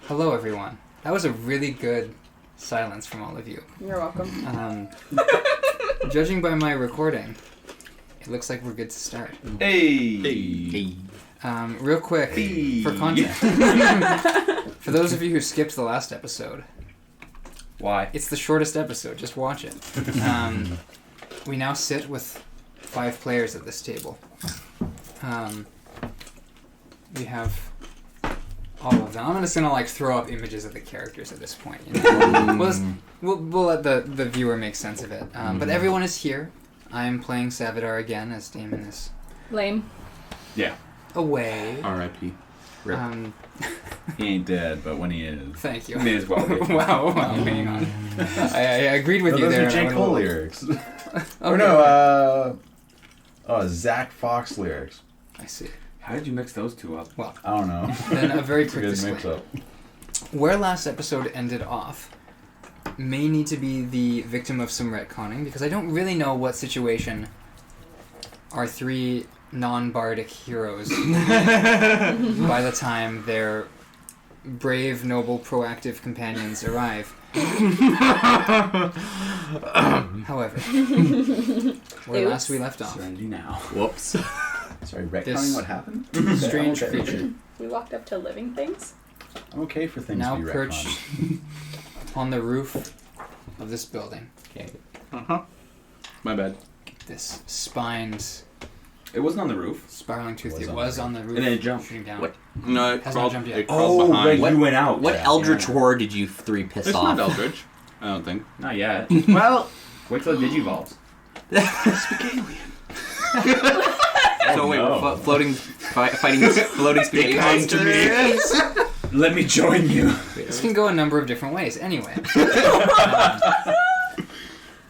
Hello, everyone. That was a really good silence from all of you. You're welcome. Judging by my recording, it looks like we're good to start. Hey. Real quick, for context, for those of you who skipped the last episode, Why? it's the shortest episode. Just watch it. We now sit with 5 players at this table. We have all of them. I'm just gonna throw up images of the characters at this point. You know? we'll let the viewer make sense of it. But everyone is here. I'm playing Savidar again as Damon is Lame. Yeah. away. R.I.P. Rip. He ain't dead, but when he is. Thank you. May as well be. wow, hang on. I agreed with you those there. are J. and I Cole went, lyrics. okay. Or no, Zach Fox lyrics. I see. How did you mix those two up? Well, I don't know. then a very It's a quick good mix disclaimer. up. Where last episode ended off may need to be the victim of some retconning, because I don't really know what situation our 3 non-bardic heroes by the time their brave, noble, proactive companions arrive. However, where last we left off, Serenity now. Whoops. Sorry, retconning This- what happened? strange I'm okay. creature We walked up to living things. I'm okay for things now to be perched retconned. on the roof of this building. Okay. My bad. This spined, It wasn't on the roof. spiraling tooth. Was It on was the on the roof. And then it jumped. Shooting down. What? No, it Hasn't crawled, jumped yet. it crawled Oh, behind. right, you went out. What Yeah. eldritch horror did you 3 piss It's off? not Eldritch. I don't think. Not yet. Well, wait till it digivolves. So wait, no. we're fighting floating spaghetti monsters. Let me join you. This can go a number of different ways. Anyway,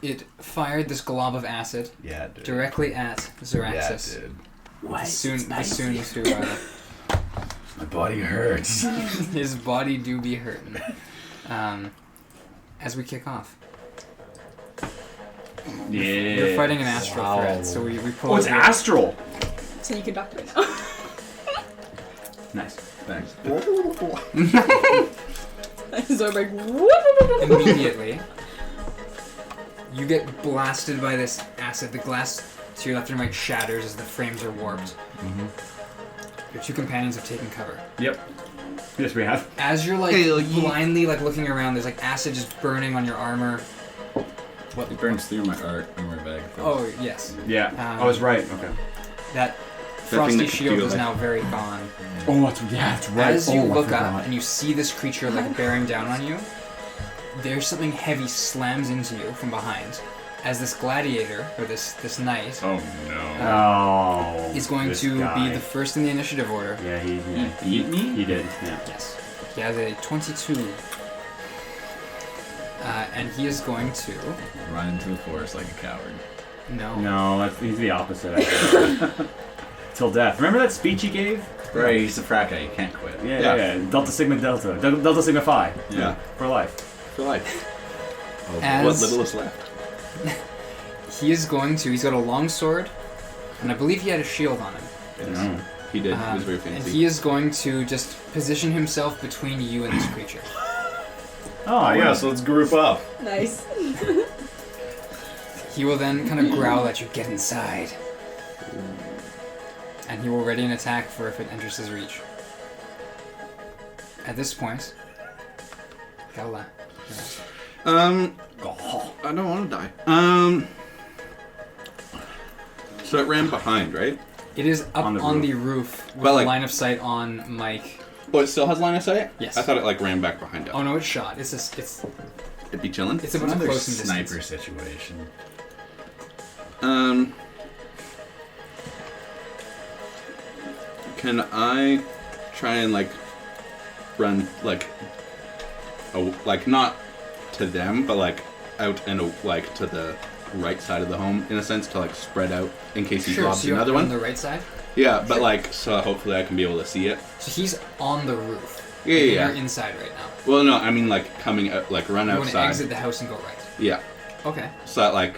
it fired this glob of acid Yeah, it did. directly at Zoraxis. Yeah, it did. As soon to My body hurts. his body do be hurting. As we kick off, Yeah. we're fighting an astral Wow. threat, so we pull. Oh, it's out- astral. So you can doctor it now. Nice. Thanks. Zorberg. Immediately, you get blasted by this acid. The glass to your left and right shatters as the frames are warped. Your 2 companions have taken cover. Yep. Yes, we have. As you're blindly looking around, there's acid just burning on your armor. It burns through my armor bag. Oh yes, Yeah. I was right. Okay. that thing frosty that could shield feel is like- now very gone. Oh, that's right. As you I look forgot. up and you see this creature bearing down on you, there's something heavy slams into you from behind. As this gladiator, or this knight, Oh no. Oh. is going this to guy. be the first in the initiative order. Yeah, he eat me. He did. Yeah. Yes. He has a 22. And he is going to... Run into the forest like a coward. No, he's the opposite. I think. Till death. Remember that speech he gave? Right, he's a frat guy. You can't quit. Yeah. Delta Sigma Delta. Delta Sigma Phi. Yeah. For life. For life. As- What little is left. He is going to... He's got a long sword, and I believe he had a shield on him. No. He did. He was very And fancy. he is going to just position himself between you and this creature. Oh, yeah. so let's group up. Nice. He will then kind of growl at you, get inside. And he will ready an attack for if it enters his reach. At this point, Gaulah. I don't want to die. So it ran behind, right? It is up On on the the roof with But, a line of sight on Mike. Oh, it still has line of sight? Yes. I thought it ran back behind us. Oh no, it's shot. It's It'd be chilling. it's a bit Another close in sniper distance. situation. Can I try and run not to them, but out and to the right side of the home in a sense to spread out in case he Sure, drops so you're another on one. the right side. Yeah, but so hopefully I can be able to see it. So he's on the roof. Yeah, And yeah. You're inside right now. Well, no, I mean coming out, run You want to outside. exit the house and go right. Yeah, Okay. so that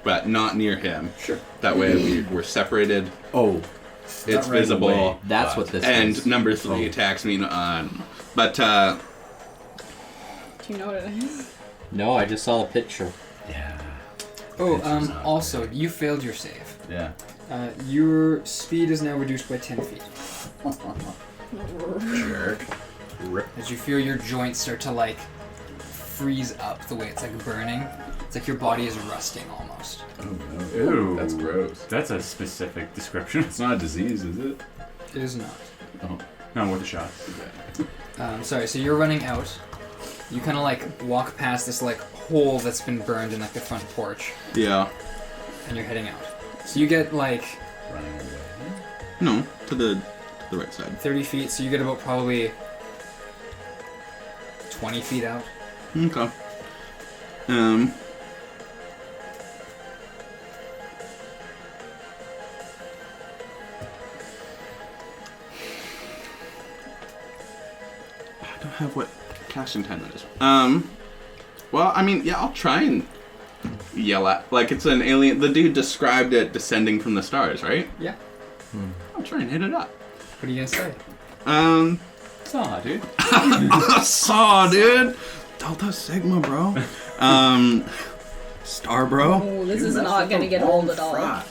but not near him. Sure. That way we're separated. Oh, It's right visible. away. that's what this And is. number 3 attacks me on But Do you know what it is? No, I just saw the picture. Yeah. Oh, also, you failed your save. Yeah. Your speed is now reduced by 10 feet. Jerk. As you feel your joints start to, like, freeze up the way it's, like, burning. It's like your body is rusting almost. Oh no. Ooh. That's gross. That's a specific description. It's not a disease, is it? It is not. Oh. No, worth a shot. Sorry, so you're running out. You kind of, like, walk past this, like, hole that's been burned in, like, the front porch. yeah. And you're heading out. So you get, like, Running away. No, to the right side. 30 feet, so you get about probably 20 feet out. Okay. I don't have what casting time is. Well, I mean, yeah, I'll try and yell at, like, it's an alien. The dude described it descending from the stars, right? Yeah. I'll try and hit it up. What are you gonna say? Saw, dude. Saw, dude. Delta Sigma, bro. Star, bro. Oh, this is not gonna get old at all.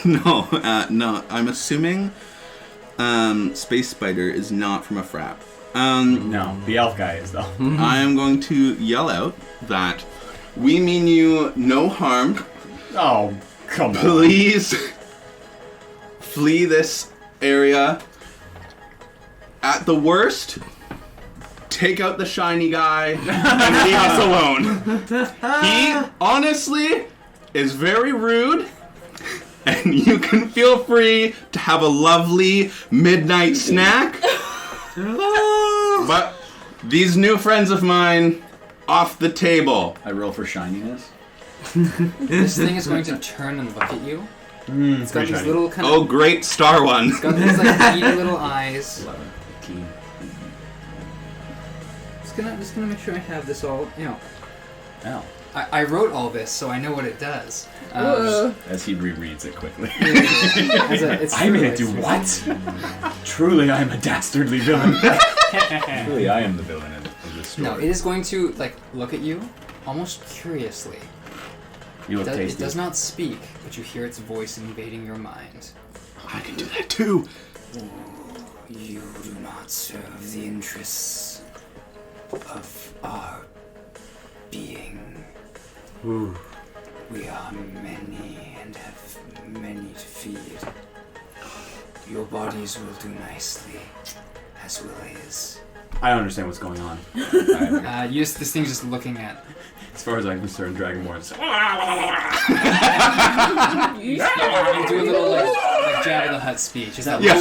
No, no. I'm assuming Space Spider is not from a frat. No, the elf guy is though. I am going to yell out that we mean you no harm. Oh, come on. Please flee this area. At the worst, take out the shiny guy and leave us alone. He, honestly, is very rude, and you can feel free to have a lovely midnight snack. But these new friends of mine, off the table. I roll for shininess. This thing is going to turn and look at you. It's got these little kind of... Oh, great Star One. It's got these, like, beady little eyes. 11. 15. Just gonna make sure I have this all, you know. Ow. I wrote all this, so I know what it does. As he rereads it quickly. I made it do what? Truly, I am a dastardly villain. Really, I am the villain of this story. No, it is going to, like, look at you almost curiously. You look It tasty. does not speak, but you hear its voice invading your mind. I can do that too. You do not serve the interests of our being. Ooh. We are many and have many to feed. Your bodies will do nicely, as will his. I don't understand what's going on. This thing's just looking at. As far as I'm concerned, Dragonborn's. You do a little like Jabba the Hutt speech. Is that Yeah,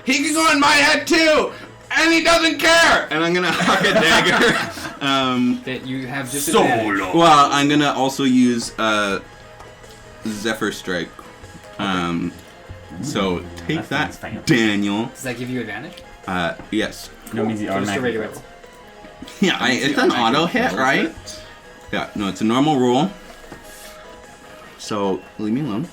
he can go in my head too, and he doesn't care. And I'm gonna huck a dagger. that you have just Solo. Well, I'm gonna also use Zephyr Strike. So take That sounds that, fancy. Daniel. Does that give you advantage? Yes. No, it means he Just a automatically regular hits. roll. Yeah, it's an auto hit, right? Yeah, no, it's a normal roll. So leave me alone.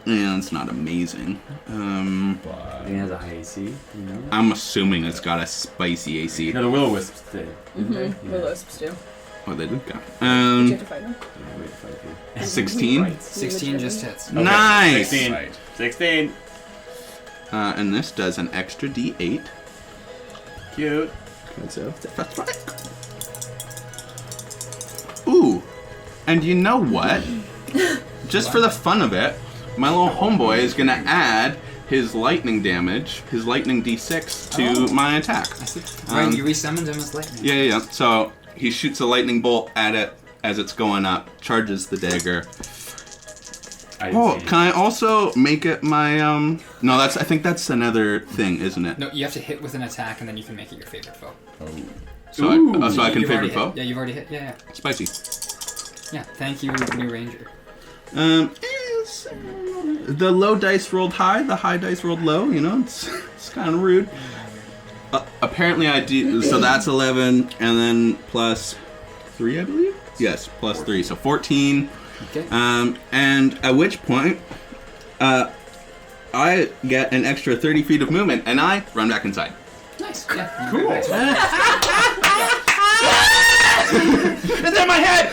Yeah, it's not amazing. I think it has a high AC, you know? I'm assuming it's got a spicy AC. No, the Will-O-Wisps did. Mm-hmm. Willows do. Oh, they did go. Did you have to fight them? 16. 16 just hits. Okay, Nice. 16. Right. 16. And this does an extra D8. Cute. That's right. Ooh, and you know what? Just for the fun of it, my little homeboy is gonna add his lightning damage, his lightning D6 to my attack. I see. Right, you resummoned him as lightning. Yeah. So he shoots a lightning bolt at it as it's going up, charges the dagger. Oh, can I also make it my No, I think that's another thing, isn't it? No, you have to hit with an attack and then you can make it your favorite foe. So I can You've favorite already foe. hit. Yeah, you've already hit. Yeah. Spicy. Yeah. Thank you, New Ranger. The low dice rolled high, the high dice rolled low. You know, it's kind of rude. Apparently, I do. So that's 11, and then plus 3, I believe. Yes, plus 3, so 14. Okay. And at which point, I get an extra 30 feet of movement, and I run back inside. Nice. Yeah. Cool. It's in my head!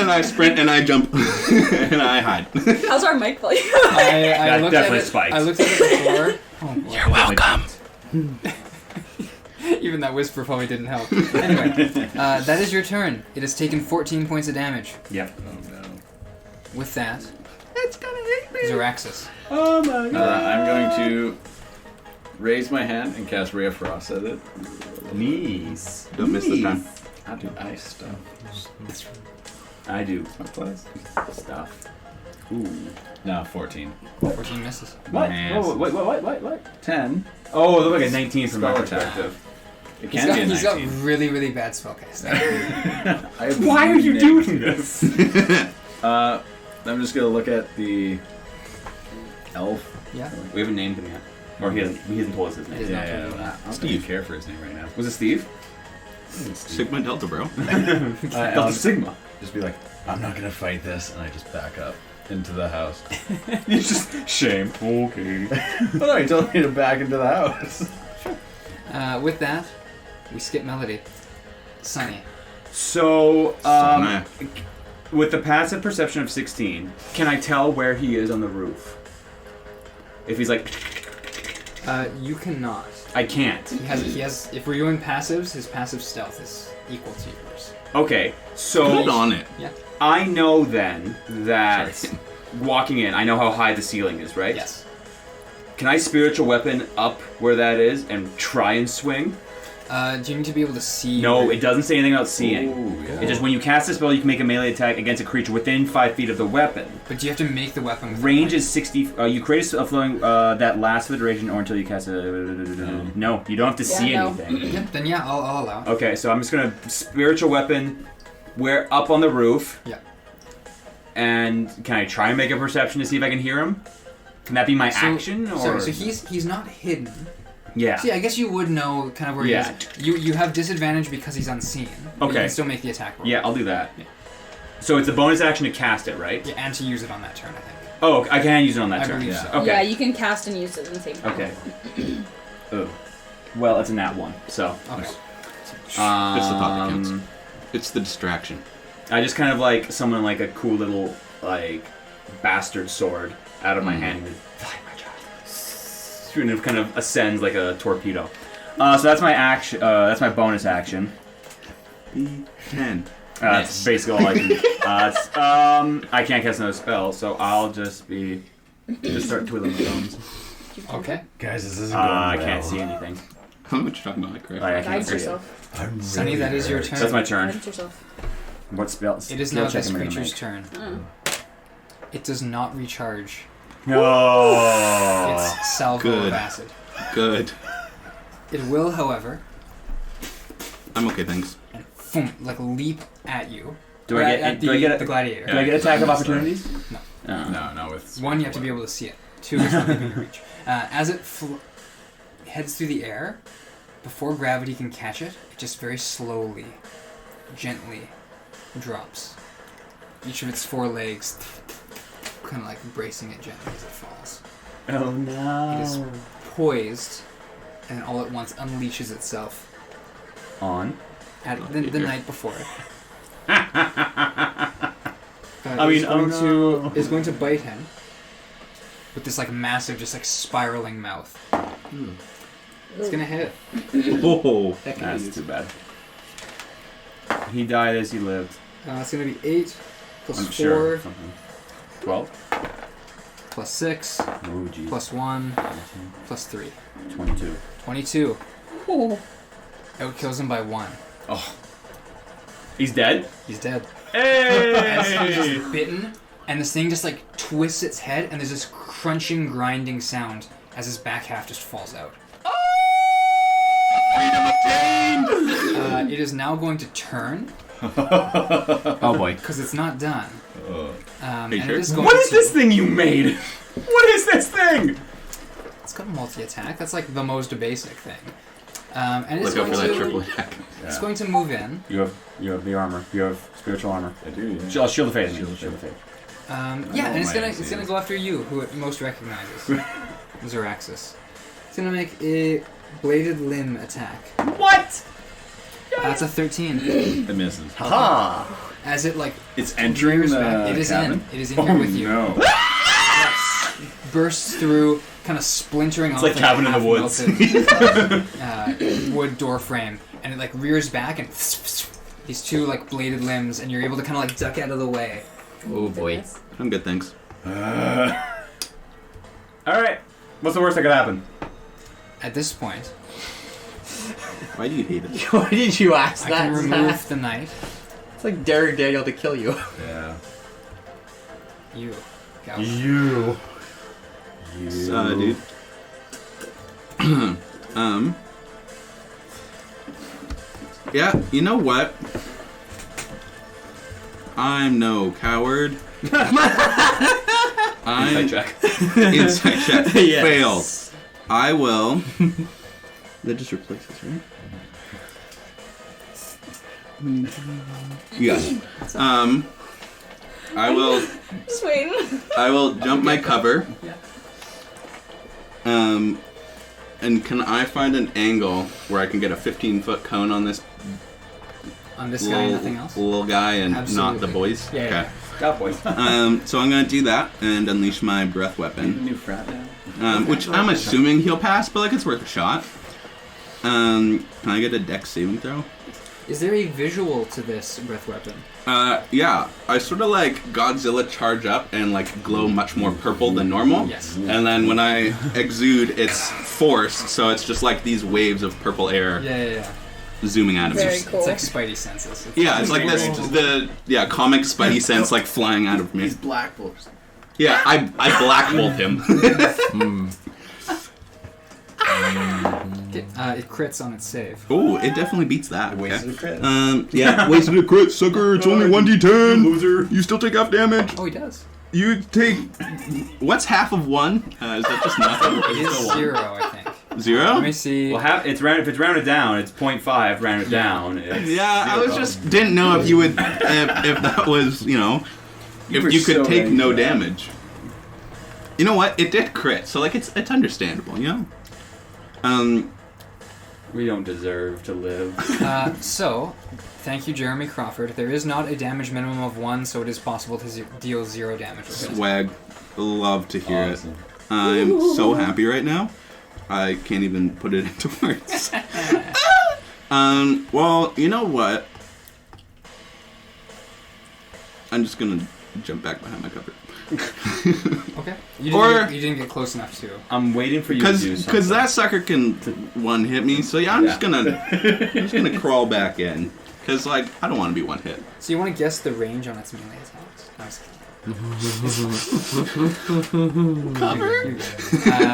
And I sprint and I jump and I hide. How's our mic play? I That looked definitely at it. spiked. I looked at it before. Oh, boy. You're welcome. Even that whisper probably didn't help. Anyway, that is your turn. It has taken 14 points of damage. Yep. Oh no. It's With that, gonna hit me. Zoraxis. Oh my I'm going to raise my hand and cast Ray of Frost at it. Nice. Don't miss this time. I do ice stuff. I do My plus. stuff. Ooh. No, 14. 14 misses. What? Man. Oh, what? 10. Oh, it looked like a 19 from my Spell perspective. It He's can be a got 19. really, really bad spellcasting. I have Why are you negative. doing this? I'm just gonna look at the elf. Yeah. We haven't named him yet. Or he hasn't told us his He name. is not told you I that. don't even care for his name right now. Was it Steve? Sigma Delta, bro. Delta Sigma. Just be like, I'm not gonna fight this, and I just back up into the house. It's just shame. Okay. Oh no, he told me to back into the house. With that, we skip Melody. Sunny. So, Nah. with the passive perception of 16, can I tell where he is on the roof? If he's like, You cannot. I can't. He has. If we're doing passives, his passive stealth is equal to yours. Okay, so Hold on it. Yeah. I know then that Sorry. walking in, I know how high the ceiling is, right? Yes. Can I spiritual weapon up where that is and try and swing? Do you need to be able to see? No, it doesn't say anything about seeing. Ooh, yeah. It's just when you cast a spell, you can make a melee attack against a creature within 5 feet of the weapon. But do you have to make the weapon? With Range the is 60. You create a flowing that lasts for the duration or until you cast a. No, you don't have to see no. anything. Yeah. Then yeah, I'll allow. Okay, so I'm just gonna spiritual weapon. We're up on the roof. Yeah. And can I try and make a perception to see if I can hear him? Can that be my action or? So he's not hidden. Yeah. See, I guess you would know kind of where Yeah. he is. You have disadvantage because he's unseen. But you Okay. can still make the attack roll. Yeah, I'll do that. Yeah. So it's a bonus action to cast it, right? Yeah, and to use it on that turn, I think. Oh, I can use it on that I turn. believe yeah. so. Okay. Yeah, you can cast and use it in the same time. Okay. Oh. Well, it's a nat 1, so. Okay. It's the thought that counts. It's the distraction. I just kind of like summon like a cool little like bastard sword out of my hand and fly my child. And it kind of ascends like a torpedo. So that's my action. That's my bonus action. B10. That's basically all I can. I can't cast another spell, so I'll just start twiddling my thumbs. Okay. Guys, this isn't going I well. can't see anything. I don't know what you're talking about, like, correct? I can't Guide see it. yourself. I'm Sunny, really that is your hurt. turn. That's my turn. Guide yourself. What spell? It is skill now check this am I gonna creature's make? turn. Mm. It does not recharge No. its salvo Good. of acid. Good. It will, however, I'm okay, thanks. and boom, like leap at you. Do Or I get? at Do I get? the gladiator? Do I get attack of opportunities? No. No. No, with One, you have to be able to see it. Two, it's not within reach. As it heads through the air, before gravity can catch it, it just very slowly, gently drops. Each of its 4 legs kind of like bracing it gently as it falls. Oh no. It is poised, and all at once unleashes itself On. at the night before. Is going to bite him with this like massive, just like spiraling mouth. It's gonna hit. Oh. That's too bad. He died as he lived. It's gonna be 8 plus I'm 4 sure. Something. 12. plus 6 Oh geez. plus 1 plus 3. 22. 22. Oh. Out kills him by 1. Oh. He's dead. He's dead. Hey. He's just bitten, and this thing just like twists its head, and there's this crunching, grinding sound as his back half just falls out. It is now going to turn Oh boy. because it's not done. Are you and sure? it is going What is to- this thing you made? What is this thing? It's got multi-attack. That's like the most basic thing. And it's Look out going for that to. triple attack. It's going to move in. You have the armor. You have spiritual armor. I do, yeah. Shield of Faith. Shield of Faith. Yeah, and it's my gonna ideas. go after you, who it most recognizes, Zoraxis. It's gonna make a bladed limb attack. What? That's a 13. It misses. Ha! As it like It's entering veers the back. It is cabin? in. It is in here with you. No. Bursts through, kind of splintering off like Cabin in the Woods. melted, wood door frame, and it like rears back and these two like bladed limbs, and you're able to kind of like duck out of the way. Oh boy. I'm good, thanks. Alright. What's the worst that could happen? At this point, Why do you hate it? Why did you ask I that? can remove the knight. It's like daring Daniel to kill you. Yeah. You. Go. You. Dude. Yeah, you know what? I'm no coward. Insight check. Insight check. Yes. Failed. I will. That just replaces, right? Yes. I will. Just waiting. I will jump my cover. Yeah. And can I find an angle where I can get a 15-foot cone on this On this guy, nothing else. little guy and not Absolutely. the boys? Yeah, Okay. yeah. Got boys. So I'm gonna do that and unleash my breath weapon, New frat now. which I'm assuming he'll pass, but like it's worth a shot. Can I get a dex saving throw? Is there a visual to this breath weapon? Yeah. I sort of like Godzilla charge up and like glow much more purple than normal. Yes. And then when I exude, it's forced, so it's just like these waves of purple air Yeah. zooming at him. Very cool. It's like Spidey senses. Yeah, it's like this comic Spidey sense like flying out of me. He's black bolts. Yeah, I black bolt him. It crits on its save. Oh, it definitely beats that. Wasted a crit. Yeah, wasted a crit, sucker. It's only 1d10. Loser. You still take half damage. Oh, he does. You take. What's half of 1? Is that just nothing? It is 0, I think. 0? Let me see. Well, if it's rounded down, it's 0.5. Rounded down, it's Yeah, I 0. was just didn't know if you would if that was if were you could so take ready no for that. damage. You know what? It did crit, so like it's understandable, We don't deserve to live. So, thank you, Jeremy Crawford. There is not a damage minimum of 1, so it is possible to deal 0 damage with it. Swag. Love to hear Awesome. it. I'm so happy right now. I can't even put it into words. Well, you know what? I'm just gonna jump back behind my cover. Okay. You didn't get close enough to. I'm waiting for you to do something. Because that sucker can one hit me, so yeah, I'm just gonna crawl back in. Because like I don't want to be one hit. So you want to guess the range on its melee attacks? No, I was kidding. Cover.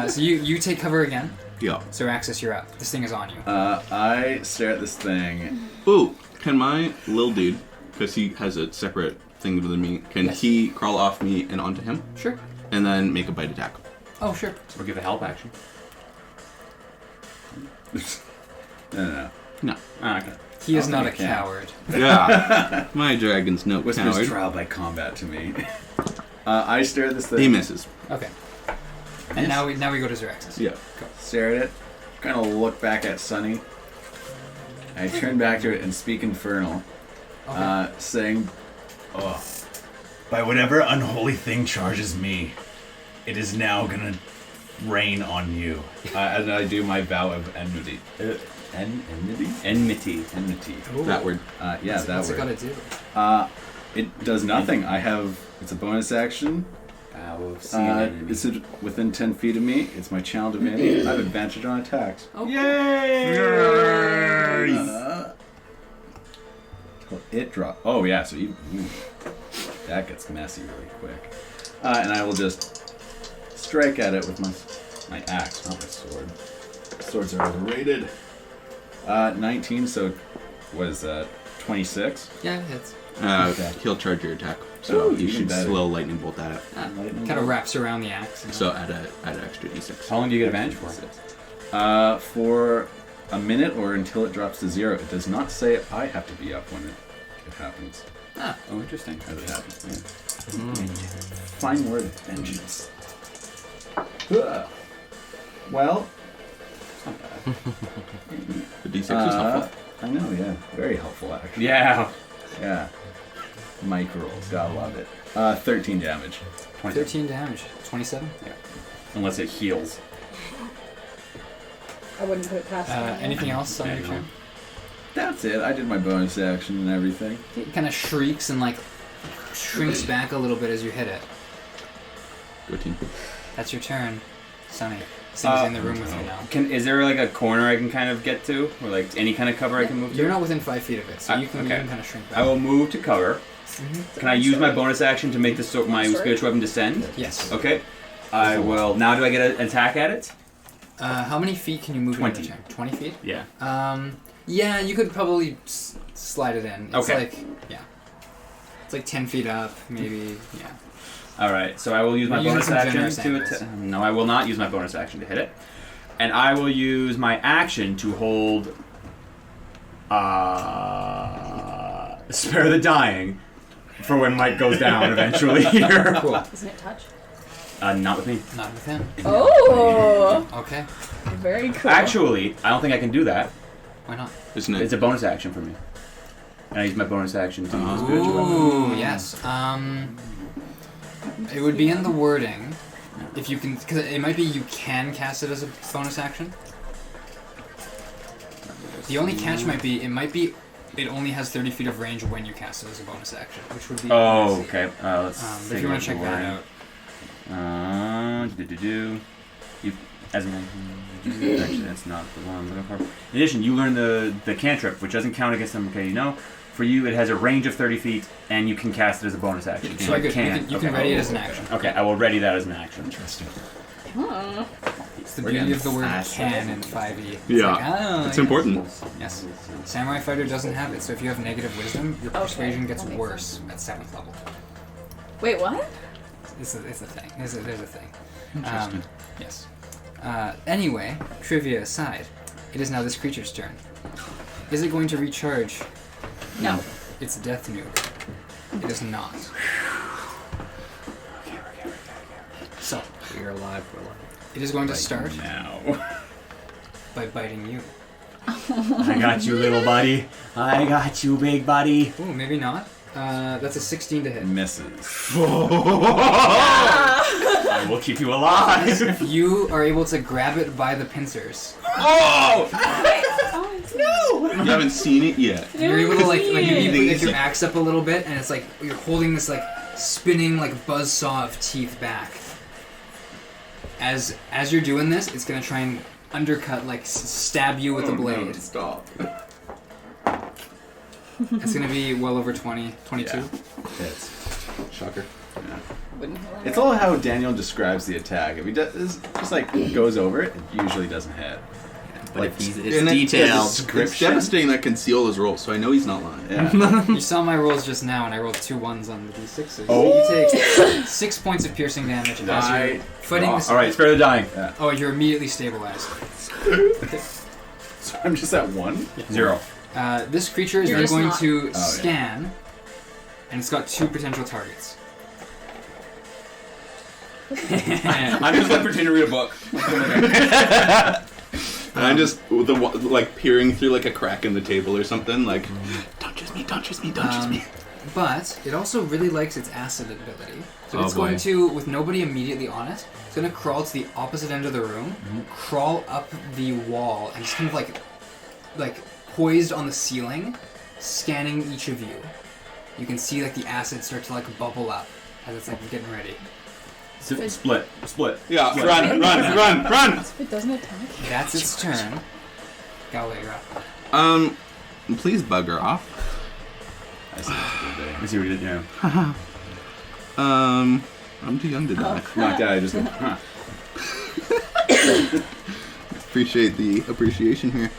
So you take cover again. Yeah. Zoraxis, you're up. This thing is on you. I stare at this thing. Ooh, can my little dude, because he has a separate thing than me, can Yes. he crawl off me and onto him, Sure. and then make a bite attack? Oh, sure. Or give a help action. No. No. Ah, okay. He is I not a think I can. coward. Yeah. My dragon's no Whispers coward. trial by combat to me. I stare at this thing. He misses. Okay. And now we go to Zoraxis. Yeah. Stare at it. Kind of look back at Sonny. I turn back to it and speak Infernal, Okay. saying, Oh, by whatever unholy thing charges me, it is now gonna rain on you. And I do my vow of enmity. Enmity? Enmity. Enmity. Ooh. That word. Yeah, that What's it word. gotta do? It does nothing. It's a bonus action. Vow of seeing enemy. It's within 10 feet of me. It's my channel divinity. I have advantage on attacks. Oh. It drop. Oh yeah, so that gets messy really quick. And I will just strike at it with my axe, not my sword. Swords are overrated. 19, so was 26. Yeah, it's Okay. He'll charge your attack, so Ooh, you even should better. slow lightning bolt that. kind of wraps around the axe. you know? So add an extra d6. How long do you get advantage for? For a minute or until it drops to 0. It does not say I have to be up when it happens. Ah, oh, interesting. as it happens. Fine word, vengeance. Yeah. Well, The D6 is helpful. I know, yeah. Very helpful, actually. Yeah. Yeah. Mike rolls. Gotta love it. 13 damage. 13 damage. 27. Unless it heals. I wouldn't put it past them. Anything else on your Yeah. turn? That's it. I did my bonus action and everything. It kind of shrieks and like shrinks back a little bit as you hit it. Go team. That's your turn, Sonny. Sonny's in the room with you now. Is there like a corner I can kind of get to, or like any kind of cover I can move to? You're not within 5 feet of it, so you can kind of shrink back. I will move to cover. Can I use my bonus action to make my spiritual weapon descend? Yes. Okay. I will. Now, do I get an attack at it? How many feet can you move 20. in a turn? 20 feet? Yeah. Yeah, you could probably slide it in. It's Okay. like, yeah. It's like 10 feet up, maybe, yeah. All right. So I will use my You're bonus using some action generous to angles. attack. No, I will not use my bonus action to hit it, and I will use my action to hold. Spare the dying, for when Mike goes down eventually here. Cool. Isn't it touch? Not with me. Not with him. Oh! Okay. Very cool. Actually, I don't think I can do that. Why not? Isn't It's it? a bonus action for me. And I use my bonus action to use the spiritual weapon. Ooh, yes. It would be in the wording, if you can, because it might be you can cast it as a bonus action. The only catch might be, it only has 30 feet of range when you cast it as a bonus action, which would be... Oh, okay. Let's But if you want to check that out. As an actually, that's not the one I'm looking for. In addition, you learn the cantrip, which doesn't count against them. Okay, you know. For you, it has a range of 30 feet, and you can cast it as a bonus action. So you can Okay. ready it as an action. Okay, I will ready that as an action. Interesting. Huh. It's the beauty of the word can in 5e. It's Yeah. like, oh, It's yeah. important. Yes. Samurai Fighter doesn't have it, so if you have negative wisdom, your Okay, persuasion gets that makes worse at 7th level. Wait, what? It's a thing. There's a thing. Interesting. Yes. Anyway, trivia aside, it is now this creature's turn. Is it going to recharge No. its death nuke? It is not. So, We're alive. We're alive. it is going to start Now. by biting you. I got you, little buddy. I got you, big buddy. Ooh, maybe not. That's a 16 to hit. Misses. I will keep you alive. You are able to grab it by the pincers. Oh! Oh, You haven't seen it yet. You're able to like maybe Think lift your it's- axe up a little bit, and it's like you're holding this like spinning like buzzsaw of teeth back. As you're doing this, it's gonna try and undercut, like stab you with the blade. Stop. It's gonna be well over 20, 22. Yeah. Hits. Shocker. wouldn't hit It's all how Daniel describes the attack. If he does, just like goes over it, it usually doesn't hit. But Like, if he's, And it's it- detailed. It's devastating that conceal his roll, so I know he's not lying. Yeah. You saw my rolls just now, and I rolled 2 1s on the d6s. Oh. You take 6 points of piercing damage as you're fighting this. All right, spare the dying. Oh, you're immediately stabilized. So I'm just at 1. 0. This creature is You're then just going not. to Oh, yeah. scan, and it's got 2 potential targets. I'm just like pretending to read a book. And I'm just like peering through like a crack in the table or something. Like, don't choose me, don't choose me, don't choose me. But it also really likes its acid ability. So Oh, it's boy. going to, with nobody immediately on it, it's going to crawl to the opposite end of the room, crawl up the wall, and just kind of like poised on the ceiling, scanning each of you. You can see like the acid start to like bubble up as it's like getting ready. Split. Yeah, Split. run. It doesn't attack. That's its turn. Gaulah, you're up. Please bugger off. I see what you did there. I see what you did, yeah. I'm too young to die. Knocked out, I just go, huh. Appreciate the appreciation here.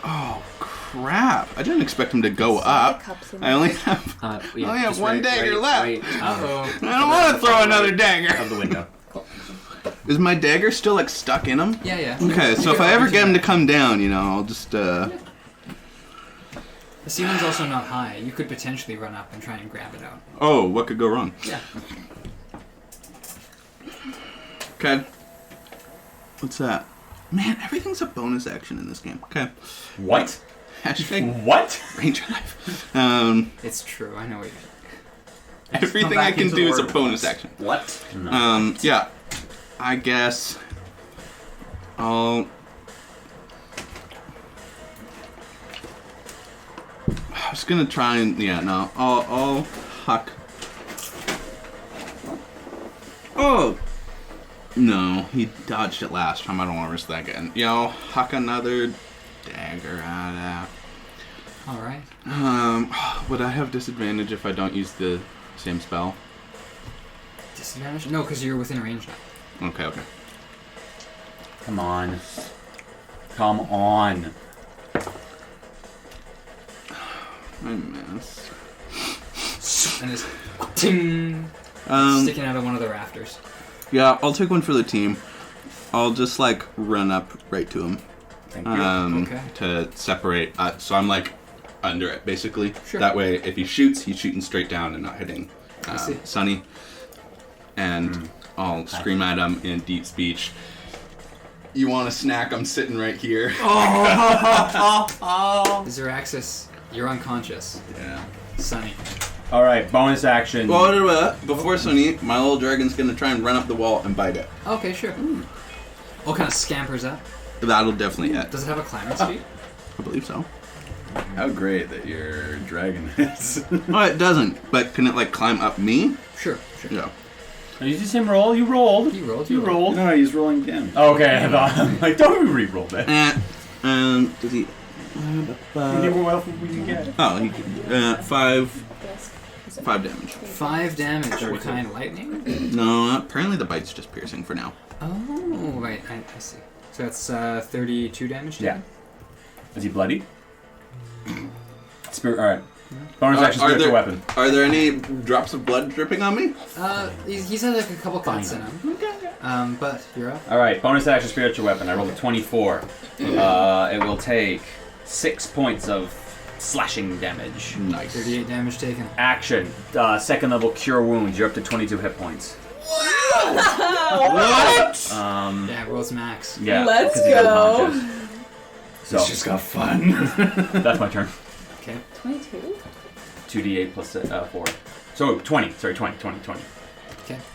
Oh crap! I didn't expect him to go up. I only have. Yeah, I only have just one dagger left. Uh-oh. I don't want to throw another dagger. Out the window. Is my dagger still like stuck in him? Yeah. Okay, so if I ever get him to come down, I'll just The ceiling's also not high. You could potentially run up and try and grab it out. Oh, what could go wrong? Yeah. Okay. What's that? Man, everything's a bonus action in this game. Okay. What? Hashtag What? Ranger Life. It's true. I know what you're Everything I can do is a bonus action. What? No. Yeah. I guess I was gonna try and I'll huck. Oh no, he dodged it last time. I don't want to risk that again. Yeah, I'll huck another dagger out of that. All right. Would I have disadvantage if I don't use the same spell? Disadvantage? No, because you're within range now. Okay. Come on. Come on. I miss. And it's ting, sticking out of one of the rafters. Yeah, I'll take one for the team. I'll just like run up right to him. Thank you. Okay. To separate. So I'm like under it basically. Sure. That way, if he shoots, he's shooting straight down and not hitting I see. Sonny. And I'll scream at him in deep speech. You want a snack? I'm sitting right here. Zoraxis, you're unconscious. Yeah. Sonny. All right, bonus action. Well, before Sonny, my little dragon's gonna try and run up the wall and bite it. Okay, sure. What kind of scampers up? That'll definitely hit. Does it have a climbing speed? I believe so. How great that your dragon is. Oh, it doesn't. But can it like climb up me? Sure. Yeah. You did the same roll. You rolled. You rolled. You rolled. No, he's rolling damage. Okay, I thought, I'm like, don't we re-roll that? Does he? What else would we can get? Oh, he 5 damage. 5 damage. What kind? Lightning? No, apparently the bite's just piercing for now. Oh, right. I see. So that's 32 damage. Yeah. Is he bloody? Spirit. All right. Bonus action. Spiritual weapon. Are there any drops of blood dripping on me? He's had like a couple cuts in him. But you're up. All right. Bonus action. Spiritual weapon. I rolled a 24. It will take 6 points of slashing damage. Nice. 38 damage taken. Action. Second level cure wounds. You're up to 22 hit points. What? Yeah, rolls max. Yeah. Let's 'cause he's go. unconscious. So It's just got fun. that's my turn. Okay. 22? 2d8 plus 4. So 20. Sorry, 20.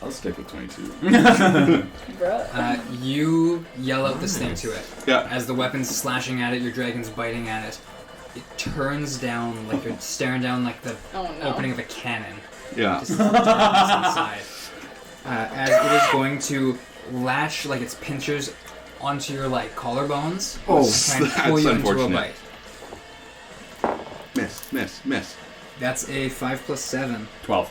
I'll stick with 22. Bruh. You yell out this thing to it. Yeah. As the weapon's slashing at it, your dragon's biting at it. It turns down like you're staring down like the Oh no. opening of a cannon. Yeah. Just inside. As it is going to latch like its pinchers onto your like collarbones. Oh, try and that's pull you into a unfortunate. bite. Miss. That's a 5 plus 7. 12.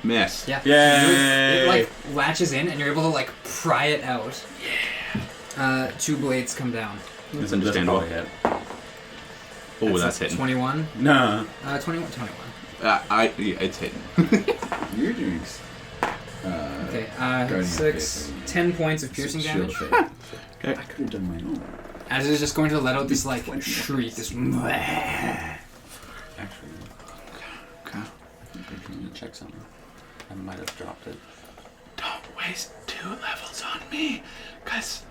Miss. Yeah. Yay! It like latches in and you're able to like pry it out. Yeah. 2 blades come down. That's understandable. Hit. Oh, that's hitting. 21. No. 21. Yeah, it's hitting. You're doing. Okay. Guardian 6, Faith. 10 points of piercing Shield damage. of Faith. I could have done my own. As it is just going to let out this like shriek, this. Actually, Okay. can you check something? I might have dropped it. Don't waste 2 levels on me, cause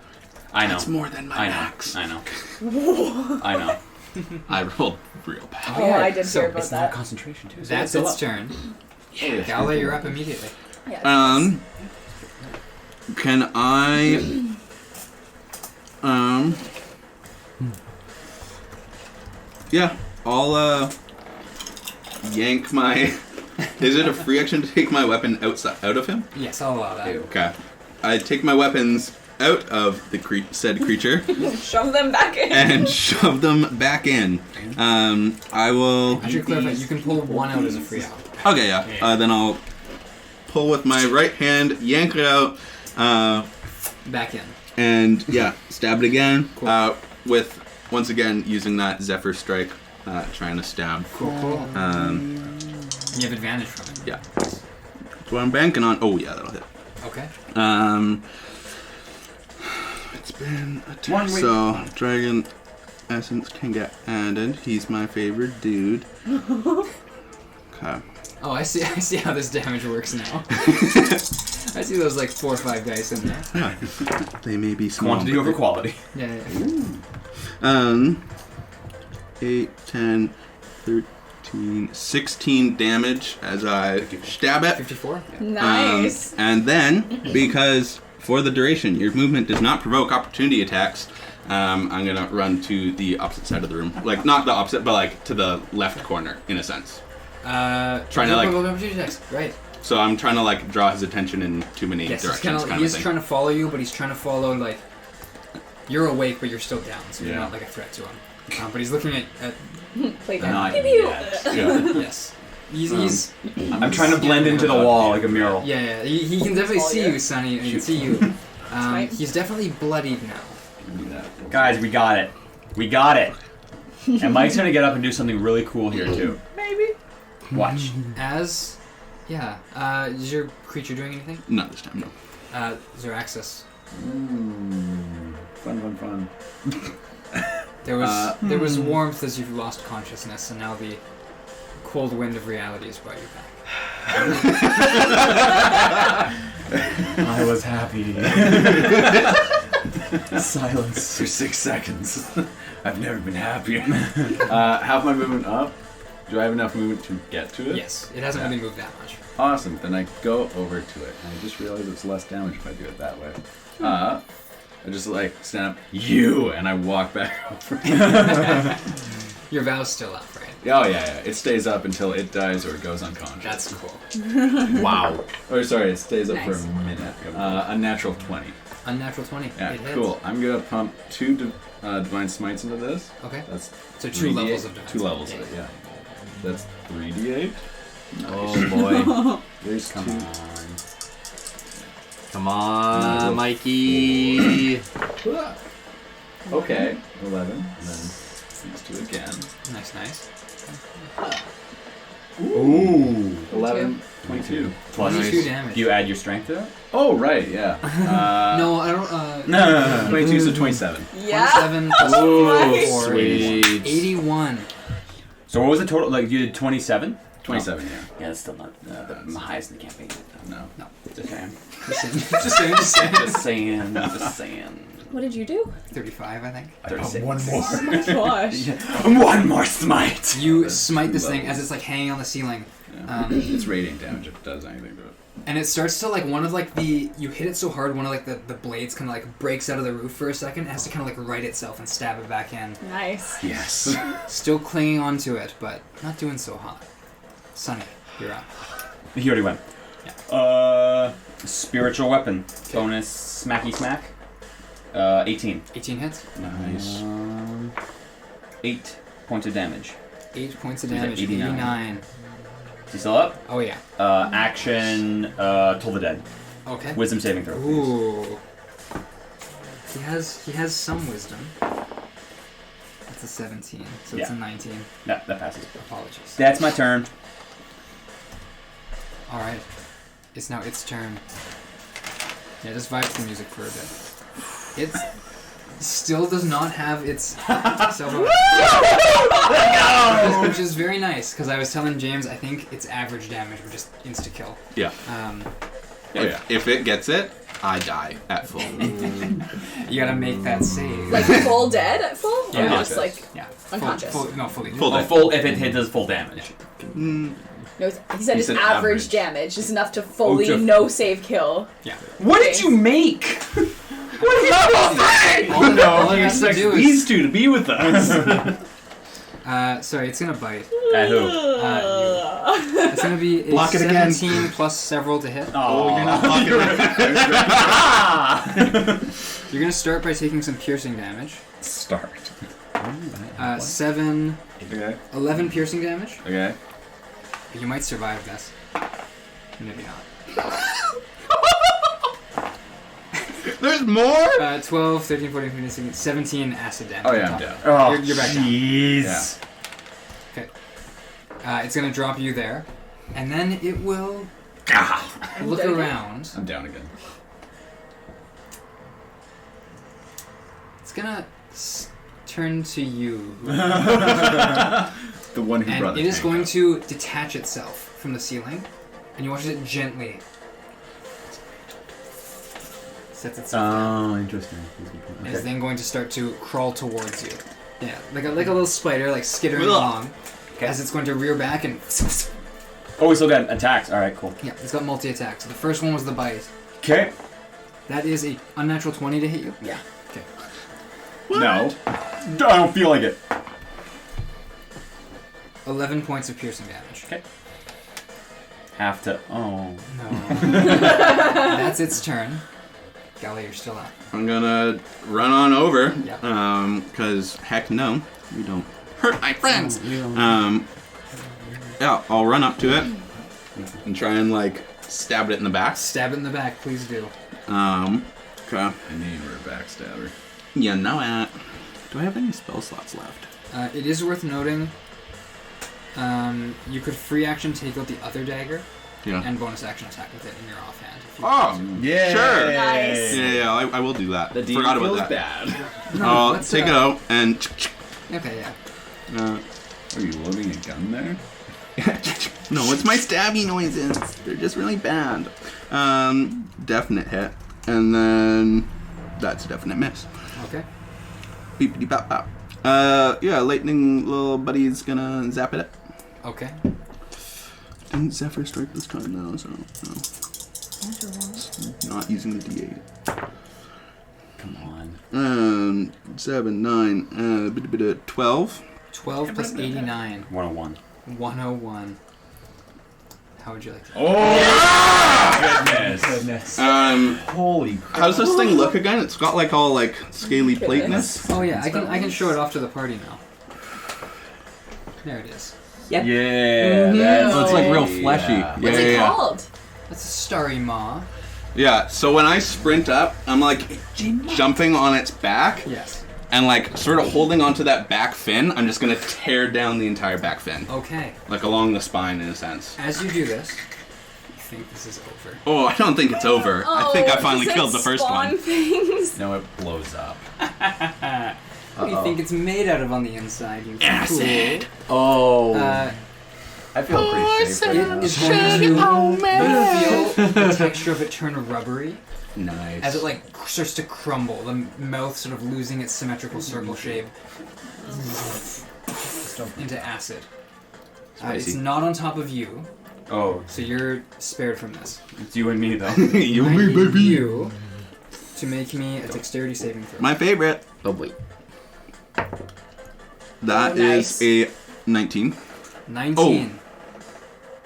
I know. that's more than my max. I know. I know. I rolled real bad. Oh, I did so hear about It's not that. concentration too. So That's it's its turn. Yeah. Gaulah, you're up immediately. Yeah. Can I yeah, I'll yank my is it a free action to take my weapon out of him? Yes, I'll allow that. Okay. I take my weapons out of the said creature Shove them back in. and shove them back in. I will I should clarify, you can pull one out as a free out. Okay, yeah. Then I'll pull with my right hand, yank it out, Back in. and yeah, stab it again. Cool. With once again using that Zephyr Strike, trying to stab. Cool. You have advantage from it. Yeah. That's what I'm banking on. Oh yeah, that'll hit. Okay. It's been a turn. 1 week. So dragon essence can get added. He's my favorite dude. Okay. Oh, I see how this damage works now. I see those like 4 or 5 dice in there. They may be small. Quantity over quality. Yeah. 8, 10, 13, 16 damage as I stab it. 54? Yeah. Nice. And then, because for the duration, your movement does not provoke opportunity attacks, I'm going to run to the opposite side of the room. Like, not the opposite, but like to the left corner, in a sense. Trying to, like- Right. So I'm trying to like draw his attention in too many Yes, directions. he's trying to follow you, but he's trying to follow like you're awake, but you're still down, so you're Yeah. not like a threat to him. But he's looking at Play Not that. Pew, pew. yet. Yeah. yes. He's I'm trying to blend into the wall like a mural. yeah. He can definitely see you, Sonny, and he can see you. Right. He's definitely bloodied now. Give me that. Guys, we got it. We got it. And Mike's gonna get up and do something really cool here too. Maybe. Watch. Is your creature doing anything? Not this time, no. Zoraxis. Fun. There was warmth as you've lost consciousness, and now the cold wind of reality has brought you back. I was happy. Silence for 6 seconds. I've never been happier. Have my movement up. Do I have enough movement to get to it? Yes, it hasn't really moved that much. Awesome. Then I go over to it. And I just realized it's less damage if I do it that way. I just like stand up, you, and I walk back over. Your vow's still up, right? Oh yeah. It stays up until it dies or it goes unconscious. That's cool. Wow. Or sorry, it stays up for Nice. a minute. A natural 20. Unnatural 20. Yeah, It hits. cool. I'm gonna pump 2 divine smites into this. Okay. That's So 2 3d8. levels of Two defense. levels of it. Yeah. That's 3d8. Oh boy. There's Come 2. on. Come on, Mikey. Okay, 11. And then these 2 again. Nice. Ooh. 11, 22. Plus 22 damage. Do you add your strength to it? Oh, right, yeah. No, I don't. No. 22, so 27. Yeah. 27 plus Nice. 4, Sweet. 81. So what was the total? Like you did 27? 27, yeah. Yeah, that's still not the highest in the campaign. No. Just saying. Just saying. Just saying. What did you do? 35, I think. 36. One more. Oh my gosh. One more smite. You smite this thing as it's like hanging on the ceiling. Yeah. It's radiant damage if it does anything to it. And it starts to like one of like you hit it so hard one of like the blades kind of like breaks out of the roof for a second. It has to kind of like right itself and stab it back in. Nice. Yes. Still clinging onto it, but not doing so hot. Sonny, you're up. He already went. Yeah. Spiritual weapon. Bonus smacky smack. 18. 18 hits. Nice. 8 points of damage. 8 points of He's at damage. 89. 89. Is he still up? Oh yeah. Action. Toll the dead. Okay. Wisdom saving throw. Please. Ooh. He has some wisdom. That's a 17, so it's a Yeah. 19. That passes. Apologies. That's my turn. All right. It's now its turn. Yeah, just vibe to the music for a bit. It still does not have its which is very nice because I was telling James I think its average damage would just insta kill. Yeah. If it gets it, I die at full. You gotta make that save. Like full dead at full? Yeah. Or just like yeah. unconscious? Fully. Full Oh, dead. full if it hit does full damage. No, he said He his said average average. damage is enough to fully just- no save kill. Yeah. What did you make? What did you All it has to do is These two to be with us. sorry, it's gonna bite. At who? It's gonna be a Block it again. 17 plus several to hit. Oh, you're not blocking it. You're gonna start by taking some piercing damage. Start. 7, Okay. 11 piercing damage. Okay. You might survive this. Maybe not. There's more? 12, 13, 14, 15, 16, 17 acid damage. Oh, yeah, on I'm top. down. Oh, You're back down. jeez. Yeah. Okay. It's gonna drop you there, and then it will look dead again. around. I'm down again. It's gonna turn to you. The one who brought And the it is tank going up. to detach itself from the ceiling, and you watch it gently sets itself down. Oh, interesting. And is then going to start to crawl towards you. Yeah, like a little spider, like skittering along, as it's going to rear back and. Oh, we still got attacks. All right, cool. Yeah, it's got multi-attacks. The first one was the bite. Okay. That is a unnatural 20 to hit you. Yeah. Okay. No. I don't feel like it. 11 points of piercing damage. Okay. Have to. Oh. No. That's its turn. Gaulah, you're still up. I'm gonna run on over. Yeah. Because heck no, you don't hurt my friends. Oh, Yeah, I'll run up to it and try and like stab it in the back. Stab it in the back, please do. Okay. I knew you were a backstabber. You know it. Do I have any spell slots left? It is worth noting. You could free action take out the other dagger Yeah. and bonus action attack with it in your offhand. If you Oh, Yeah. sure. Nice. Yeah, I will do that. The Forgot about feels that. bad. No, I'll let's, take it out and. Okay, yeah. Are you loading a gun there? No, it's my stabby noises. They're just really bad. Definite hit, and then that's a definite miss. Okay. Beepity bop bop. Yeah, lightning little buddy's gonna zap at it. Okay. Didn't Zephyr strike this time though, so no. Not using the D8. Come on. 7, 9, 12. 12 plus 89. 101. 101. How would you like to? Goodness. Holy crap. How's this thing look again? It's got like all like scaly plateness. Oh yeah, I can show it off to the party now. There it is. Yep. Yeah. That's So it's like real fleshy. Yeah, What's it called? That's a starry maw. Yeah, so when I sprint up, I'm like jumping on its back Yes. and like sort of holding onto that back fin. I'm just gonna tear down the entire back fin. Okay. Like along the spine in a sense. As you do this, you think this is over. Oh, I don't think it's over. I think I finally does it killed the first spawn one. Things? No, it blows up. What do you think it's made out of on the inside? You Acid. Oh. I feel pretty safe right now. It is going to you feel the texture of it turn rubbery Nice. as it like starts to crumble. The mouth sort of losing its symmetrical circle shape into acid. It's Spicy. not on top of you, Oh, so you're spared from this. it's you and me though. You I me, need baby. you to make me a dexterity saving throw. My favorite. Oh wait. That is a 19. 19.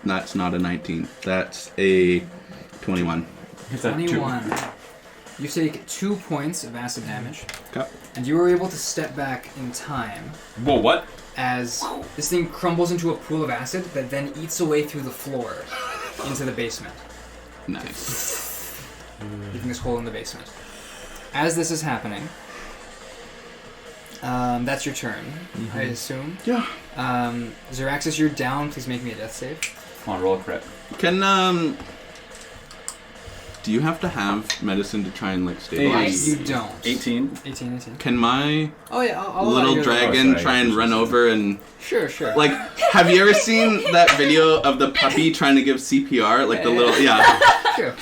That's not a 19. That's a 21. It's a 21. You take 2 points of acid damage, Okay. and you are able to step back in time Whoa, what? as this thing crumbles into a pool of acid that then eats away through the floor into the basement, Nice. leaving this hole in the basement. As this is happening, that's your turn, I assume. Yeah. Zoraxis, you're down. Please make me a death save. Come on, roll a crit. Can, do you have to have medicine to try and like stabilize? You don't. 18. 18. Can my Oh yeah, I'll allow little you to roll. dragon sorry, try and run over and Sure. like? Have you ever seen that video of the puppy trying to give CPR? Like the little Sure.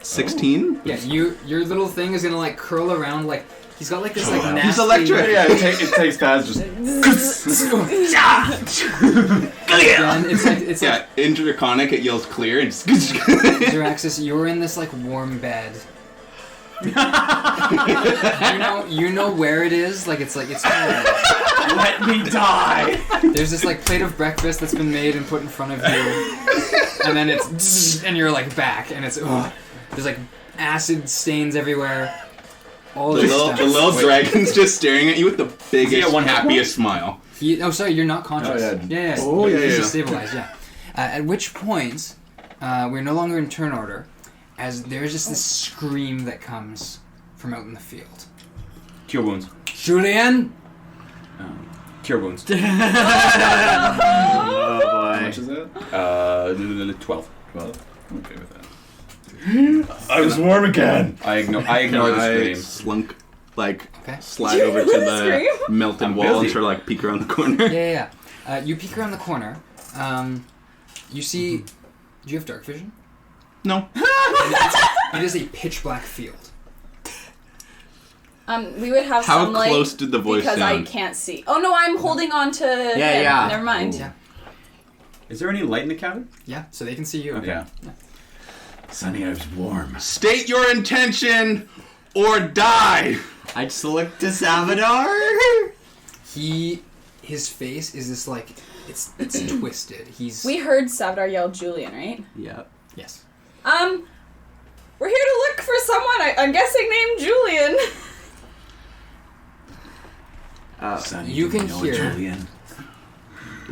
16. Yeah, your little thing is gonna like curl around like he's got like this like nasty. He's electric. Yeah, it takes Taz just. Again, it's Yeah, in Draconic it yells clear and just Zoraxis, you're in this like warm bed. you know where it is. Like it's home. Let me die. There's this like plate of breakfast that's been made and put in front of you, and then it's and you're like back, and it's there's like acid stains everywhere. All the this little, stuff. the little dragon's just staring at you with the biggest, one hit happiest smile. Sorry, you're not conscious. Oh, yeah. Oh, yeah, This yeah. is stabilized, yeah. At which point, we're no longer in turn order, as there's just this scream that comes from out in the field. Cure wounds. Julian! Cure wounds. How much is that? 12. 12? I'm okay with that. I was warm again. I ignore the I scream. slunk, like, Okay. slide over to the Scream? melted I'm wall and busy. sort of like peek around the corner. Yeah. You peek around the corner. You see. Do you have dark vision? No. It is a pitch black field. We would have How some light close did the voice because I sound? can't see. Oh no, I'm holding on to. Yeah. Never mind. Yeah. Is there any light in the cavern? Yeah. So they can see you. Okay. Sonny, I was warm. State your intention or die. I'd select to Salvador. His face is this like it's twisted. He's We heard Savdar yell Julian, right? Yep. yes. We're here to look for someone. I'm guessing named Julian. Sonny, You do can know hear- Julian.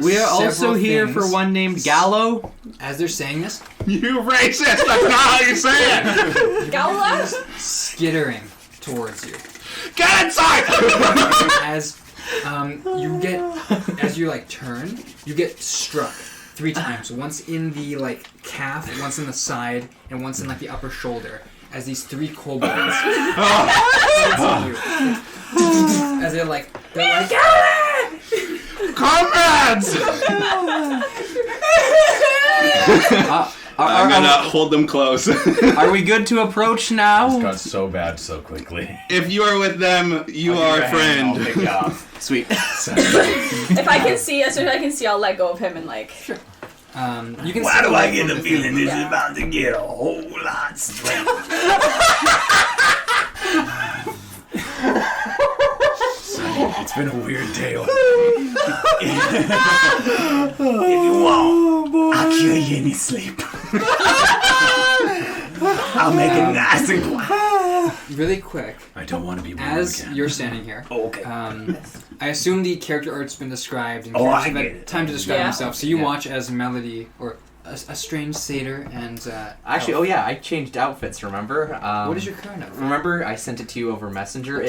We are also Several here things. for one named Gallo. As they're saying this, You racist! That's not how you say it! Gaulah? skittering towards you. Get inside! As you like turn, you get struck 3 times. Once in the like calf, once in the side, and once in like the upper shoulder. As these 3 kobolds on you. As they're like Comrades! I'm gonna hold them close. Are we good to approach now? Got so bad so quickly. If you are with them, you are a friend. I'll pick you up. Sweet. If I can see, as soon as I can see, I'll let go of him and like. you can Why see do I get the thing. feeling this is about to get a whole lot strange? Sonny, it's been a weird day. If you want, I'll cure you in your sleep. I'll make it nice and quiet. Really quick, I don't want to be warm as again. you're standing here, Okay. I assume the character art's been described and Oh, characters I have get had it. time to describe Yeah. themselves. So you Yeah. watch as Melody, or a strange satyr, and Actually, oh yeah, I changed outfits. Remember? what is your current outfit? Remember, I sent it to you over Messenger.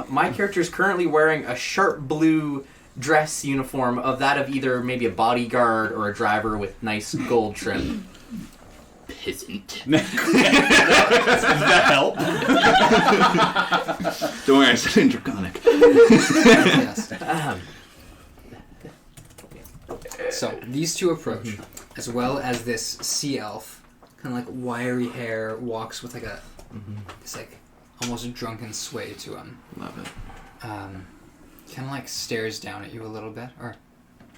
My character is currently wearing a sharp blue dress uniform of that of either maybe a bodyguard or a driver with nice gold trim. Peasant. That help? Don't worry, I said in Draconic. Yes. So these 2 approach, as well as this sea elf, kind of like wiry hair, walks with like this like almost drunken sway to him. Love it. Kind of like stares down at you a little bit, or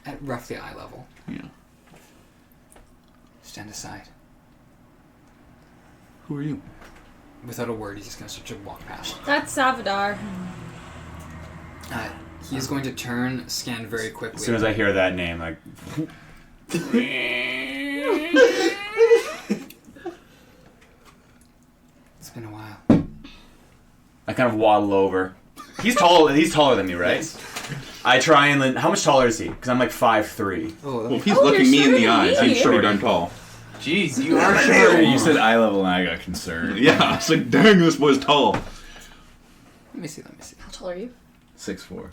at roughly eye level. Yeah. Stand aside. Who are you? Without a word, he's just gonna start to walk past. That's Savdar. He is going to turn, scan very quickly. As soon as I hear that name, like. It's been a while. I kind of waddle over. He's taller than me, right? Yes. I try and. How much taller is he? Because I'm like 5'3". Oh, Well, if he's Oh, looking you're me in the shorter eyes, than he's me. pretty darn tall. Jeez, you are Sure, sure. you said eye level and I got concerned. Yeah, I was like, dang, this boy's tall. Let me see. How tall are you? 6'4".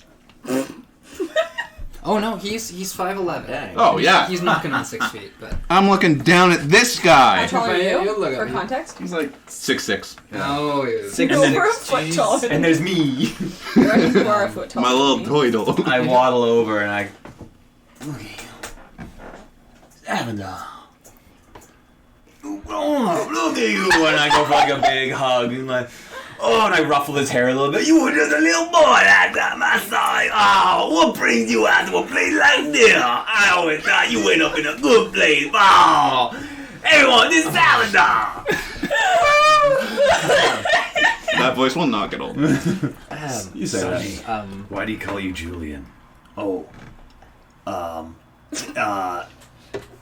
Oh no, he's 5'11". Dang. Oh, yeah. He's knocking on 6 feet, but I'm looking down at this How guy. tall are Yeah, you? you'll look For at me. context? He's like 6'6". oh, yeah. Six, You're six, over a foot jeez. taller than And there's me. you are a foot taller. My than little me. doidle. I waddle over and I. Look at you. Avondale. Look at you. And I go for like a big hug. And like, oh, and I ruffle his hair a little bit. You were just a little boy that time I saw you. Oh, what brings you out to a place like this? I always thought you went up in a good place. Oh, everyone, this is Avondale. That voice will not get old. You say Sonny, that. why do you call you Julian? Oh,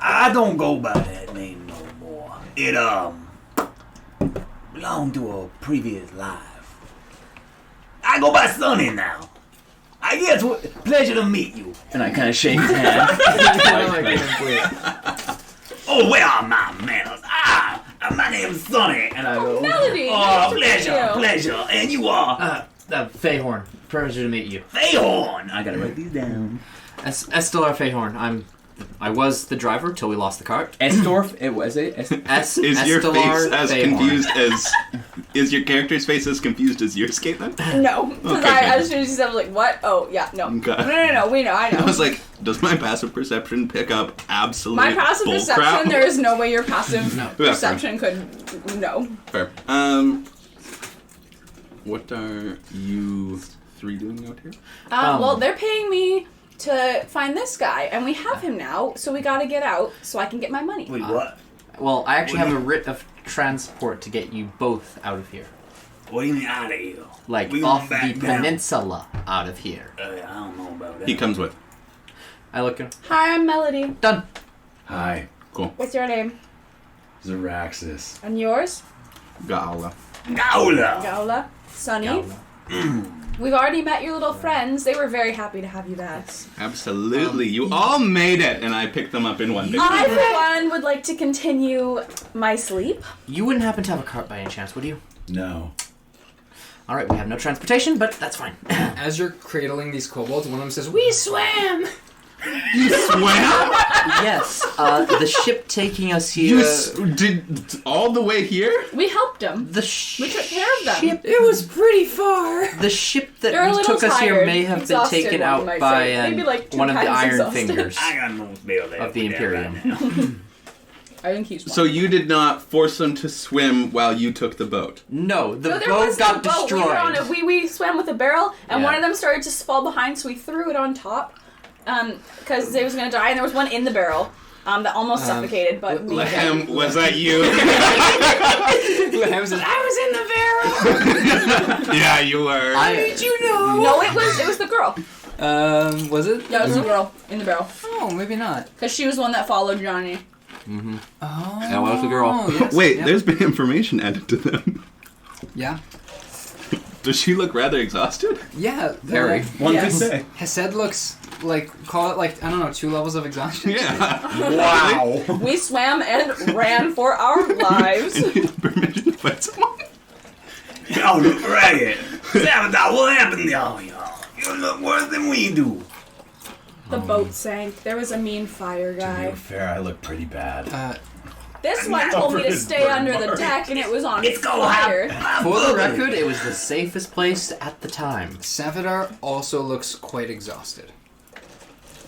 I don't go by that name no more. It, belonged to a previous life. I go by Sonny now. I guess pleasure to meet you. And I kind of shake his hand. Oh, where are my manners? My name's Sonny. And I go, Melody. oh, nice to meet you. pleasure. And you are Feyhorn. Pleasure to meet you. Feyhorn. I gotta write these down. Estelar Feyhorn. I'm I was the driver till we lost the cart. Estorf, it was it? S Is your face Estelar as Fey confused as... Is your character's face as confused as yours, Caitlin? No, because Okay. as soon as you said, I was like, what? Oh, yeah, no. Okay. No, we know, I know. I was like, does my passive perception pick up absolute My passive bull perception, crap? there is no way your passive Yeah, perception could. No. Fair. What are you three doing out here? Well, they're paying me to find this guy, and we have him now, so we gotta get out so I can get my money. Wait, what? Well, I actually have a writ of transport to get you both out of here. What do you mean out of here? Like, We off going the back down? peninsula out of here. I don't know about that. He comes with. I look at Hi, I'm Melody. Done. Hi, Cool. What's your name? Zoraxis. And yours? Gaulah. Gaulah! Gaulah. Sonny. We've already met your little friends. They were very happy to have you back. Absolutely. You all made it, and I picked them up in one big. I, for one, would like to continue my sleep. You wouldn't happen to have a cart by any chance, would you? No. Alright, we have no transportation, but that's fine. As you're cradling these kobolds, one of them says, "We swam." You swam? Yes, the ship taking us here. You did all the way here? We helped them. The We took care of them. ship. It was pretty far. The ship They're a that little took us here tired, may have been exhausted, taken one out might by say. Maybe like 2 one of the times Iron exhausted. Fingers I got no spell there. of the Imperium. I think he's one. So you did not force them to swim while you took the boat? No, the No, there boat was got no boat. destroyed. We were on it. We swam with a barrel, and Yeah. one of them started to fall behind, so we threw it on top, because they was gonna die, and there was one in the barrel, that almost suffocated, but me. Lahem, was that you? Lahem says, "I was in the barrel." Yeah, you were. Did you know? No, it was the girl. Was it? Yeah, it was the girl in the barrel, Oh, maybe not. because she was the one that followed Johnny. Oh. That was the girl. Yes, Wait, yep. there's been information added to them. Yeah. Does she look rather exhausted? Yeah. Very. One Yes. could say. Hesed looks like, call it like, I don't know, 2 levels of exhaustion. Yeah. Wow. We swam and ran for our lives. Permission to fight someone? Y'all look ragged. Sabotage, what happened to y'all? You look worse than we do. The boat sank. There was a mean fire To be guy. fair, I look pretty bad. This And one now told me for to his stay burn under the mark. deck, and it was on It's gonna fire. happen. For the record, it was the safest place at the time. Savidar also looks quite exhausted.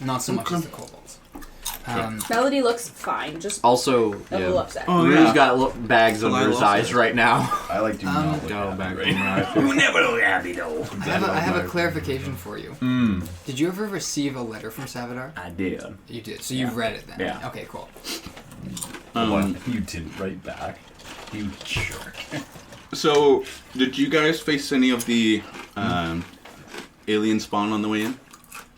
Not so much as the kobolds. Melody looks fine, just Also, a little upset. Oh, Rue's yeah. got bags under his Delilah eyes also. right now. I like do not look Go happy back right to now. You never look happy though. I have a clarification for you. Mm. Did you ever receive a letter from Savidar? I did. You did. So you've read it then? Yeah. Okay, cool. What? You didn't write back. You jerk. So, did you guys face any of the alien spawn on the way in?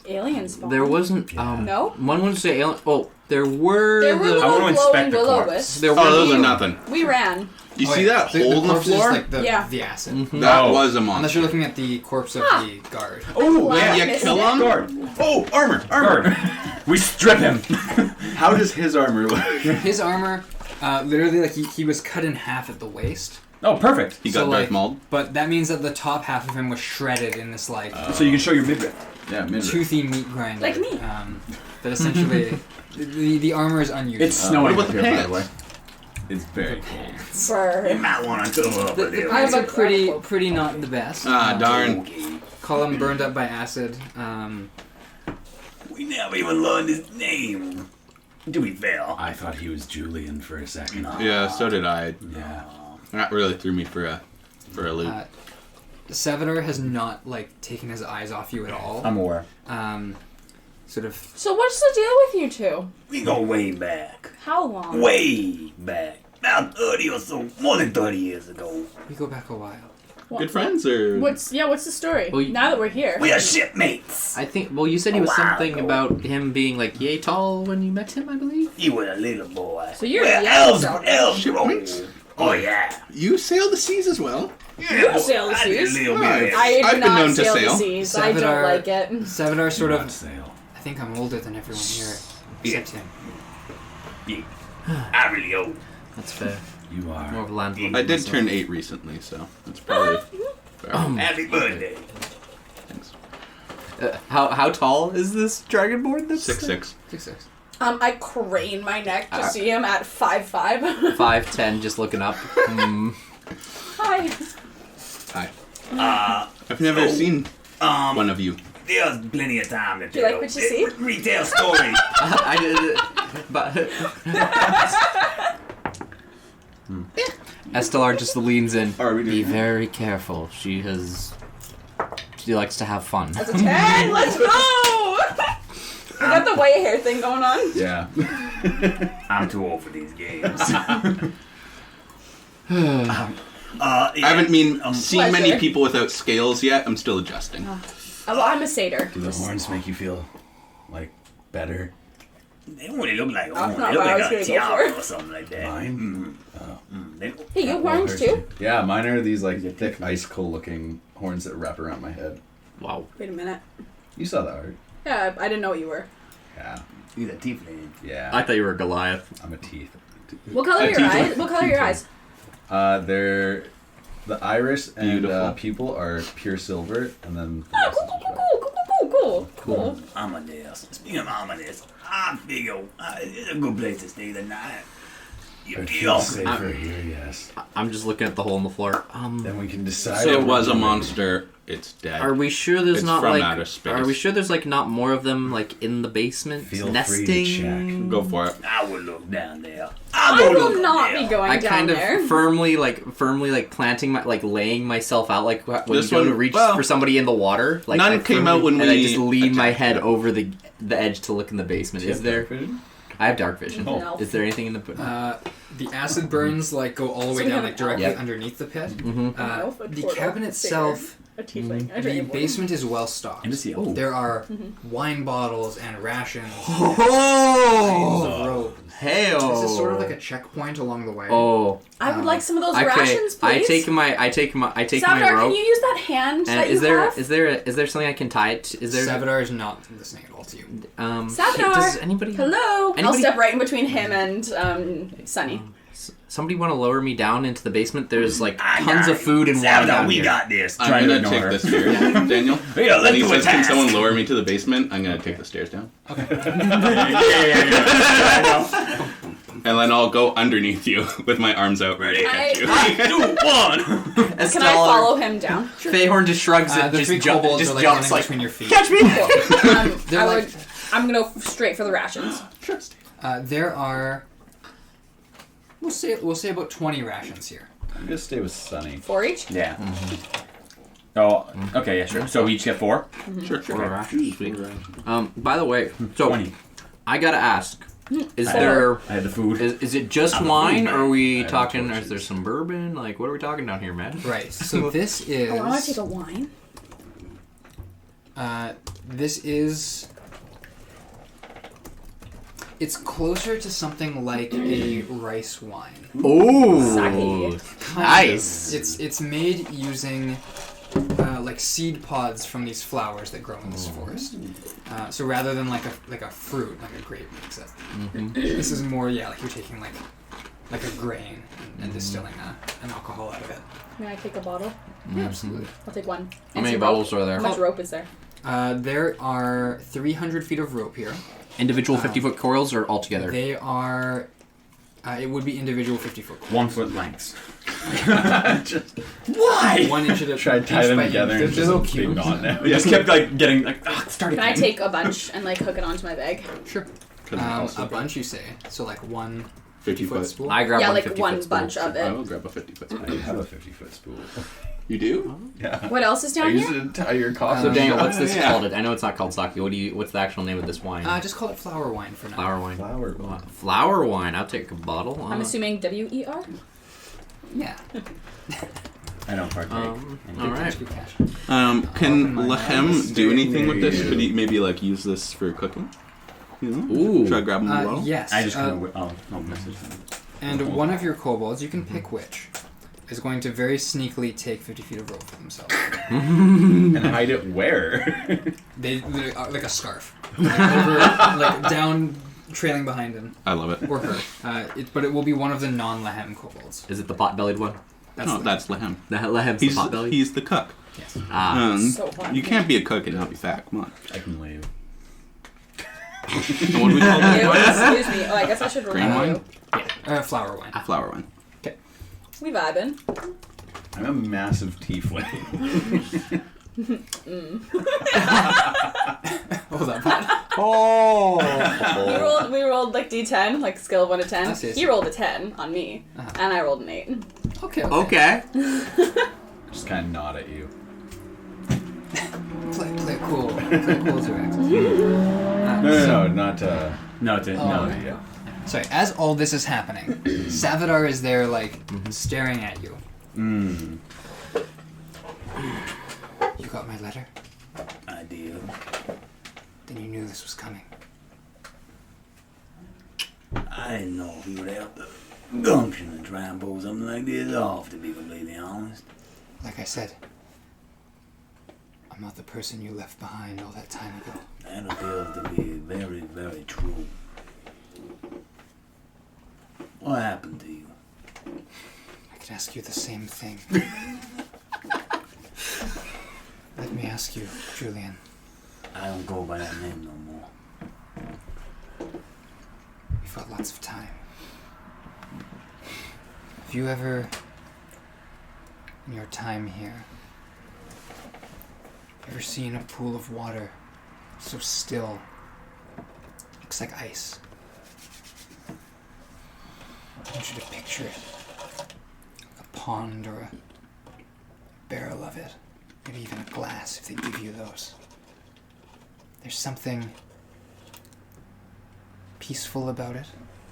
Alien spawn. There wasn't. No? One wouldn't say alien. Oh, there were. There were the, little wanna glowing inspect the willow corpse. wisps. there Oh, those were are nothing. We ran. You Oh, see wait, that hole in the corpse is floor? like the, Yeah. the acid. Mhm. That No. was a Unless monster. you're looking at the corpse of the guard. Oh, Well, yeah. You missed kill it. him? Guard. Oh, armor! Armor! Guard. We strip him. How does his armor look? His armor, literally, like, he was cut in half at the waist. Oh, perfect. He So, got like, Darth Mauled. But that means that the top half of him was shredded in this, like, So you can show your midriff. Yeah, midriff. toothy meat grinder. Like me. That essentially, the armor is unusable. It's snowing what about up the here, by pants? the way. It's very cold. You Brr. might want to come up The with it. pants are have a pretty, grapple. pretty not the best. Ah, darn. Okay. Call him burned up by acid. We never even learned his name. To be fair. I thought he was Julian for a second. Yeah, so did I. Yeah. That really threw me for a loop. Savidar has not, like, taken his eyes off you at all. I'm aware. Sort of. So what's the deal with you two? We go way back. How long? Way back. About 30 or so. More than 30 years ago. We go back a while. Good friends, or What's the story? Well, you- now that we're here. We are shipmates. I think. Well, you said he was A while something ago. about him being like yay tall when you met him, I believe. You were a little boy. So you're We're the elves. elves. Elves. Shipmates? roll. Oh yeah. you sail the seas as well? Yeah. sail the I did a seas. little Right. bit. I I've do been not known to sail sail. the seas. I don't Savidar- like it. Savidar sort Not of. sail. I think I'm older than everyone here, except him. Yeah. I really old. That's fair. You More are. of a landlord. I did turn 8 recently, so that's probably fair. Happy birthday. Thanks. How tall is this dragonborn? That's 6'6". 6'6". I crane my neck to see him at 5'5". 5'10", just looking up. Hi. Hi. I've never seen one of you. There's plenty of time to Do you like what you see? retell stories. I did, but Estelar just leans in. Are we Be doing very careful. She likes to have fun. That's a 10. Let's go. We got the white hair thing going on. Yeah. I'm too old for these games. I haven't seen many Pleasure. people without scales yet. I'm still adjusting. Well, I'm a satyr. Do the horns make you feel like better? They don't really look like a That's horn. not They look what I like was a gonna go tiara for. or something like that. Mine? Hey, you horns too? Yeah, mine are these like thick icicle-looking horns that wrap around my head. Wow. Wait a minute. You saw that art? Yeah, I didn't know what you were. Yeah. He's a tiefling. Yeah. I thought you were Goliath. I'm a teeth. What color are your eyes? What color are your eyes? They're the iris and Beautiful. pupil are pure silver, and then. Oh, cool. Amadeus. Speaking of Amadeus, I figure it's a good place to stay the night. You It feel feels safer here, yes. I'm just looking at the hole in the floor. Then we can decide. So if it was we're a doing- monster. It's dead. Are we sure there's It's not from like? outer space. Are we sure there's like not more of them like in the basement Feel free nesting? to check. Go for it. I will look down there. I will will look not there. be going I down kind of there. firmly planting my laying myself out like when This you go to one- reach well, for somebody in the water. Like none I came firmly- out when and I we just lean my attacked head them. over the edge to look in the basement. Do you Is have there? dark vision? I have dark vision. No. Is there anything in the? The acid burns like go all the way we down have like an directly elf. underneath the pit. Mm-hmm. elf, a The turtle, cabin a itself, A tiefling. I the dream of one. basement is well stocked. Embassy elf. There are wine bottles and rations, Oh, piles of rope. hey! This is sort of like a checkpoint along the way. Oh, I would like some of those okay. rations, please. I take my Savdar, rope. can you use that hand And that you is there have? is there something I can tie it? To? Is there? Savadar is not listening at all to you. Savdar! Does anybody? Hello. I'll Anybody- step right in between him and Sunny. Somebody want to lower me down into the basement? There's like I tons got of food and wine Savdar, down we here. got this. I'm Trying to gonna ignore take her. the stairs, Daniel. Yeah, let's And he do a says, "Can task." someone lower me to the basement?" I'm gonna take the stairs down, and then I'll go underneath you with my arms out, ready to catch you. 2, 1. Can I follow him down? Feyhorn just shrugs it, The just, three jump, kobolds just are like jumps running like, between your feet. catch me! They're like- I'm gonna go straight for the rations. There are. We'll say about 20 rations here. I'm gonna stay with Sunny. 4 each? Yeah. Oh, okay, yeah, sure. So we each get 4? Sure. Sweet. By the way, so 20. I gotta ask, is I there I had the food. is it just I'm a wine, food or are we I have talking? Or torches. is there some bourbon? Like, what are we talking down here, man? Right. So this is. Oh, I want to take a wine. This is. It's closer to something like a rice wine. Ooh, Sake. nice. It's made using like seed pods from these flowers that grow in this forest. So rather than like a fruit, like a grape makes it. This is more like you're taking like a grain and distilling an alcohol out of it. May I take a bottle? Yeah, absolutely. I'll take one. How And many some bottles rope. are there? How much rope is there? There are 300 feet of rope here. Individual 50-foot coils or all together? They are. It would be individual 50-foot. 1 foot lengths. Why? 1 inch at a Try to tie each them by together inch. and They're just so a big cute. knot now. We just kept like getting like, start Can again. I take a bunch and like hook it onto my bag? Sure. A bunch, you say? So like 1 50 50-foot foot. spool? I grab Yeah, one like 50-foot one spool. bunch of I it. will grab a 50-foot. I have a 50-foot spool. You do? Yeah. What else is I down used here? to tie your coffee. So Daniel, what's this Yeah. called? I know it's not called sake. What's the actual name of this wine? Just call it flower wine for now. Flower wine. Flower wine. Flower wine. I'll take a bottle. I'm assuming WER? Yeah. I don't partake. All right. Good catch. Can my Lahem do anything with this? Could he maybe like use this for cooking? You know? Ooh. Should I grab him a bottle? Yes. I just kind of message him. And one of your kobolds, you can pick which, is going to very sneakily take 50 feet of rope for themselves. And hide it where? They like a scarf, like down, trailing behind him I love it. or her. But it will be one of the non-Lahem kobolds. Is it the pot-bellied one? No, the- that's Lahem. The Lehem's the He's pot-bellied? he's the cook. Yes. Ah. So fun. You can't be a cook and not be fat. Come on. I can wave. What do we call that? Excuse me. Oh, I guess I should Green remind wine? you. Yeah, flower wine. Flower wine. We vibing. I'm a massive tiefling. Hold on, Pat. Oh. We rolled like D10, like scale of 1 to 10. I see. He rolled a 10 on me, and I rolled an 8. Okay. Okay. Just kind of nod at you. Play cool. Play cool, Zoraxis. No, not. No, it's Yeah. Sorry, as all this is happening, Savadar is there, like, staring at you. Mm. You got my letter? I did. Then you knew this was coming. I didn't know if you would have the gumption to try and pull something like this off, to be completely honest. Like I said, I'm not the person you left behind all that time ago. That appears to be very, very true. What happened to you? I could ask you the same thing. Let me ask you, Julian. I don't go by that name no more. We've got lots of time. Have you ever, in your time here, ever seen a pool of water so still, looks like ice? I want you to picture it. Like a pond or a barrel of it. Maybe even a glass if they give you those. There's something peaceful about it,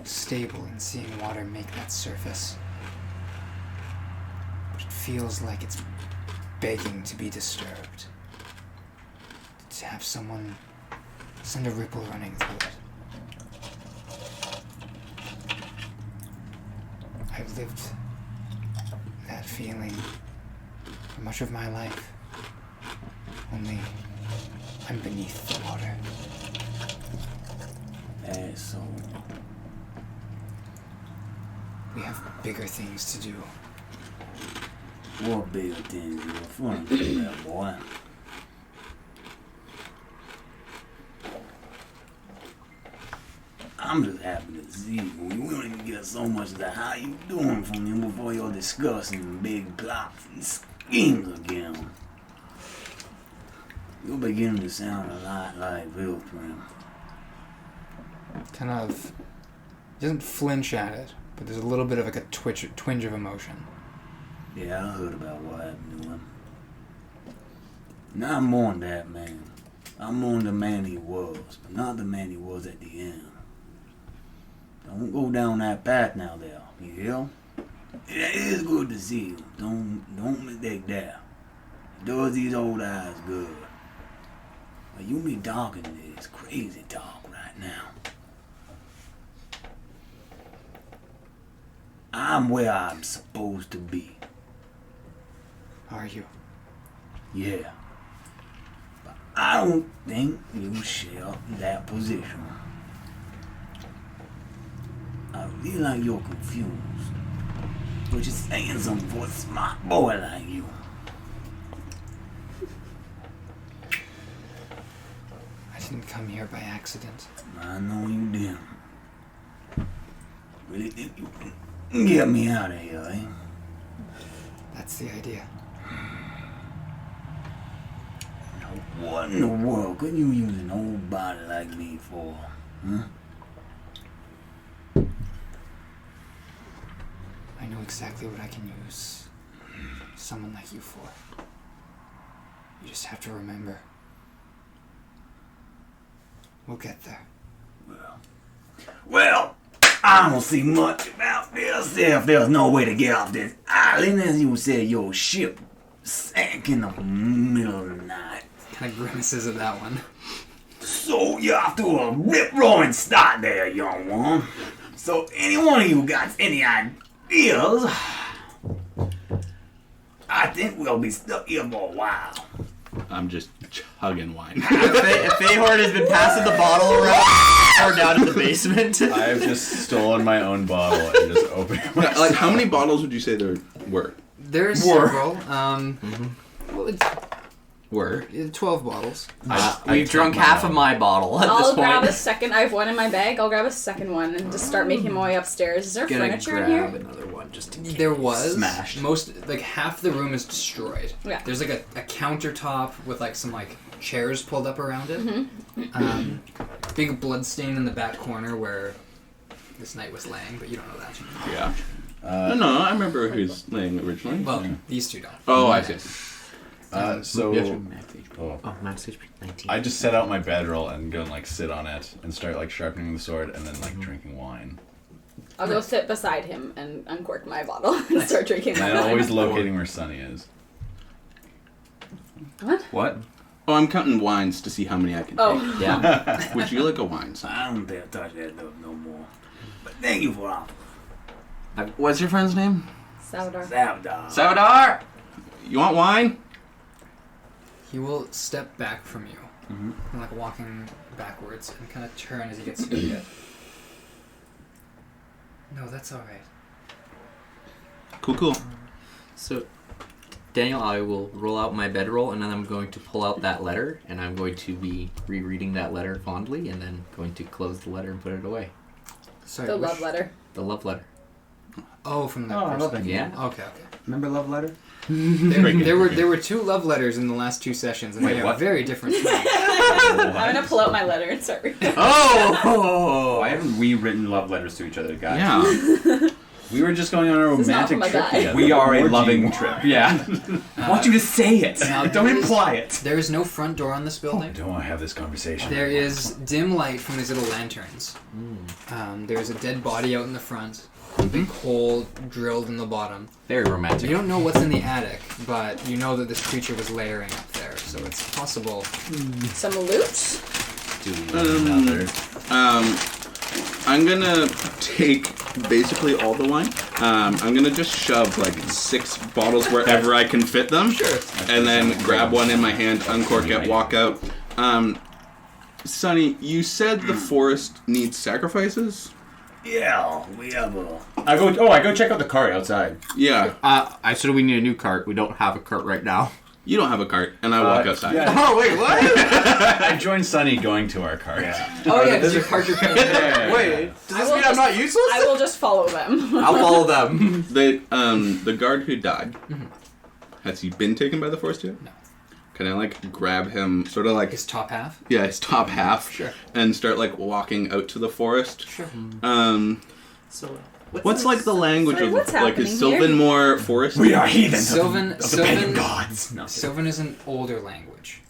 stable in seeing water make that surface. But it feels like it's begging to be disturbed. To have someone send a ripple running through it. I've lived that feeling for much of my life. Only I'm beneath the water. That's so. We have bigger things to do. What bigger things you referring to, that boy? I'm just happy to see you. We don't even get so much of how you doing from you before you're discussing big plots and schemes again. You're beginning to sound a lot like Viltrim. Kind of doesn't flinch at it, but there's a little bit of like a twinge of emotion. Yeah, I heard about what happened to him. Now I mourn that man. I mourn the man he was, but not the man he was at the end. Don't go down that path now there, you hear? It is good to see you. Don't mistake that. It does these old eyes good. But you be talking this crazy talk right now. I'm where I'm supposed to be. Are you? Yeah. But I don't think you share that position. I feel like you're confused. But you're saying something for a smart boy like you. I didn't come here by accident. I know you didn't. Really think you can get me out of here, eh? That's the idea. Now, what in the world could you use an old body like me for? Huh? I know exactly what I can use someone like you for. You just have to remember. We'll get there. Well, I don't see much about this if there's no way to get off this island. As you said, your ship sank in the middle of the night. Kind of grimaces at that one. So you're off to a rip-roaring start there, young one. So any one of you got any ideas, I think we'll be stuck here for a while. I'm just chugging wine. If Feyhord has been passing the bottle around or down in the basement. I've just stolen my own bottle and just opened it. Like, how many bottles would you say there were? There's several. Well, Were. 12 bottles. We've drunk half of my bottle at this I'll point. grab a second. I have one in my bag. I'll grab a second one and just start making my way upstairs. Is there Gonna furniture in grab here? another one just in case. There was. Smashed. Half the room is destroyed. Yeah. There's like a countertop with like some like chairs pulled up around it. Mm-hmm. Big blood stain in the back corner where this knight was laying, but you don't know that. Yeah. No, I remember who he was laying originally. Well, these two don't. Oh, I see. So Oh, max HP 19. I just set out my bedroll and go and like sit on it and start like sharpening the sword and then like drinking wine. I'll go sit beside him and uncork my bottle and start drinking my And wine. always locating where Sonny is. What? Oh, I'm counting wines to see how many I can Oh. Yeah. take. Would you like a wine? Son? I don't dare touch that stuff no more. But thank you for offering. What's your friend's name? Sourdough. Savdar. Salvador! You want wine? He will step back from you, and like walking backwards, and kind of turn as he gets to you. No, that's all right. Cool. So, Daniel, I will roll out my bedroll, and then I'm going to pull out that letter, and I'm going to be rereading that letter fondly, and then going to close the letter and put it away. Sorry. The which- love letter. The love letter. Oh, from that Oh, I person. love that. Yeah. Okay. Remember Love Letter? There were two love letters in the last two sessions, and Wait, they have what? very different themes. I'm gonna pull out my letter and start reading. Oh! Why haven't we written love letters to each other, guys? Yeah. We were just going on a This is not romantic from a trip guy. together. We are a Or do loving you- trip. Yeah. I want you to say it. Now, Don't there is- imply it. There is no front door on this I building. don't want to have this conversation. There is dim light from these little lanterns. There's a dead body out in the front. A big hole drilled in the bottom. Very romantic. You don't know what's in the attic, but you know that this creature was layering up there, so it's possible. Some loot. another. I'm gonna take basically all the wine. I'm gonna just shove like 6 bottles wherever I can fit them. Sure. And then grab one in my hand, uncork it, walk out. Sonny, you said the forest needs sacrifices? Yeah, we have a. I go check out the cart outside. Yeah. I said we need a new cart. We don't have a cart right now. You don't have a cart, and I walk outside. Yeah. Oh, wait, what? I joined Sonny going to our cart. Oh yeah, because your cart your Wait, does this mean I'm not useless? I will just follow them. I'll follow them. The guard who died, has he been taken by the forest yet? No. Can I like grab him, sort of like his top half. yeah, his top half, Sure. and start like walking out to the forest? Sure. So, What's like the language Sorry, of what's like is happening Sylvan here? more forest? We are heathens Sylvan. of the pagan gods. No. Sylvan is an older language.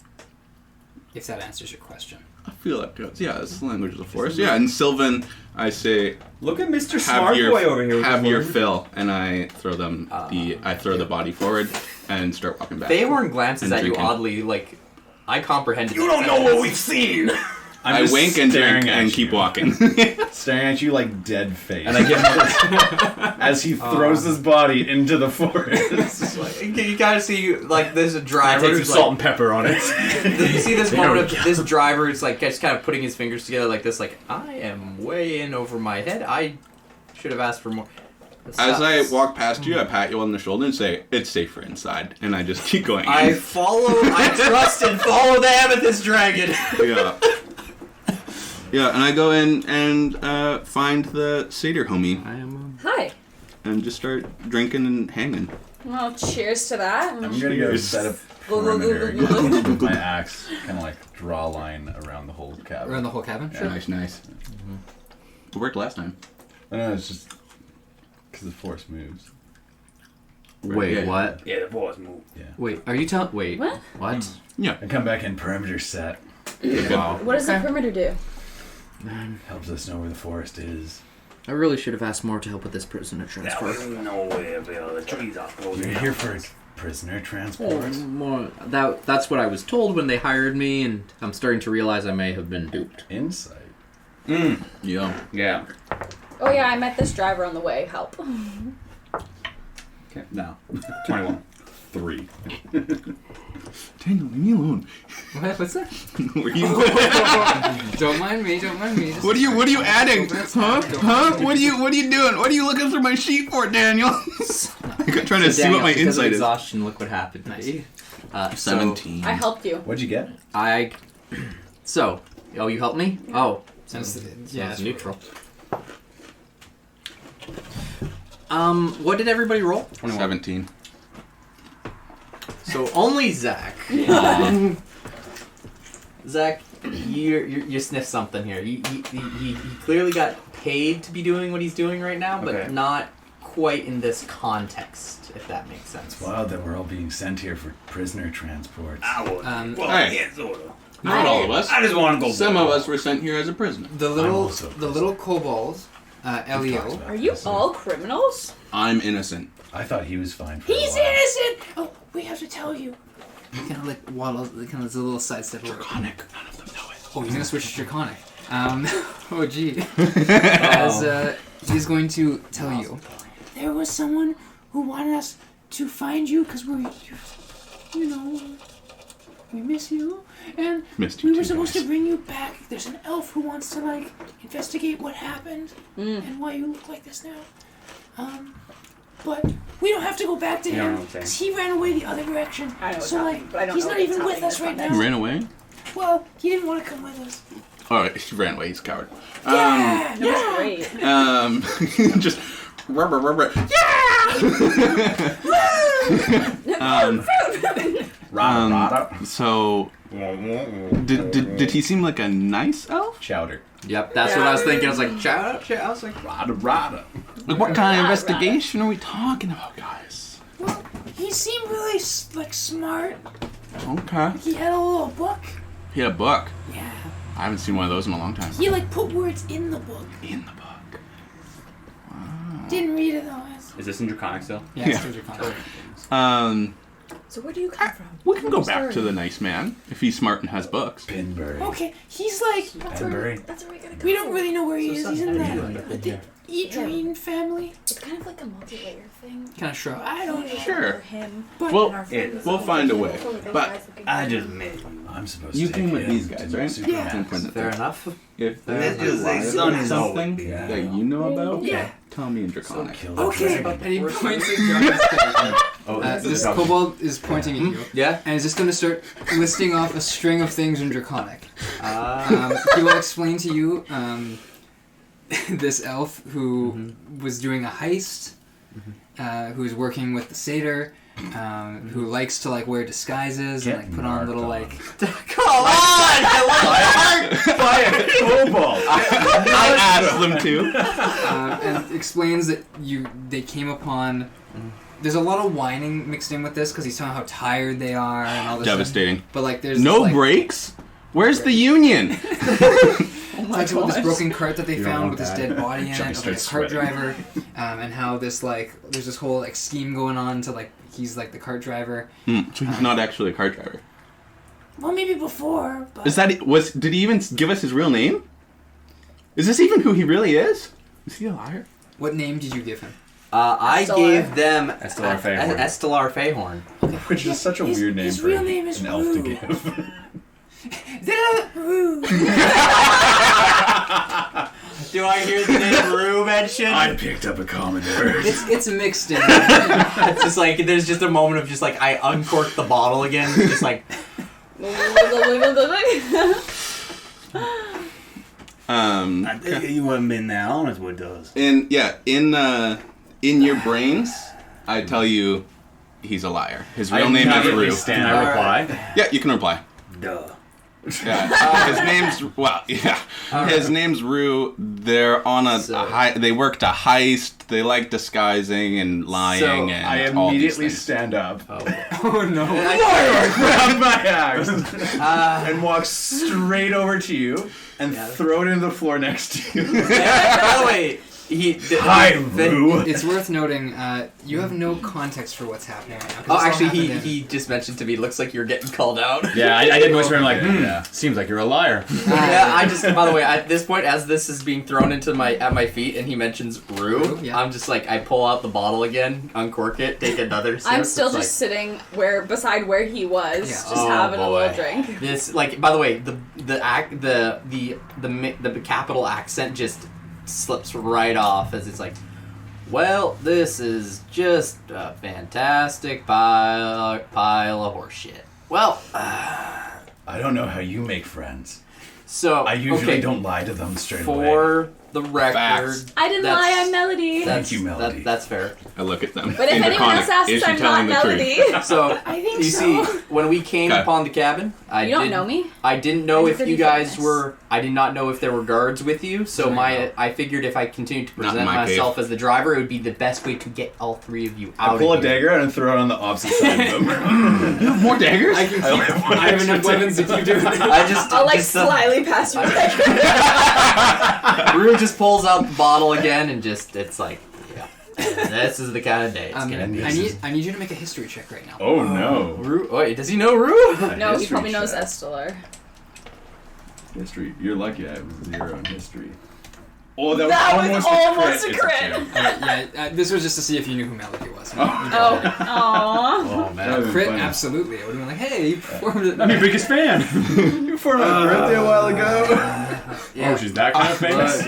If that answers your question. I feel like it's the language of the forest. Yeah, in Sylvan, I say Look at Mr. have Smart your Boy over here. with have his your word. fill, and I throw them the body forward and start walking back. Feyhorn glances And at you drinking. oddly, like, I comprehended You that don't know sentence. what we've seen. I'm I just wink and staring drink at and you. keep walking. Staring at you like dead face. And I give him as he throws his body into the forest. You gotta see, like, there's a I driver take some who's salt like, and pepper on it. you see this There moment we of go. this driver is like just kind of putting his fingers together like this, like, I am way in over my head. I should have asked for more. This As I sucks. walk past you, I pat you on the shoulder and say, "It's safer inside," and I just keep going. I trust and follow the amethyst dragon. Yeah. Yeah, and I go in and find the satyr homie I am. Hi. and just start drinking and hanging. Well, cheers to that. I'm gonna go set up perimeter with my axe, kind of like draw a line around the whole cabin. Around the whole cabin. Yeah. Nice. It worked last time. No, it's just because the force moves. Wait, Yeah. what? Yeah, the boys move. Yeah. Wait, are you telling? Wait, What? What? I come back in perimeter set. Wow. What does the perimeter do? Helps us know where the forest is. I really should have asked more to help with this prisoner That transfer. was nowhere, Bill. The trees are closing. You're down. here for prisoner transport. That's what I was told when they hired me, and I'm starting to realize I may have been duped. Insight. Yeah. Yeah. Oh yeah, I met this driver on the way. Help. Okay. No. 21. 3. Daniel, leave me alone. What's that? Were you, Don't mind me. Don't mind me. Just what are you adding? That's Huh? fine. Huh? What are you doing? What are you looking through my sheet for, Daniel? I'm trying to see what my because of insight is. exhaustion, look what happened. Nice. So 17. I helped you. What'd you get? So, you helped me? Oh, Since it's neutral. What did everybody roll? 17. So only Zach. Zach, you sniff something here. He clearly got paid to be doing what he's doing right now, but Okay. not quite in this context, if that makes sense. Wow, that we're all being sent here for prisoner transports. Hey. sort of. Not all of us. I just want to go. Some of us were sent here as a prisoner. The also little kobold, Elio. Are you all criminals? I'm innocent. I thought he was fine for a He's while. innocent. Oh, we have to tell you. Kind of like waddle, kind of a little sidestep. Draconic. None of them know it. Oh, he's gonna switch to draconic. Oh gee. As he's going to tell you. There was someone who wanted us to find you because we miss you, and Missed we you were too, supposed guys. to bring you back. There's an elf who wants to investigate what happened and why you look like this now. But we don't have to go back to You don't him know what I'm saying. because he ran away the other direction. I know what's so happening, but I don't he's know not what's even with happening us this right time. He now. ran away? Well, he didn't want to come with us. Alright, he ran away. He's a coward. Yeah, That's great. Just rubber, rubber. So, did he seem like a nice elf? Chowder. Yep, that's what I was thinking. I was like, shout out. I was like, Rada. Like, what kind of investigation are we talking about, guys? Well, he seemed really smart. Okay. He had a little book. He had a book. Yeah. I haven't seen one of those in a long time. He put words in the book. In the book. Didn't read it though. Is this in Draconic still? Yeah, Yeah. it's still draconic. So where do you come from? We can go back to the nice man if he's smart and has books. Pinbury. Okay, he's like. Pinbury. That's where we gotta go. We don't really know where he is. He's in Yeah. the Edrain family. It's kind of like a multi-layer thing. Kind of shrug. I don't know. Sure. Him. But Well, we'll find a way. But I just met you. I'm supposed you to came take with him these guys, to right? Supermax. fair enough. If Let's there's just say a Sonny and something Yeah. that you know about, Yeah. tell me in Draconic. Kill the Okay. dragon. And he points at Zarkis. This kobold is pointing at you. Yeah. And is just going to start listing off a string of things in Draconic. He will explain to you this elf who was doing a heist, who is working with the satyr, who likes to wear disguises and Get put on little Come on! Kobold. I asked them to. and explains that they came upon. There's a lot of whining mixed in with this because he's talking how tired they are and all this. Devastating. Stuff. But there's No this, breaks? Where's the union? Talks about this broken cart that they You don't found want with this that. dead body in Johnny it, of a starts cart sweating. driver, and how this there's this whole scheme going on to he's the cart driver. So he's not actually a cart driver. Well, maybe before. But Is that did he even give us his real name? Is this even who he really is? Is he a liar? What name did you give him? I Estelar. gave them Estelar Feyhorn. Estelar Feyhorn. Which is such a His- weird name his for real name is an elf to Rue. give. Rue. Do I hear the name Rue mentioned? I picked up a commodore. It's mixed in. It's just there's just a moment of just I uncorked the bottle again, just I think you haven't been that honest with us. In your brains, I tell you he's a liar. His real name is Rue. Can I reply? Yeah, you can reply. Duh. Yeah. His name's Rue. They're on a they worked a heist. They like disguising and lying So, and I all these immediately things. stand up, Oh no. grab my axe, and walk straight over to you and throw it into the floor next to you. By the way, Hi, Rue. It's worth noting, you have no context for what's happening right now. 'cause Oh, this all actually, happened in- he just mentioned to me, looks like you're getting called out. Yeah, I did whisper him seems like you're a liar. Yeah, I just, by the way, at this point, as this is being thrown at my feet, and he mentions Rue, Yeah. I'm just I pull out the bottle again, uncork it, take another sip. I'm still It's just sitting beside where he was, Yeah. just Oh, having a boy. little drink. This, by the way, the capital accent just slips right off as it's well, this is just a fantastic pile of horseshit. Well, I don't know how you make friends. so I usually okay, don't lie to them straight away. for the record. Facts. I didn't That's- lie, I'm Melody. That's, Thank you, Melody. That's fair. I look at them. But if anyone else asks, Is she I'm telling not the truth? Melody. So I think you so. see, when we came Okay. upon the cabin, I You don't didn't know me? I didn't know I'm if pretty you guys famous. were. I did not know if there were guards with you. So I figured if I continued to Not in present my myself as the driver, it would be the best way to get all three of you I out. pull a of here. dagger out and throw it on the opposite side of them. More daggers? I can keep. I have enough weapons if you do it. I just I'll like just, slyly pass you back. Rue just pulls out the bottle again and just it's like, yeah, this is the kind of day it's gonna be. I need you to make a history check right now. Oh no. Rue, wait, does he know Rue? No, he History probably knows check. Estelar. History. You're lucky I have 0 in history. Oh, That was almost a crit. This was just to see if you knew who Melody was. Oh, aww. Oh man. Crit, absolutely. I would have been like, hey, you performed it. I'm your biggest fan. You performed my birthday a while ago. Oh, she's that kind of famous?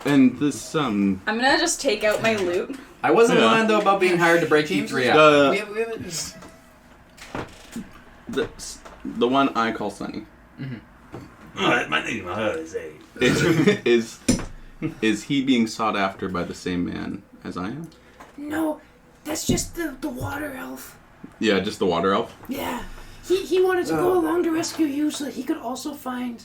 And this, I'm gonna just take out my loot. I wasn't Yeah. lying though about being hired to break you three up. We haven't. the one I call Sonny. My name is Is he being sought after by the same man as I am? No, that's just the water elf. Yeah, just the water elf. Yeah. He wanted to go along to rescue you so that he could also find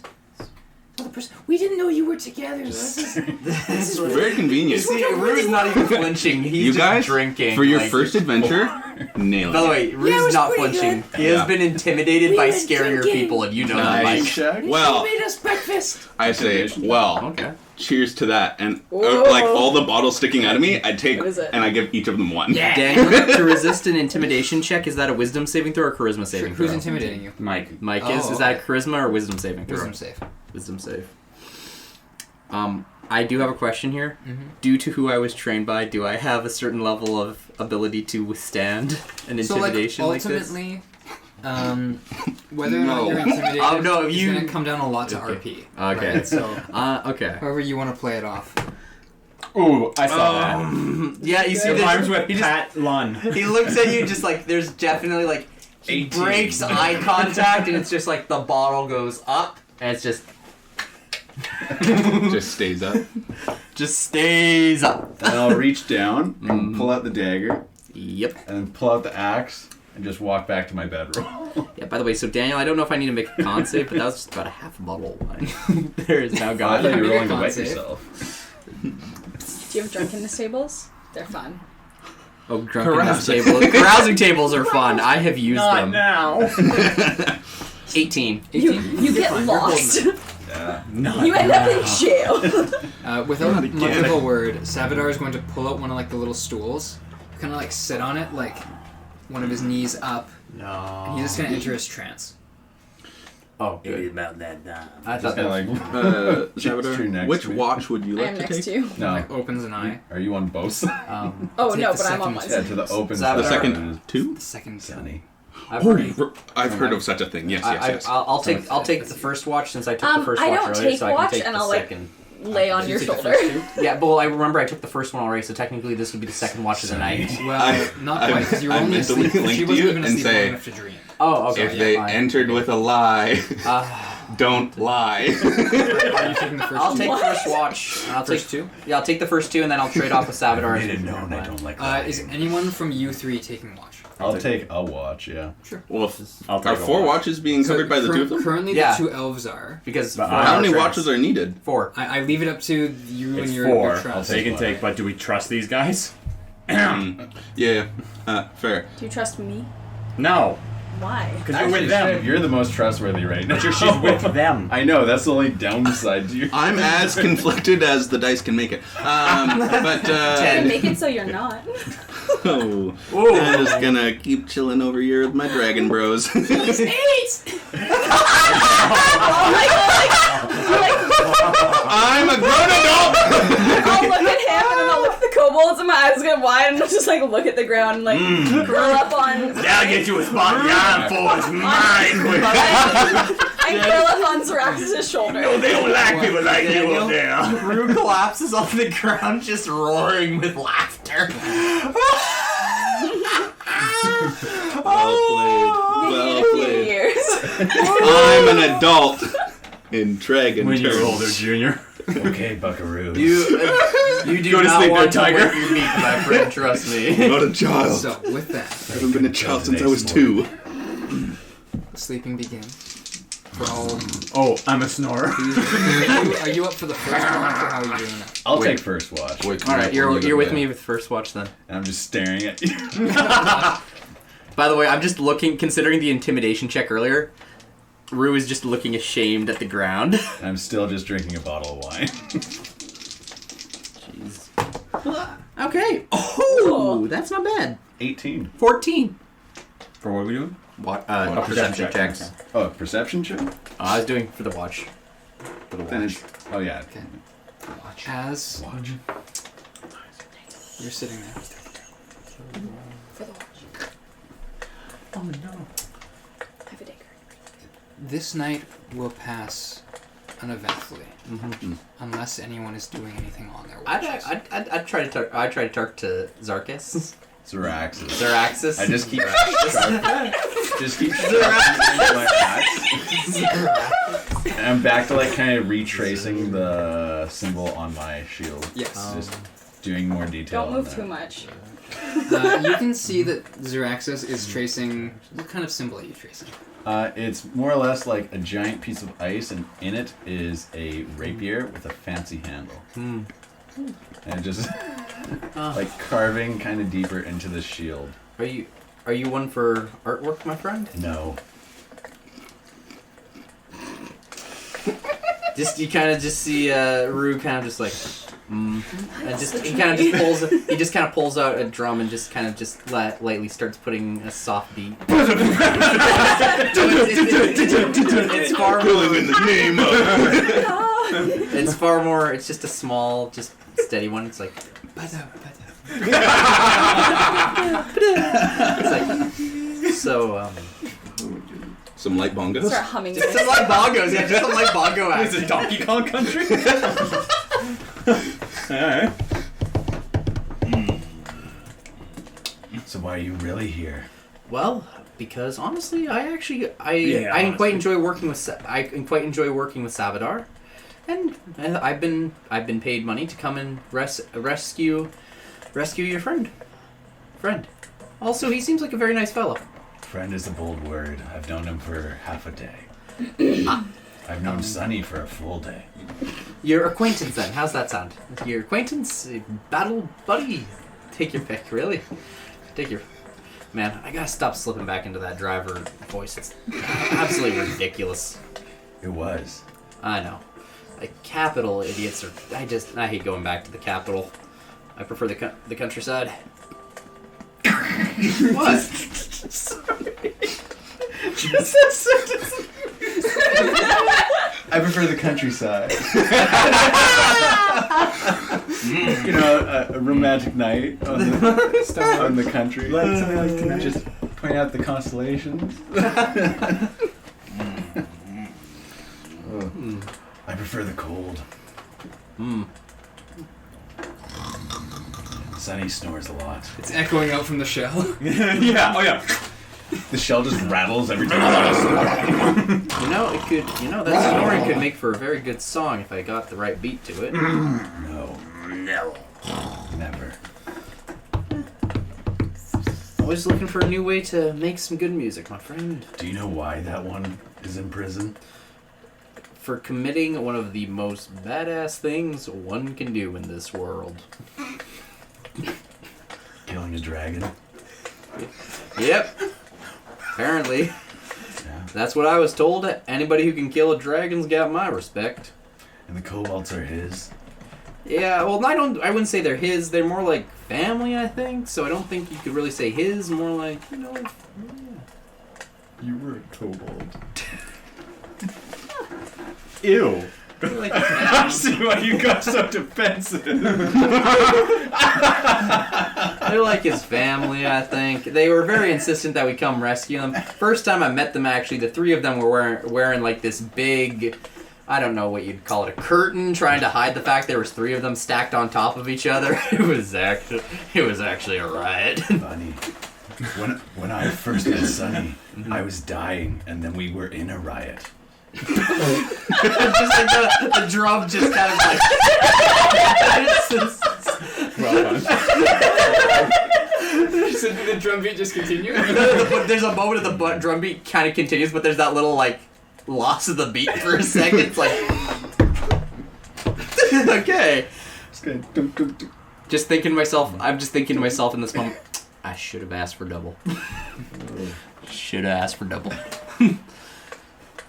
another person. We didn't know you were together. This is Very convenient. See, Rue's not even flinching. He's You just guys, drinking. for your like- first adventure, nailed By the it. way, it Rue's was not pretty flinching. good. He has Yeah. been intimidated We by went scarier drinking. people, and you know Nice. that, Mike. Check. Well, He made us breakfast. I say, well, Okay. cheers to that. And Whoa. like all the bottles sticking out of me, I take What is it? and I give each of them one. Daniel, to resist an intimidation check, is that a wisdom saving throw or charisma saving throw? Who's intimidating you? Mike. Mike Oh, is that a charisma or wisdom saving throw? Wisdom save. Wisdom save. I do have a question here. Mhm. Due to who I was trained by, do I have a certain level of ability to withstand an So, like, intimidation like this? ultimately, whether or not No. you're intimidated Oh, no, is you- going to come down a lot to Okay. RP. Okay. Right? So, Okay. however you want to play it off. Ooh, I saw that. Yeah, you see It rhymes this. with He, just, Pat Lund. he looks at you just like there's definitely like he 18. breaks eye contact and it's just like the bottle goes up and it's just Just stays up. stays up. And I'll reach down and pull out the dagger Yep. and then pull out the axe and just walk back to my bedroom. Yeah. By the way, so Daniel, I don't know if I need to make a con save, but that was just about a half a bottle of wine. There is now I gone. thought you were Make a rolling to con wet save. yourself. Do you have drunkenness tables? They're fun. Oh, drunkenness tables. Carousing tables are fun. I have used them. now. 18. You get fine, you're lost. Yeah. You end up in jail. Without much of a word, Savadar is going to pull out one of like the little stools, kind of like sit on it, like one of his knees up, and No. he's just going to enter his trance. Oh, It is good. about that time. I Just thought that kinda was... like, Salvador, true next which to me. watch would you I like am to next take? to you. no. Like opens an eye. Are you on both sides? Oh Take no, the but I'm on second- one Yeah, side. to the open Savador. The side. second two? The second Sunny. I've heard, I've heard of such a thing. Yes, yes, yes. I'll take the first watch since I took the first I watch don't earlier, take so I can watch, take and the I'll, like, second. Lay on Did your you take the shoulder. first two? Yeah, but well, I remember I took the first one already, so technically this would be the second watch of the night. Well, not quite, because you were I only mentally asleep. link She to wasn't you even and asleep say, long enough to dream. Oh, okay. If yeah, they fine. entered with a lie, don't lie. Are you taking the first I'll two? take the first watch. I'll First take two? Yeah, I'll take the first two, and then I'll trade off with Salvador. Made it known I don't like Is anyone from you three taking watch? I'll take a watch, yeah. Well, I'll take are a 4 watch. watches being covered by the two of them? Currently, Yeah. the 2 elves are. Because But four How hour many trance. watches are needed? 4. I leave it up to you It's and your 4. I'll trust. take and take, but do we trust these guys? Yeah, fair. Do you trust me? No. Why? Because you're Actually, with them. Shiv, you're the most trustworthy right now. But she's with them. I know, that's the only downside to you. I'm as conflicted as the dice can make it. But, Ten. Make it so you're not. oh, I'm just gonna keep chilling over here with my dragon bros. He's 8! I'm a grown adult! I'll look at him and then I'll look at the kobolds and my eyes get wide and I'll just like look at the ground and like curl up on. I'll get you a spot in the island for it's mine. I curl up on Zoraxis' shoulder. They don't like people like you Daniel? up there. Rue collapses on the ground, just roaring with laughter. Well played. Years. I'm an adult in dragon When you're terms. older, Junior. Okay, buckaroos. You do Go to not sleep want there, to tiger. wet your meat, my friend. Trust me. I'm not a child. So, with that, I haven't been a child since I was 2. sleeping begins. For all. Oh, I'm a snorer. Are you up for the first watch, or how are you doing that? I'll take first watch. All right, you're with me with first watch then. And I'm just staring at you. By the way, I'm just looking, considering the intimidation check earlier. Rue is just looking ashamed at the ground. I'm still just drinking a bottle of wine. Jeez. Okay. Oh, that's not bad. 18. 14. For what are we doing? Perception checks. Oh, perception check? I was doing for the watch. For the Then watch. it's, oh yeah. Okay. As you're sitting there, For the watch. Oh no. Have a dagger. this night will pass uneventfully, Mm-hmm. unless anyone is doing anything on their watches. I'd try to talk to Zarkis. Zoraxis. Zoraxis. I just keep just keep my axe. And I'm back to like kind of retracing the symbol on my shield. Yes. Just doing more detail. Don't on move that. too much. You can see that Zoraxis is tracing. What kind of symbol are you tracing? It's more or less like a giant piece of ice, and in it is a rapier with a fancy handle. And just like carving kind of deeper into the shield. Are you one for artwork, my friend? No. Just you kind of just see Rue kind of just like, and just he just kind of pulls out a drum and just kind of just lightly starts putting a soft beat. It's far Killing more. in the name of. It's far more. It's just a small, just steady one. It's like. It's like so. Some light bongos. Start humming. Just some light bongos. Yeah, just some light bongo Is act. it Donkey Kong Country? Alright. So why are you really here? Well, because honestly, I honestly. quite enjoy working with Savadar, and I've been paid money to come and rescue your friend. Also, he seems like a very nice fellow. Friend is a bold word. I've known him for half a day. I've known Sonny for a full day. Your acquaintance, then? How's that sound? Your acquaintance, battle buddy. Take your pick, really. Take your. Man, I gotta stop slipping back into that driver voice. It's absolutely ridiculous. It was. I know. Like, capital idiots are. I hate going back to the capital. I prefer the countryside. What? Sorry. Just that sentence. I prefer the countryside. You know, a romantic night on the country. Just point out the constellations. I prefer the cold. Sonny snores a lot. It's echoing out from the shell. Yeah, oh yeah. The shell just rattles every time I snore. That snoring could make for a very good song if I got the right beat to it. No. Never. Always looking for a new way to make some good music, my friend. Do you know why that one is in prison? For committing one of the most badass things one can do in this world. Killing a dragon? Yep. Apparently. Yeah. That's what I was told. Anybody who can kill a dragon's got my respect. And the kobolds are his? Yeah, well, I wouldn't say they're his. They're more like family, I think. So I don't think you could really say his. More like, yeah. You were a kobold. Ew. They're like, I see why you got so defensive. they're like his family, I think. They were very insistent that we come rescue them. First time I met them, actually, the three of them were wearing like this big, I don't know what you'd call it, a curtain, trying to hide the fact there was three of them stacked on top of each other. It was actually a riot. Funny. When I first met Sonny, I was dying, and then we were in a riot. Just like the drum just kind of like. Well done. So the drum beat just continue? There's a moment of the drum beat kind of continues, but there's that little like loss of the beat for a second. It's like, okay. Just thinking to myself. I'm just thinking to myself in this moment. I should have asked for double. Should have asked for double.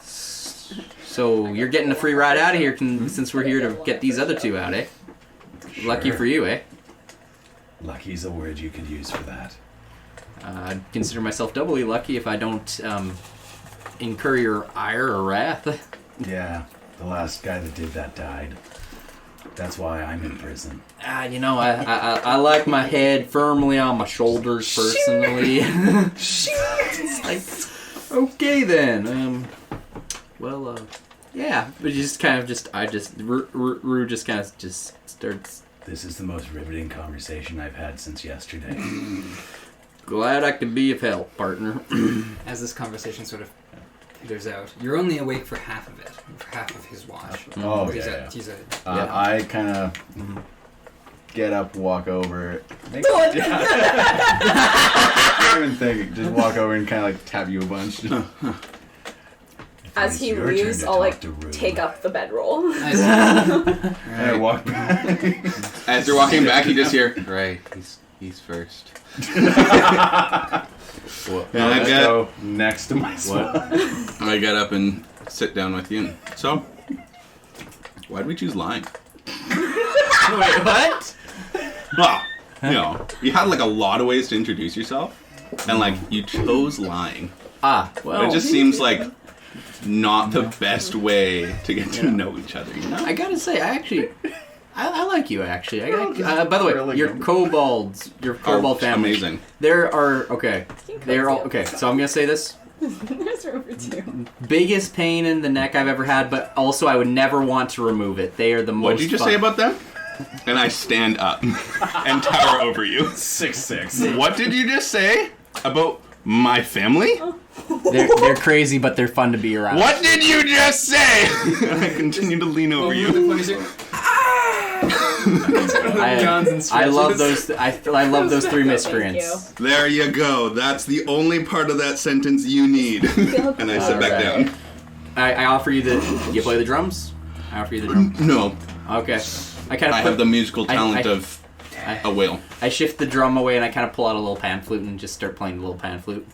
So you're getting a free ride out of here since we're here to get these other two out, eh? Sure. Lucky for you, eh? Lucky's a word you could use for that. I'd consider myself doubly lucky if I don't incur your ire or wrath. Yeah, the last guy that did that died. That's why I'm in prison. You know, I like my head firmly on my shoulders personally. It's like, okay then. Yeah, but Rue just kind of just starts. This is the most riveting conversation I've had since yesterday. Glad I could be of help, partner. As this conversation sort of peters out, you're only awake for half of it, for half of his watch. Oh, He's yeah. a I kind of get up, walk over. Not even think. Just walk over and kind of like tap you a bunch. As he It's your turn leaves, to I'll talk like to Rue. take up the bedroll. And I walk back. As you're walking back, you just hear, right, he's first. Well, Yeah, I let's get- go next to my spot. I get up and sit down with you. And, so, why'd we choose lying? Wait, what? Well, you know, you had like a lot of ways to introduce yourself, and like you chose lying. Well, It just seems like not the best way to get to know each other, you know? I gotta say, I like you actually. By the way, your kobolds, your kobold family. Amazing. There are They're all okay. So I'm gonna say this: There's room for two. biggest pain in the neck I've ever had, but also I would never want to remove it. They are the most. What'd you just fun. say about them? And I stand up and tower over you. 6'6". What did you just say about my family? They're crazy, but they're fun to be around. What did you just say? And I continue to lean over you. I love those. I love those three Thank miscreants. There you go. That's the only part of that sentence you need. And I sit back Alright. down. I offer you the. You play the drums? I offer you the drum. No, Okay. I kind I of. have the musical talent I- of a whale. I shift the drum away and I kind of pull out a little pan flute and just start playing the little pan flute.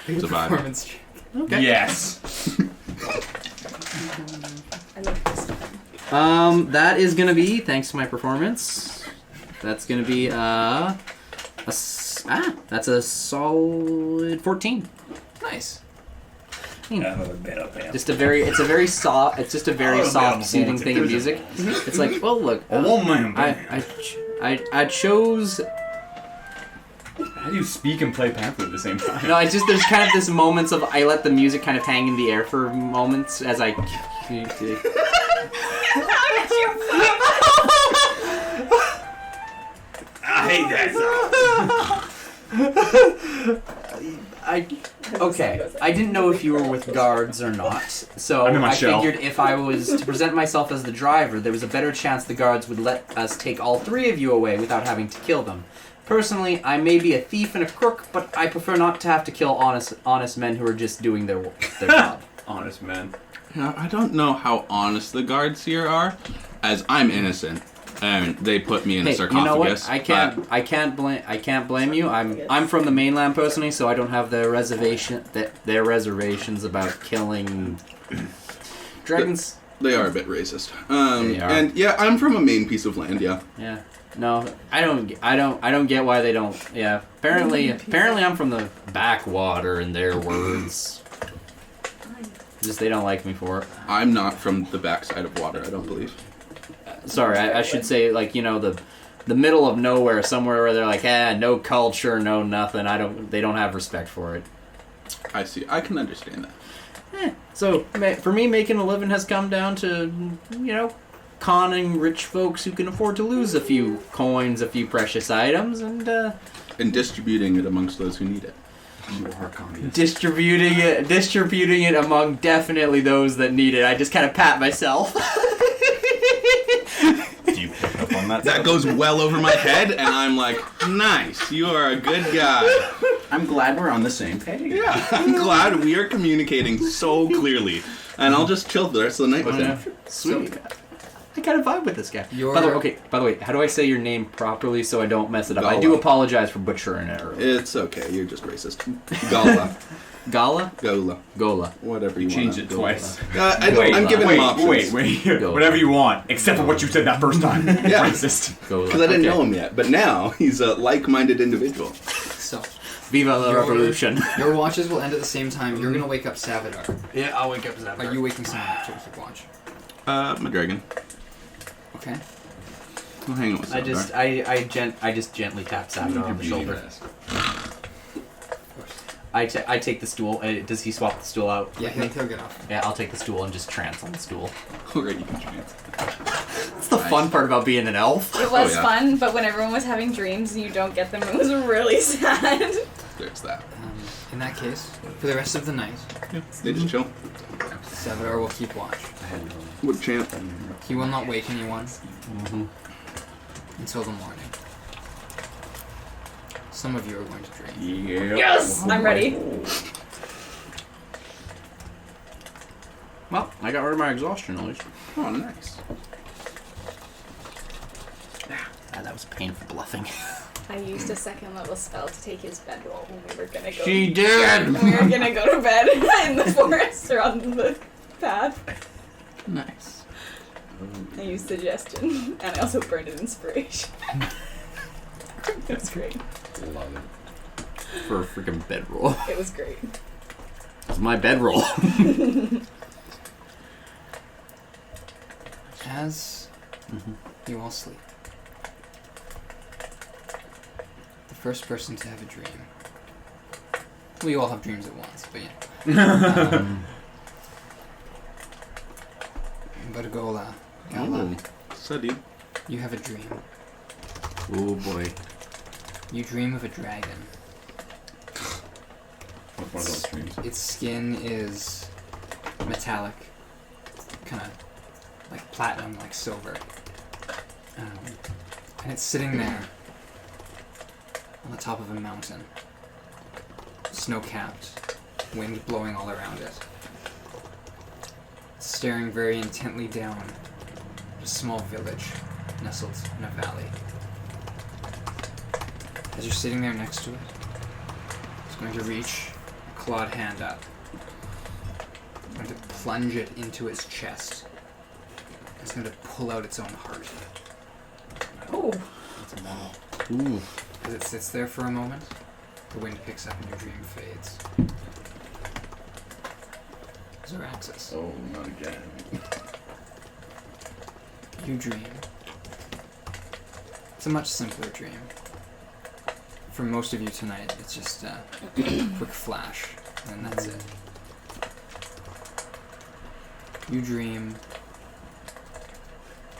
It's a vibe. performance. Okay. Yes. I like this one. That is gonna be thanks to my performance. That's gonna be that's a solid 14. Nice. Just a very soft. It's just a very soft, soothing thing of music. It's like, well, look, I chose. How do you speak and play pamphlet at the same time? No, there's kind of this moments of I let the music kind of hang in the air for moments as I. I hate that song. Okay, I didn't know if you were with guards or not, so I'm in my I shell. figured if I was to present myself as the driver, there was a better chance the guards would let us take all three of you away without having to kill them. Personally, I may be a thief and a crook, but I prefer not to have to kill honest men who are just doing their job. Honest man. Yeah, I don't know how honest the guards here are, as I'm innocent, and they put me in a Hey, sarcophagus. you know what? I can't blame you. I'm from the mainland personally, so I don't have their reservations about killing dragons. They are a bit racist. They are. And yeah, I'm from a main piece of land. Yeah. Yeah. No, I don't get why they don't. Yeah. Apparently I'm from the backwater in their words. Just they don't like me for it. I'm not from the backside of water. I don't believe. Sorry, I should say like the middle of nowhere, somewhere where they're like, no culture, no nothing. They don't have respect for it. I see. I can understand that. So for me, making a living has come down to conning rich folks who can afford to lose a few coins, a few precious items, and and distributing it amongst those who need it. You are communist. Distributing it among definitely those that need it. I just kind of pat myself. Do you pick up on that? That goes well over my head, and I'm like, nice, you are a good guy. I'm glad we're on the same page. Yeah, I'm glad we are communicating so clearly. And I'll just chill the rest of the night with him. Sweet. I kind of vibe with this guy. You're- By the way, how do I say your name properly so I don't mess it up? I Gaulah. do apologize for butchering it earlier. It's okay, you're just racist. Gaulah. Gaulah? Gaulah. Gaulah. Whatever you Changed want. it twice. I'm giving him options. Wait. Go. Whatever you want, except for what you said that first time. Yeah. Racist. Gaulah. Because I didn't know him yet, but now he's a like-minded individual. So, Viva la Your- revolution. your watches will end at the same time. You're gonna wake up Savadar. Yeah, I'll wake up to that. Are you waking someone up to keep watch? My dragon. Okay. I'm hanging with Savadar. I just gently tap Savadar on the shoulder. I take the stool. Does he swap the stool out? Yeah, with me? he'll get off. Yeah, I'll take the stool and just trance on the stool. Alright, you can chance. That's the fun part about being an elf. It was Oh, yeah. fun, but when everyone was having dreams and you don't get them, it was really sad. There's that. In that case, for the rest of the night, They just chill. Savadar will keep watch. Would chant. He will not wake anyone until the morning. Some of you are going to dream. Yeah. Yes! I'm ready. Well, I got rid of my exhaustion at least. Oh, nice. That was painful bluffing. I used a second level spell to take his bedroll when we were gonna go. She did! We were gonna go to bed in the forest or on the path. Nice. I used suggestion, and I also burned an inspiration. That's great. Love it. For a freaking bedroll. It was great. It's my bedroll. As you all sleep, the first person to have a dream. We all have dreams at once, but yeah. But Gaulah, Study. you have a dream. Oh boy. You dream of a dragon. What's one of those dreams? Its skin is metallic, kind of like platinum, like silver. And it's sitting there on the top of a mountain, snow-capped, wind blowing all around it. Staring very intently down at a small village nestled in a valley. As you're sitting there next to it, it's going to reach a clawed hand up. It's going to plunge it into its chest. It's going to pull out its own heart. Oh. Ooh. As it sits there for a moment, the wind picks up and your dream fades. Zoraxis, Oh, not again. you dream. It's a much simpler dream. For most of you tonight, it's just a quick flash, and that's it. You dream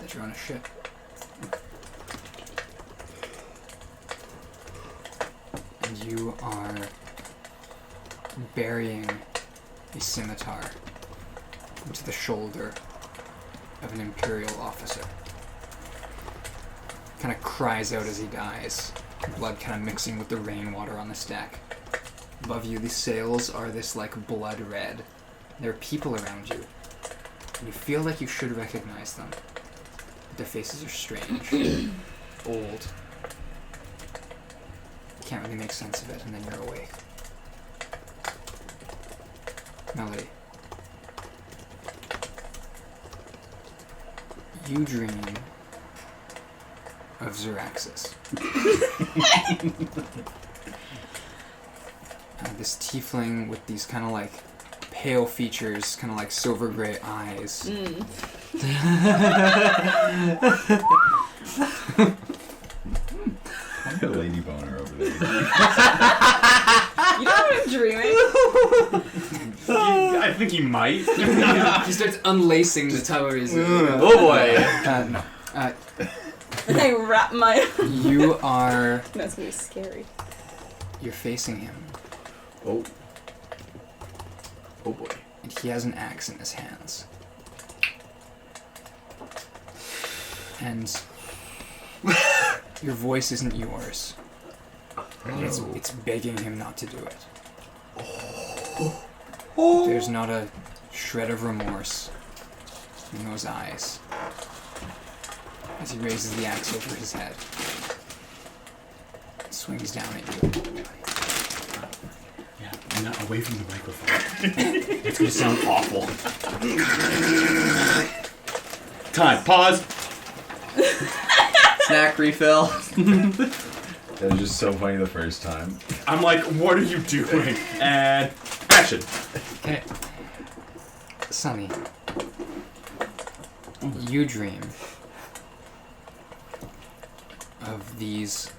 that you're on a ship. And you are burying a scimitar into the shoulder of an Imperial officer. Kind of cries out as he dies, blood kind of mixing with the rainwater on the stack. Above you, the sails are this like blood red. There are people around you, and you feel like you should recognize them. But their faces are strange, old. You can't really make sense of it, and then you're awake. Melody. You dream of Zoraxis. This tiefling with these kind of like pale features, kind of like silver gray eyes. I got a lady boner over there. You know what I'm dreaming? I think he might. He starts unlacing the towers. Oh boy. No. I wrap my. You are. That's gonna be scary. You're facing him, Oh. Oh boy. and he has an axe in his hands. And your voice isn't yours. It's begging him not to do it. There's not a shred of remorse in those eyes as he raises the axe over his head. Swings down at you. Yeah, I'm not away from the microphone. It's gonna sound awful. Time. Pause. Snack refill. That was just so funny the first time. I'm like, what are you doing? And action. Okay. Sonny, you dream of these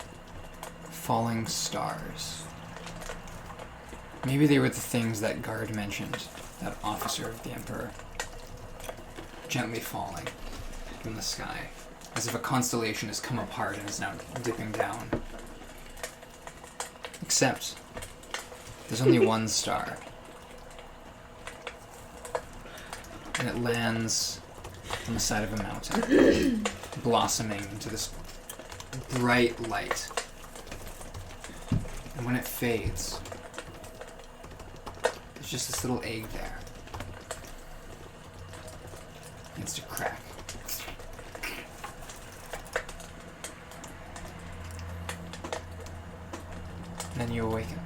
falling stars. Maybe they were the things that guard mentioned, that officer of the Emperor. Gently falling from the sky, as if a constellation has come apart and is now dipping down. Except, there's only one star. And it lands on the side of a mountain, blossoming into this bright light. And when it fades, there's just this little egg there. It's to crack. And then you awaken.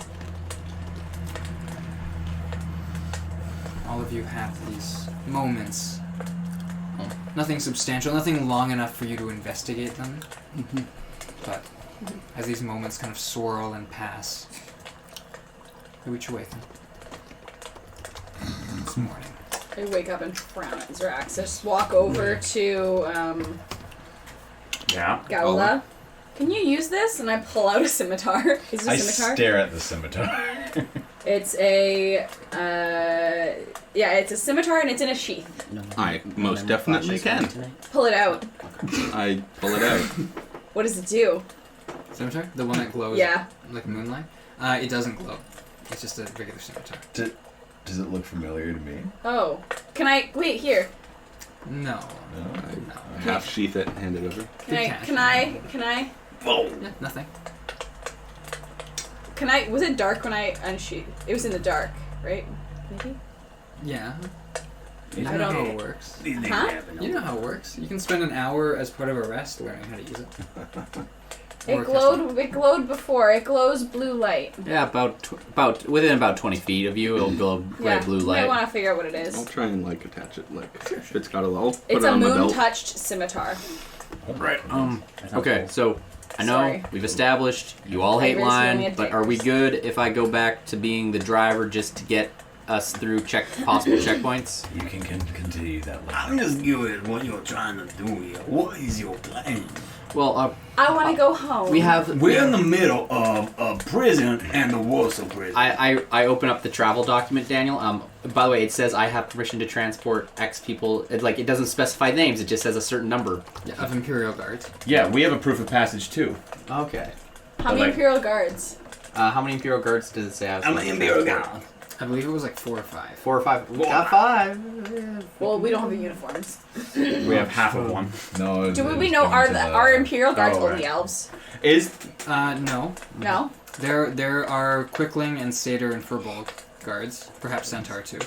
All of you have these moments. Nothing substantial, nothing long enough for you to investigate them. But as these moments kind of swirl and pass, you each awaken. This morning. I wake up and frown at Zoraxis. Walk over to Yeah. Gaulah. Can you use this? And I pull out a scimitar. Is it a I scimitar? stare at the scimitar. It's a it's a scimitar and it's in a sheath. I most definitely can. Pull it out. I pull it out. What does it do? Scimitar? The one that glows Yeah. like moonlight? It doesn't glow. It's just a regular scimitar. Does it look familiar to me? Oh. Can I wait here? No. No. I half sheath it and hand it over. Can I Yeah, nothing. was it dark when I unsheathed? It was in the dark, right? Maybe? Yeah. You I know don't how know. it works. These things Huh? happen. You know how it works. You can spend an hour as part of a rest learning how to use it. Or It glowed before. It glows blue light. Yeah, about within about 20 feet of you, it'll glow bright blue I light. want to figure out what it I'll is. try and like attach it. Like if it's got a little. Put It's it a on my belt. moon-touched scimitar. Right. Okay, so I know Sorry. we've established you all hate Flavors, line, yummy but are we good if I go back to being the driver just to get us through possible checkpoints? You can continue that way. I'm just curious what you're trying to do here. What is your plan? Well, I want to go home. we have. We're in the middle of a prison and the Warsaw prison. I open up the travel document, Daniel. By the way, it says I have permission to transport X people. It doesn't specify names. It just says a certain number. Of Imperial Guards. Yeah, we have a proof of passage too. Okay. How many like- Imperial Guards? How many Imperial Guards does it say I have? I'm an Imperial guard. I believe it was like 4 or 5. 4 or 5. We got 5. Well, we don't have the uniforms. We have half of one. No. Do it's we know going to are Imperial Guards Oh, right. only elves? Is No. No. There are Quickling and Satyr and Furbolg guards. Perhaps Centaur too.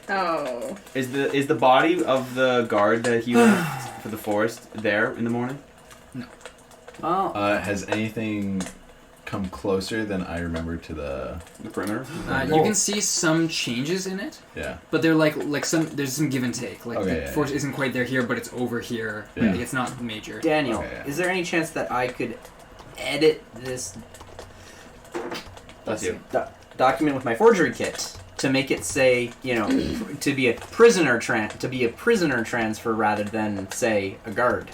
Oh. is the body of the guard that he left for the forest there in the morning? Oh. Has anything come closer than I remember to the? The perimeter? You can see some changes in it, Yeah. but they're like there's some give and take. Like Okay, the yeah, force isn't quite there here, but it's over here. Yeah. Like, it's not major. Daniel, Okay, yeah. is there any chance that I could edit this That's you. document with my forgery kit to make it say, to be a prisoner transfer rather than say a guard?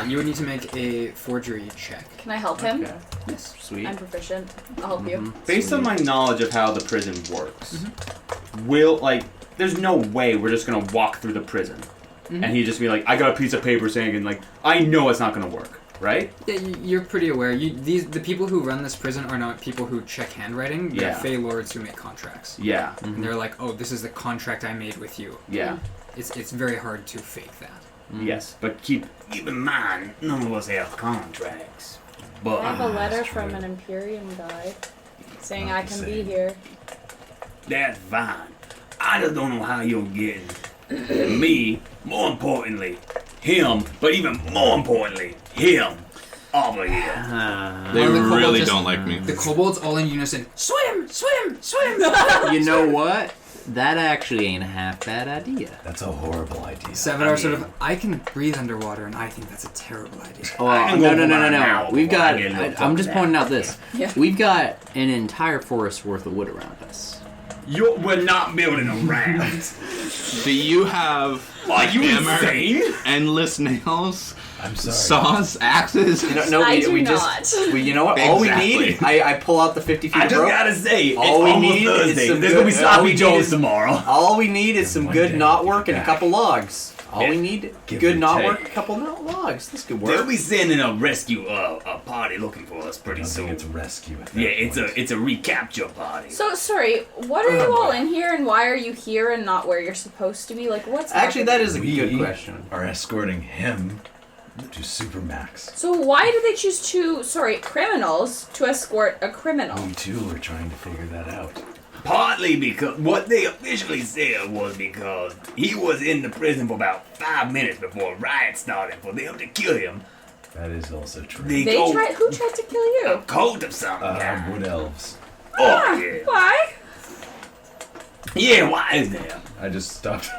You would need to make a forgery check. Can I help him? Okay. Yes. Sweet. I'm proficient. I'll help you. Based on my knowledge of how the prison works, there's no way we're just gonna walk through the prison and he'd just be like, I got a piece of paper saying, and like, I know it's not gonna work. right? Yeah, you're pretty aware. The people who run this prison are not people who check handwriting. They're Yeah. Fey Lords who make contracts. Yeah. And they're like, oh, this is the contract I made with you. Yeah. It's very hard to fake that. Yes, but keep in mind, none of us have contracts. But I have a letter that's from true. an Imperium guy saying Not I the can be same. here. That's fine. I just don't know how you're getting me, more importantly, him, but even more importantly, him over here. They the kobold really just- don't like me. The kobolds all in unison. Swim, swim, swim. You know what? That actually ain't a half bad idea. That's a horrible idea. Savadar sort of, I can breathe underwater, and I think that's a terrible idea. Oh, can no, go no, no, no, for mine no. now We've before I got. get a little I'm just fucked pointing out this. Yeah. We've got an entire forest worth of wood around us. We're not building a raft. Do you have Are you hammer, insane? endless nails, I'm sorry. saws, axes? No, I we, do we not. just. We, you know what? All we need. Exactly. I pull out the 50 feet I of just rope. gotta say, All we it's almost need is Thursday. some There's gonna be good- all we sloppy need joes is- tomorrow. All we need is some One good day knot we'll work get and a back. couple logs. All we need, Give good or knot take. work, a couple logs. This could They'll work. be sending a rescue a party looking for us I pretty don't think soon. it's rescue at that Yeah, it's point. a recapture party. So sorry, what are you all in here, and why are you here and not where you're supposed to be? Like, what's Actually, that happening? is a good We question. are escorting him to Supermax. So why do they choose criminals to escort a criminal? We too are trying to figure that out. Partly because what they officially said was because he was in the prison for about 5 minutes before a riot started for them to kill him. That is also true. They Who tried to kill you? a cult of some kind. Wood elves. Oh, yeah. Why? Yeah, why is that? I just stopped.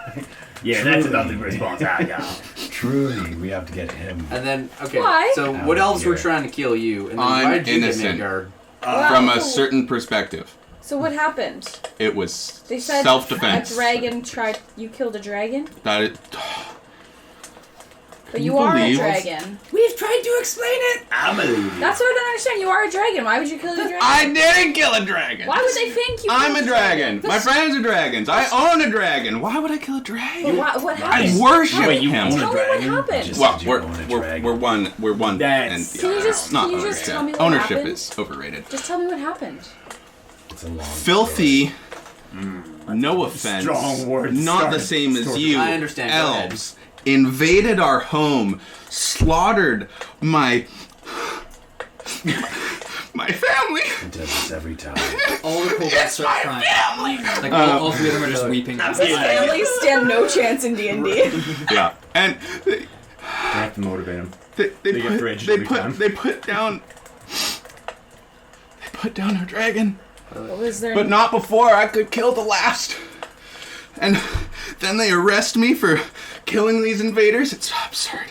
Yeah, that's about the response I got. Truly, we have to get him. And then, okay, Why? so Out what of elves were here. trying to kill you? And then I'm why did you innocent. get Midgard? From Wow. a certain perspective, So what happened? it was They said self-defense. a dragon tried. You killed a dragon, That it, but Can you you are a believe- dragon. We've tried to explain it. I believe you. That's what I don't understand. You are a dragon. Why would you kill a dragon? I didn't kill a dragon. Why would they think you? I'm killed a dragon. My friends are dragons. I own a dragon. Why would I kill a But dragon? what I happened? worship Wait, you him. own a Tell me what dragon? happened. Just- Well, Did you own a dragon? we're one. That's- and, Can you just- not can you just ownership. tell me what Ownership happened? is overrated. Just tell me what happened. It's a long Filthy. No offense. Strong words Not the started. same as Story. you. I understand. Go ahead. Elves invaded our home, slaughtered my family. He does this every time. All the kobolds start crying. Like, all three of them are just weeping. Those families stand no chance in D&D. Yeah, and I have to motivate him. they They get raged every time. put down our dragon. What was their? But not before I could kill the last. And then they arrest me for killing these invaders. It's absurd.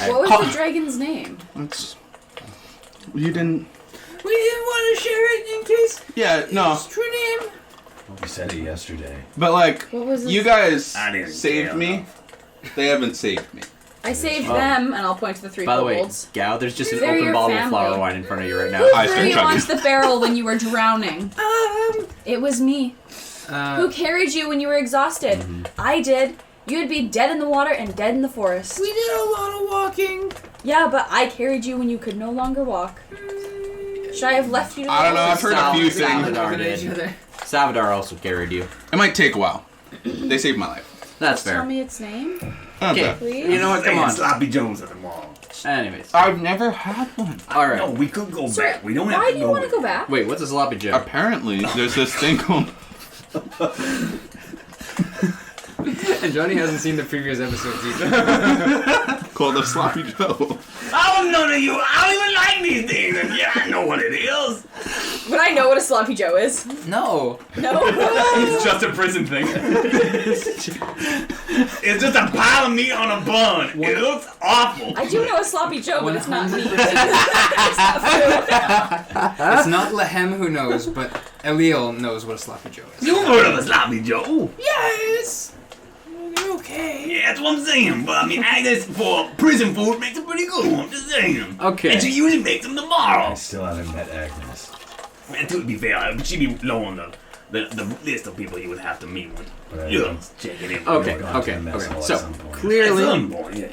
What was the dragon's name? It's, you didn't. We didn't want to share it in case Yeah, no. it's true name. We said it yesterday. But like, What was his- you guys I didn't saved care me. enough. They haven't saved me. I saved them, and I'll point to the three By the way, kobolds. Gal, there's just an They're open your bottle of family. flower wine in front of you right now. Who I threw start you chugging. onto the barrel when you were drowning? It was me. Who Uh, carried you when you were exhausted? I did. You'd be dead in the water and dead in the forest. We did a lot of walking. Yeah, but I carried you when you could no longer walk. Should I have left you to I don't know. I've heard a few Salad. things. Salad. looking at each other. Savadar also carried you. It might take a while. They saved my life. That's Tell fair. me its name, Okay. please. You know what? Come Saying on. Sloppy Joes at the mall. Anyways. I've never had one. All right. No, we could go So, back. We don't have why to do you go. want to go back? Wait, what's a sloppy Joe? Apparently, there's this thing called. And Johnny hasn't seen the previous episodes either. called a sloppy Joe. Oh, none of you. I don't even like these things. And yeah, I know what it is. But I know what a sloppy Joe is. No. No. It's just a prison thing. It's just a pile of meat on a bun. It looks awful. I do know a sloppy Joe, but it's not me. 100%. It's not Lehem who knows, but Eliel knows what a sloppy Joe is. You've heard of a sloppy Joe? Yes. Okay. Yeah, that's what I'm saying. But I mean, I guess for prison food makes it pretty good. I'm just saying. Okay. And she usually makes them tomorrow. I still haven't met Agnes. And to be fair, she'd be low on the list of people you would have to meet with. But I Yeah, don't- check it in. Okay, We're going to okay, the mess okay. hall at So, some point. clearly, At some point, yeah.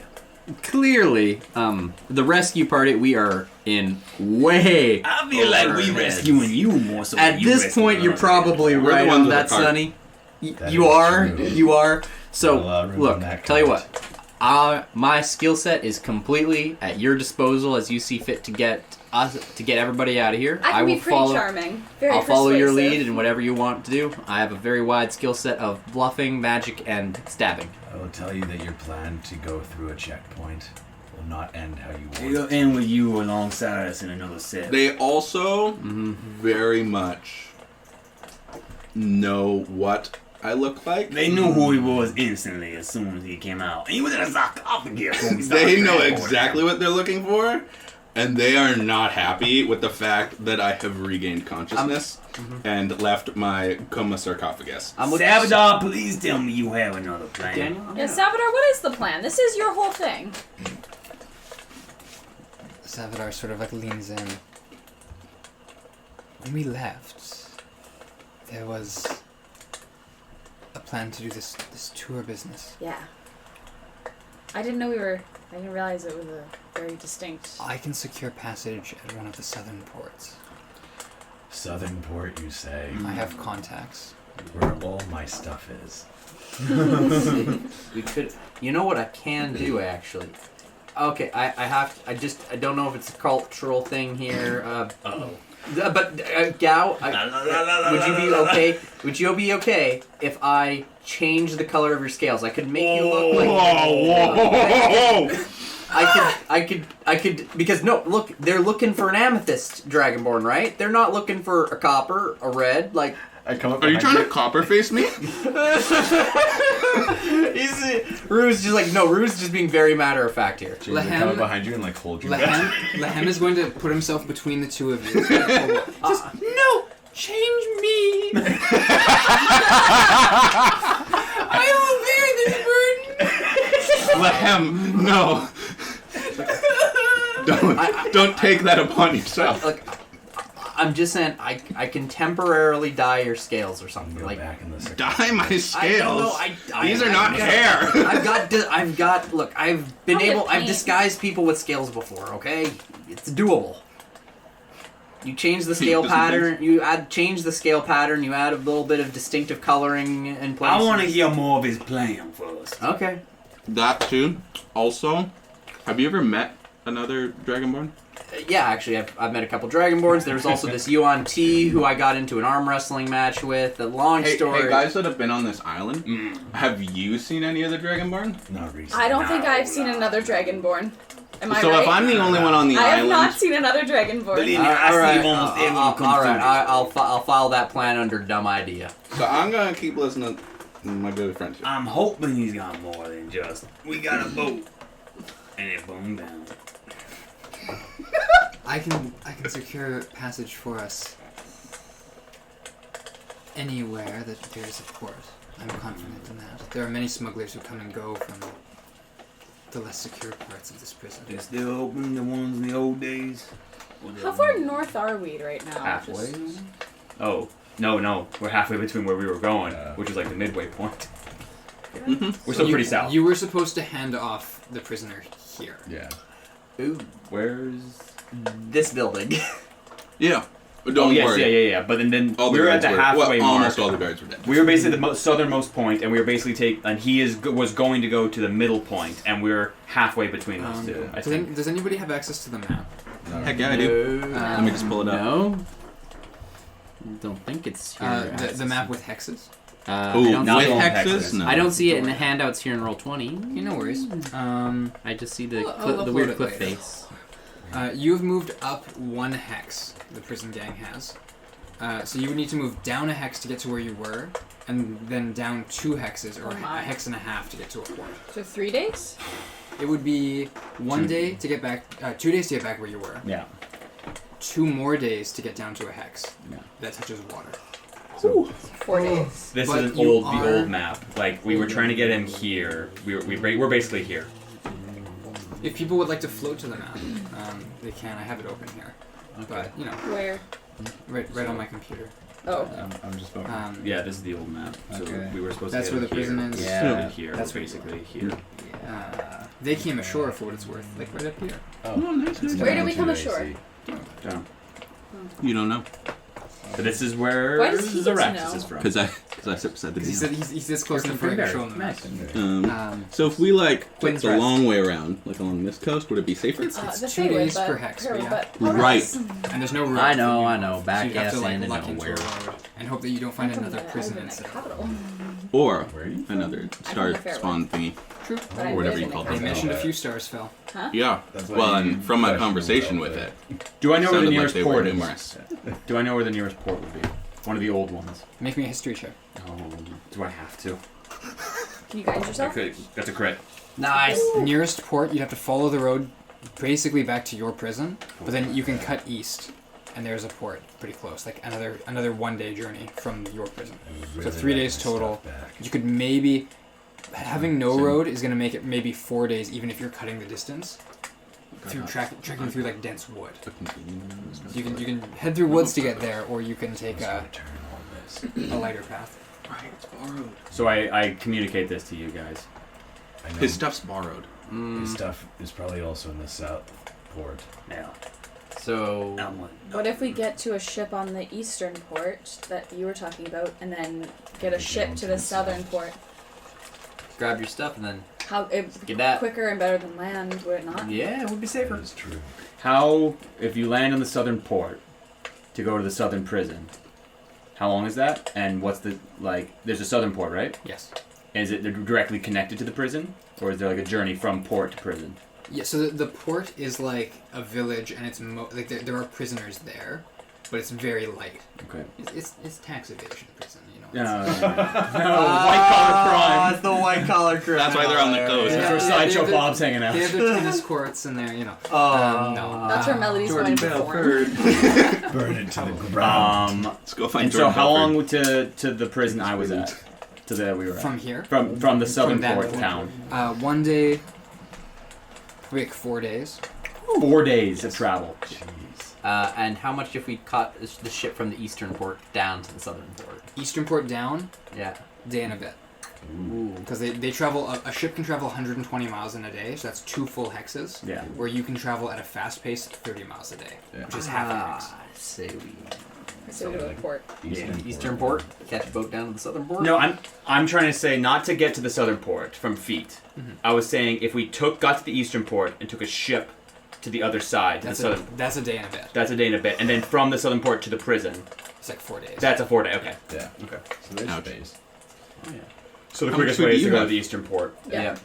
clearly, the rescue party, we are in way. I feel like we rescuing you more so. At this point, you're probably We're the right ones on with that, the cart. Sonny. That You is are. true. You are. So, Well, ruin look, that tell you comment. what. My skill set is completely at your disposal as you see fit to get everybody out of here. I can be will pretty follow. charming. Very I'll follow your persuasive. lead in whatever you want to do. I have a very wide skill set of bluffing, magic, and stabbing. I will tell you that your plan to go through a checkpoint will not end how you want. It'll end with you alongside us in another set. They also very much know what I look like. They knew who he was instantly as soon as he came out. And he was in a sarcophagus when we started They know transporting exactly him. what they're looking for, and they are not happy with the fact that I have regained consciousness and left my coma sarcophagus. Salvador, please tell me you have another plan. Daniel? Yeah, Salvador, what is the plan? This is your whole thing. Salvador sort of like leans in. When we left, there was a plan to do this tour business. Yeah. I didn't realize it was a very distinct. I can secure passage at one of the southern ports. Southern port, you say, I have contacts. where all my stuff is. We could. You know what I can do actually. Okay, I don't know if it's a cultural thing here. But Gao, would you be okay? Would you be okay if I change the color of your scales? I could make you look like. I could because no, look, they're looking for an amethyst dragonborn, right? They're not looking for a copper, a red, like. I come up Are you behind trying to copper face me? Rue's just like no. Rue's just being very matter of fact here. James, I come up Lahem- behind you and like hold you back. Lahem is going to put himself between the two of you. Just No, change me. I will bear this burden. Lahem, no. Don't take that upon yourself. Like, I'm just saying, I can temporarily dye your scales or something. Go Like, back in the second. Dye my scales. I don't know. These are not hair. I've got. Look, I've been Probably able. I've paint. disguised people with scales before. Okay, it's doable. You change the scale Doesn't pattern. Change the scale pattern. You add a little bit of distinctive coloring in place. I want to hear more of his plan first. Okay. That too. Also, have you ever met another Dragonborn? Yeah, actually, I've met a couple Dragonborns. There's also this Yuan T who I got into an arm wrestling match with. A long story. Hey, guys that have been on this island, have you seen any of the Dragonborn? Not recently. I don't think I've seen another Dragonborn. Am I So right? if I'm the only one on the I have island, not seen another Dragonborn. Believe me, I all right, see almost everyone come all through right. this I'll place. file that plan under dumb idea. so I'm gonna keep listening to my good friend here. I'm hoping he's got more than just, we got a boat. And it boomed down. I can secure passage for us anywhere that there is a port. I'm confident in that. There are many smugglers who come and go from the less secure parts of this prison. They're still open, the ones in the old days. How far north are we right now? Halfway? Just- Oh, no. We're halfway between where we were going, which is like the midway point. We're still pretty south. You were supposed to hand off the prisoner here. Yeah. Ooh, Where's... this building. Yeah, but don't yes, worry. yeah. But then All we the were at guards the were halfway mark. almost all the guards were dead. We were basically the southernmost point, and we were basically and he was going to go to the middle point, and we were halfway between those two. I think. Does anybody have access to the map? Heck yeah, I do. Let me just pull it up. No. Don't think it's here. The map with hexes? Ooh, I don't not with all hexes? hexes. No. I don't see it in the handouts here in Roll20. No worries. I just see the I'll the upload weird it cliff later. face. You've moved up one hex, the prison gang has. So you would need to move down a hex to get to where you were, and then down 2 hexes, or Oh a my. hex and a half to get to a port. So 3 days? It would be 1 day to get back, 2 days to get back where you were, Yeah. 2 more days to get down to a hex Yeah. that touches water. So 4 days. this But is the you old map. Like we were trying to get him here. We're basically here. If people would like to float to the map, they can. I have it open here. But, you know, Where? right on my computer. Oh. I'm just voting. Yeah, this is the old map. So Okay. we were supposed That's to where get the him prison here. is. Yeah. Here. That's That's basically here. They came ashore for what it's worth, like right up here. Oh, nice. Where did we come ashore? Down. You don't know. But this is where Why does he get to Zoraxis know? is from. Because I sit beside the He said he's this close to the Imperium. Show him the map. So if we like took the rest. long way around, like along this coast, would it be safer? It's The 2 Fey days would, per but- hex, Harold, but but- Right. And there's no road. I for know, you. I know. So Back you'd have ass to like into luck into a nowhere. road and hope that you don't find I'm from another the- prison I'm in the instead. capital. Or Where are you from? another from star the Fairway. spawn thingy. True. But I Or whatever live you in call the them. They capital. mentioned a few stars fell. Huh? Yeah. That's why Well, you and from my question conversation yourself with there. it, Do I know where the sounded like nearest they were port is? numerous. Do I know where the nearest port would be? One of the old ones. Make me a history check. Oh, do I have to? Can you guide I yourself? could. That's a crit. Nice. Nearest port, you'd have to follow the road basically back to your prison, but then you can cut east, and there's a port pretty close, like another 1 day journey from your prison. So 3 days total. You could maybe having no road is gonna make it maybe 4 days, even if you're cutting the distance through trekking through like dense wood. So you can head through woods to get there, or you can take a lighter path. So I communicate this to you guys. I know His stuff's borrowed. his stuff is probably also in the south port. Yeah. So, What if we get to a ship on the eastern port that you were talking about, and then get a ship to the southern port? grab your stuff and then How it get that. quicker and better than land, would it not? Yeah, it would be That safer. is true. How, if you land on the southern port to go to the southern prison, how long is that? And what's the, like, there's a southern port, right? Yes. Is it directly connected to the prison? Or is there like a journey from port to prison? Yeah. So the port is like a village, and it's like there are prisoners there, but it's very light. Okay. It's tax evasion prison, you know. No, It's- white collar crime. It's the white collar crime. That's why they're on the coast. That's where Yeah, Sideshow they're- Bob's hanging out. They have their tennis courts and their, you know. Oh, no. That's where Melody's Jordan going to perform. Burn it to the ground. Let's go find And so Jordan how Belford. long to the prison I was at? To the we were at? From here. From the southern that port point. town. 1 day. Probably like 4 days. 4 days of travel. And how much if we caught the ship from the eastern port down to the southern port? Eastern port down, Yeah. day and a bit. Ooh. Because they travel, a ship can travel 120 miles in a day, so that's 2 full hexes. Yeah. Where you can travel at a fast pace 30 miles a day, Yeah. which is half a hex. Say we. So we go to the port. Eastern port. Catch a boat down to the southern port. No, I'm trying to say not to get to the southern port from feet. I was saying if we got to the eastern port and took a ship to the other side, to the southern, That's a day and a bit. that's a day and a bit, and then from the southern port to the prison, It's like 4 days. that's a 4 day. Okay. Yeah. Okay. So there's Ouch. space. So the How quickest much food way do is to you go to have? the eastern port. Yeah.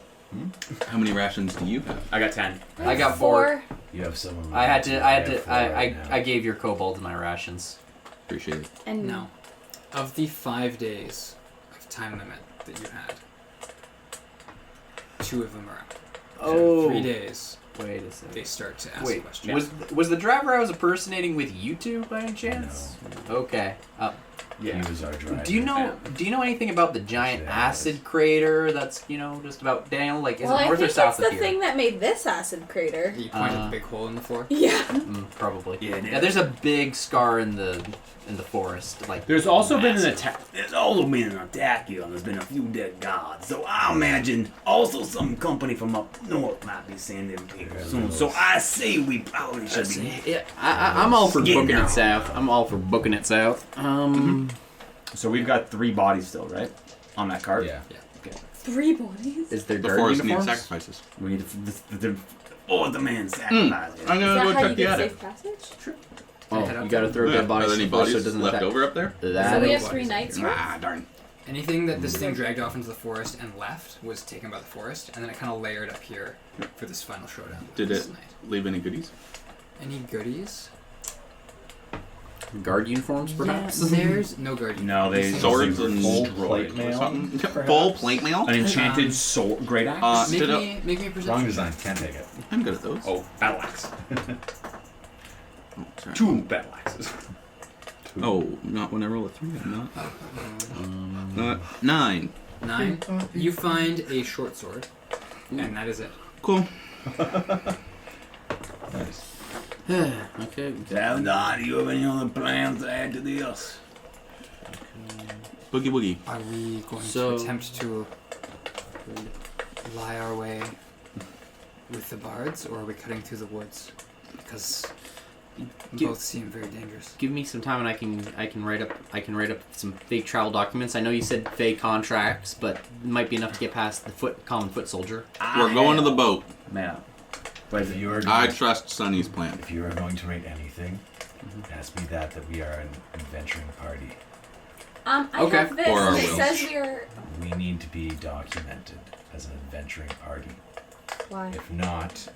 How many rations do you have? I got 10. I got 4. You have someone. I had to. I I gave your kobold my rations. Appreciate it. And No. Of the 5 days of time limit that you had, 2 of them are out. Oh. 3 days, Wait a second. they start to ask Wait, questions. was the driver I was impersonating with you two by any chance? Okay. He was our driver. Do you know anything about the giant Yeah, acid crater that's just about Daniel? Like, is well, it I north or think south it's of the here? thing that made this acid crater. You point at the big hole in the floor. Yeah. Probably. Yeah, There's a big scar in the forest. Like, There's also been an massive. attack. There's also been an attack here, and there's been a few dead guards. So I imagine also some company from up north might be sending people soon. So I say we probably should be. Yeah, I'm all for Getting booking out. it south. I'm all for booking it south. So we've got 3 bodies still, right? On that cart. Yeah. 3 bodies. Is there The guard forest needs uniforms? sacrifices. We need the Or the man sacrificed. I'm Is gonna that go how check you the get attic. safe passage? Oh, Head up you gotta to- throw Yeah. dead Are bodies there any first so bodies it doesn't left attack. over up there? That So we is- have 3 nights worth? Ah, darn. Anything that this thing dragged off into the forest and left was taken by the forest, and then it kind of layered up here for this final showdown. Did this it night. leave any goodies? Any goodies? Guard uniforms, perhaps? Yeah, there's no guardian. No, they Swords and Full destroyed plate or mail, something? perhaps? Full plate mail? an enchanted sword, great axe. Make Stood up. me a Strong perception. design. Can't take it. I'm good at those. Oh, battle axe. Oh, sorry. 2 battle axes. Oh, not when I roll a 3. I'm not. 9. 9. You find a short sword, and that is it. Cool. Nice. Okay. Salvador, do you have any other plans to add to this? Boogie woogie. Are we going So- to attempt to lie our way with the bards, or are we cutting through the woods? Because both seem very dangerous. Give me some time, and I can write up some fake travel documents. I know you said fake contracts, but it might be enough to get past the common foot soldier. We're going to the boat. Man. But if you are I going, trust Sonny's plan. if you are going to rate anything, it has to be that we are an adventuring party. I Okay. have this. Or our It wills. says we are. We need to be documented as an adventuring party. Why? If not,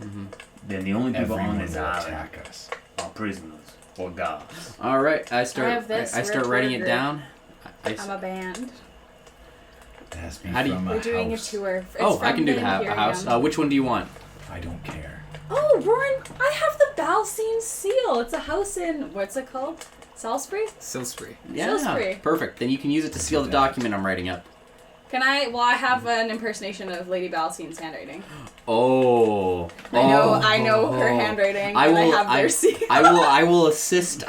Then the only people everyone on will this island attack us. are prisoners or gods. All right, I start. have this. I We're start a writing tour it group. down. I'm a band. It has to be How do you- from We're a doing house. a tour. It's Oh, I from can do the the a Imperium. house. Which one do you want? I don't care. Oh, Roran, I have the Balsine seal. It's a house in, what's it called? Salisbury? Silsbury. Salisbury. Perfect. Then you can use it to seal the document I'm writing up. Can I? Well, I have an impersonation of Lady Balsine's handwriting. Oh. I know her handwriting. I and will. I have their seal. I will assist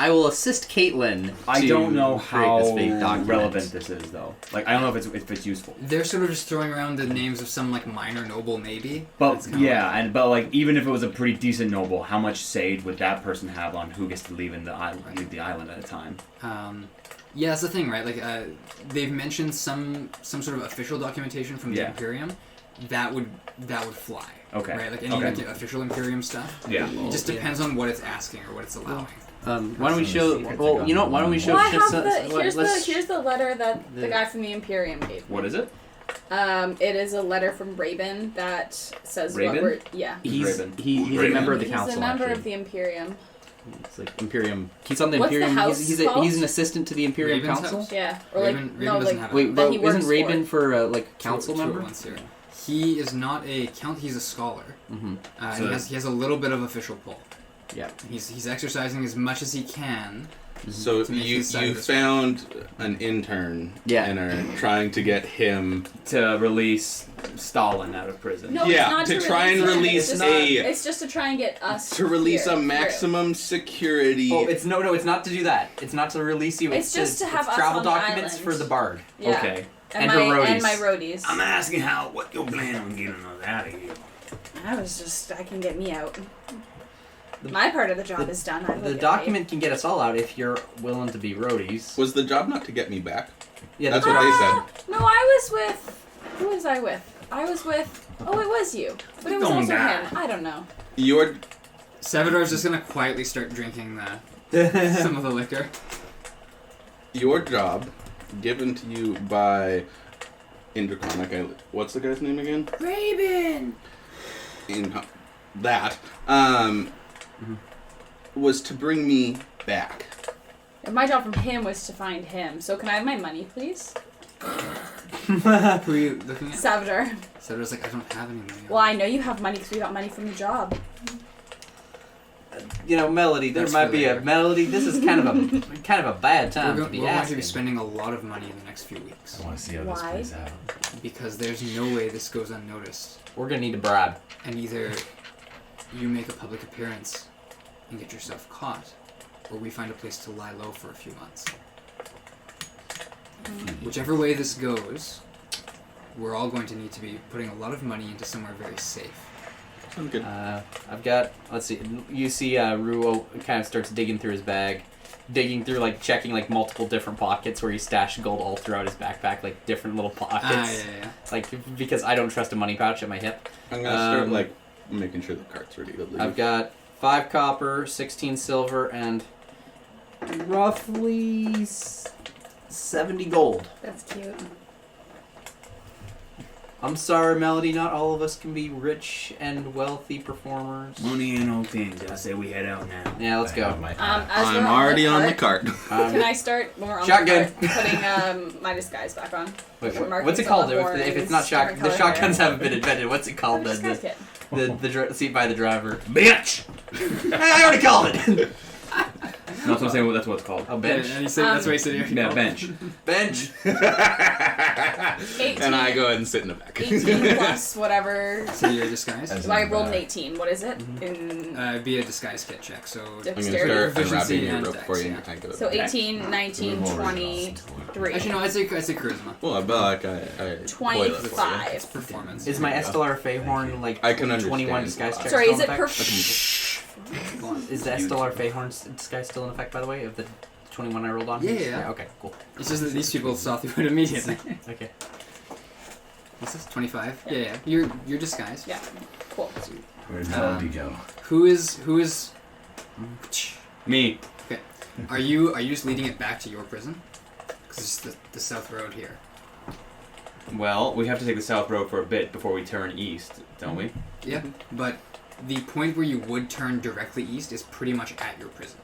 Caitlin. I to don't know create how this fake document. relevant this is, though. Like, I don't know if it's useful. They're sort of just throwing around the names of some like minor noble, maybe. But It's kinda yeah, but like even if it was a pretty decent noble, how much say would that person have on who gets to leave the island at a time? Yeah, that's the thing, right? Like, they've mentioned some sort of official documentation from the Yeah. Imperium. That would fly. Okay. Right? Like any Okay. like, official Imperium stuff. Yeah. It just depends on what it's asking or what it's allowing. Why don't we show? Well, you know what? Why don't we show? Well, I have let's- here's the letter that the the- guy from the Imperium gave me. What is it? It is a letter from Raven that says Raven? what we're He's Raven. he's a Raven. member of the He's council. a member actually. of the Imperium. It's like Imperium. He's on the What's the Imperium. house he's called? an assistant to the Imperium Raven's Council. house? Yeah, or Raven no, doesn't like have it. Wait, that but he works isn't Raven for like a Two- council two at member? once here. He is not a count. He's a scholar. Mm-hmm. So- he has a little bit of official pull. Yeah. He's exercising as much as he can. So To make you his side of this found an intern Yeah. and are trying to get him. To release Stalin out of prison. No, Yeah, it's not to try and him. release it's just, a- It's just to try and get us To release here, a through. maximum security. Oh, it's it's not to do that. It's not to release you. It's just to have us travel on the documents island. for the bard. Yeah. Okay. And, And her my roadies. and my roadies. I'm asking what your plan on getting us out of here. I can get me out. My part of the job is done. I will The get document can get us all out if you're willing to be roadies. Was the job not to get me back? Yeah, That's paid. what they said. No, I was with. Who was I with? I was with. Oh, it was you. But it was Don't also die. him. I don't know. Your Salvador's just gonna quietly start drinking some of the liquor. your job, given to you by Interchronic. What's the guy's name again? Raven! That was to bring me back. And my job from him was to find him. So can I have my money, please? Who are you looking at? Salvador. Salvador's like, I don't have any money. Well, I know you have money because we got money from the job. You know, Melody. There That's might for be later. a Melody. This is kind of a bad time We're to be going to asking. be spending a lot of money in the next few weeks I want to see how this Why? plays out. because there's no way this goes unnoticed. We're gonna need a bribe. And either you make a public appearance and get yourself caught, or we find a place to lie low for a few months. Whichever way this goes, we're all going to need to be putting a lot of money into somewhere very safe. Sounds good. I've got. Let's see. You see, Ruo kind of starts digging through his bag, digging through, like checking like multiple different pockets where he stashed gold all throughout his backpack, like different little pockets. Yeah. Like because I don't trust a money pouch at my hip. I'm gonna start like making sure the cart's ready to leave. I've got 5 copper, 16 silver, and roughly 70 gold. That's cute. I'm sorry, Melody. Not all of us can be rich and wealthy performers. Money ain't no thing. I say we head out now. Yeah, let's I go. have my As we're I'm already on the cart, cart. Can I start when we're on Shotgun. the cart, putting my disguise back on? Wait, Markings what's it on called? the If it's not warnings, shotgun, the different color shotguns hair. haven't been invented. What's it called? Disguise kit. The seat by the driver. Bitch! Hey, I already called it. No, that's what I'm saying. That's what it's called. A bench. And he said, that's why he said here. Yeah, bench. Bench. 18. And I go ahead and sit in the back. 18 plus whatever. So you're disguised? As- I rolled an 18. What is it? In Be a disguise kit check. So I'm going to dexterity. start Proficiency unwrapping your and rope dex, for you. yeah. I go So back. 18, 19, 23. actually no, I'd say charisma. Well, I bet like I coil it for you. 25. It's performance. Is my Estelar Feyhorn like I can 21 understand disguise why. check Sorry, still is in it effect? per? Is the Estelar Feyhorn's disguise still in effect, by the way, of the 21 I rolled on? Yeah. Okay, cool. It's just that these people saw through it immediately. Okay. What's this? 25? Yeah. You're disguised. Yeah. Cool. Where'd Melody go? Who is Me. Are you just leading it back to your prison? Because it's the south road here. Well, we have to take the south road for a bit before we turn east, don't we? Yeah. But the point where you would turn directly east is pretty much at your prison.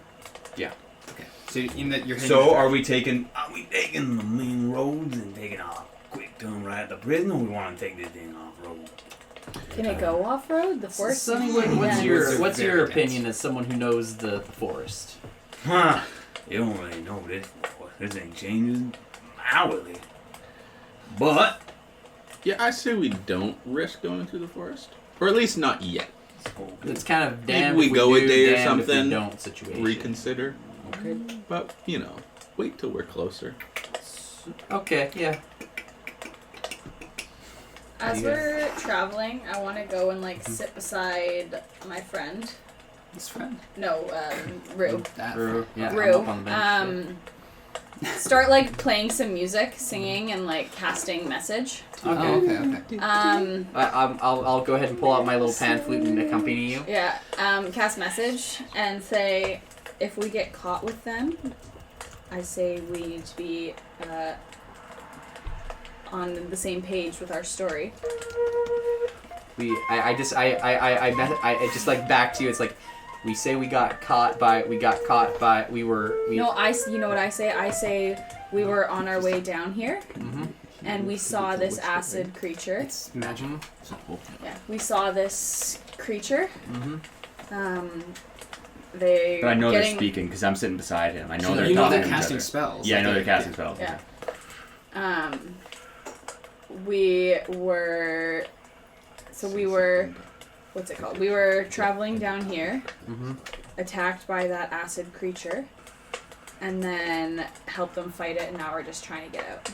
Yeah. Okay. So in that you're heading So back- are we taking? Are we taking the main roads and taking a quick turn right at the prison, or we want to take this thing off road? Can it go off road? The forest? Sonny, Yeah. what's Woods are your very opinion dense. as someone who knows the forest? Huh. You don't really know this before. This ain't changing hourly. But, Yeah, I say we don't risk going through the forest. Or at least not yet. It's kind of Maybe damn we if go a do, day or damned if we something, don't situation. Reconsider. Okay. But, wait till we're closer. Okay, yeah. As we're traveling, I want to go and sit beside my friend. His friend. No, Rue. That Rue, yeah, Rue. I'm up on the bench. Start playing some music, singing, and casting message. Okay. Okay. I'll go ahead and pull out my little pan flute and accompany you. Yeah. Cast message and say, if we get caught with them, I say we need to be on the same page with our story. I just back to you. It's like we say we got caught by we were. No, you know what I say? I say we were on our way down here, and we saw this acid creature. It's magical. Yeah, we saw this creature. But I know they're speaking because I'm sitting beside him. I know they're you know talking they're to each casting other. spells. Yeah, I know they're casting spells. Yeah. We were. So we were. What's it called? We were traveling down here, attacked by that acid creature, and then helped them fight it, and now we're just trying to get out.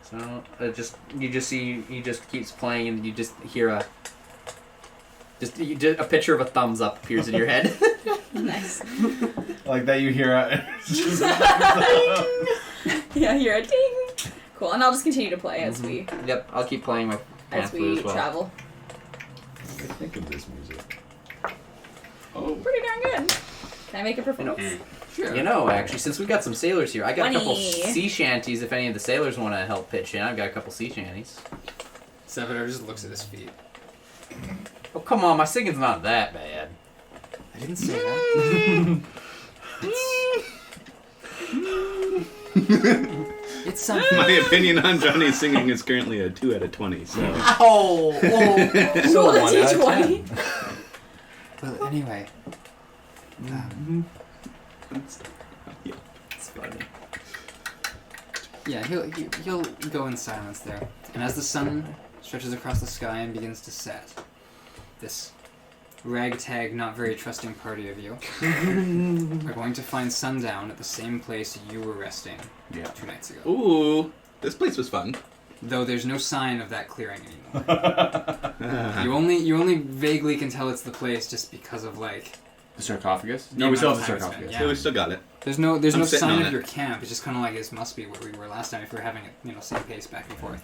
So he just keeps playing, and you just hear a picture of a thumbs up appears in your head. Nice. Like that you hear Yeah, you're a ding. Cool, and I'll just continue to play as we Yep, I'll keep playing my pan as flute we as well. travel. I think of this music. Pretty darn good. Can I make a performance? Sure. You know, actually, since we've got some sailors here, I got a couple 20. sea shanties. If any of the sailors want to help pitch in, I've got a couple sea shanties. Salvador just looks at his feet. Oh come on, my singing's not that bad. I didn't say that. It's something. My opinion on Johnny's singing is currently a 2 out of 20, so... Oh! Roll a d20. Well, anyway. It's funny. Yeah, he'll go in silence there. And as the sun stretches across the sky and begins to set, this ragtag, not very trusting party of you are going to find sundown at the same place you were resting 2 nights ago. Ooh, this place was fun. Though there's no sign of that clearing anymore. You only vaguely can tell it's the place just because of The sarcophagus? No, the we still amount have the of time it's sarcophagus. been, So we still got it. There's no I'm sitting sign on of it. your camp. It's just kind of like this must be where we were last time if we're having it same pace back and forth.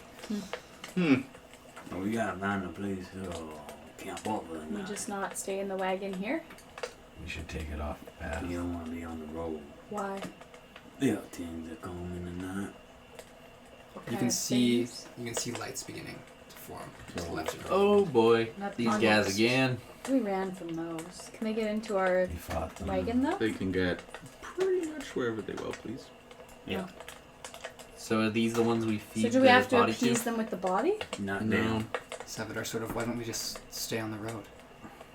Well, we gotta find a place to camp up with We now. just not stay in the wagon here. We should take it off the path. You don't want to be on the road. Why? There are things that come in the night. What You kind can of see things? lights beginning to form to the left of you. Oh boy, not these guys Almost. again. We ran from those. Can they get into our We fought them. wagon though? They can get pretty much wherever they will, please. Yeah. So are these the ones we feed So do we the have to body appease them with the body? Not No. them. Salvador sort of, why don't we just stay on the road?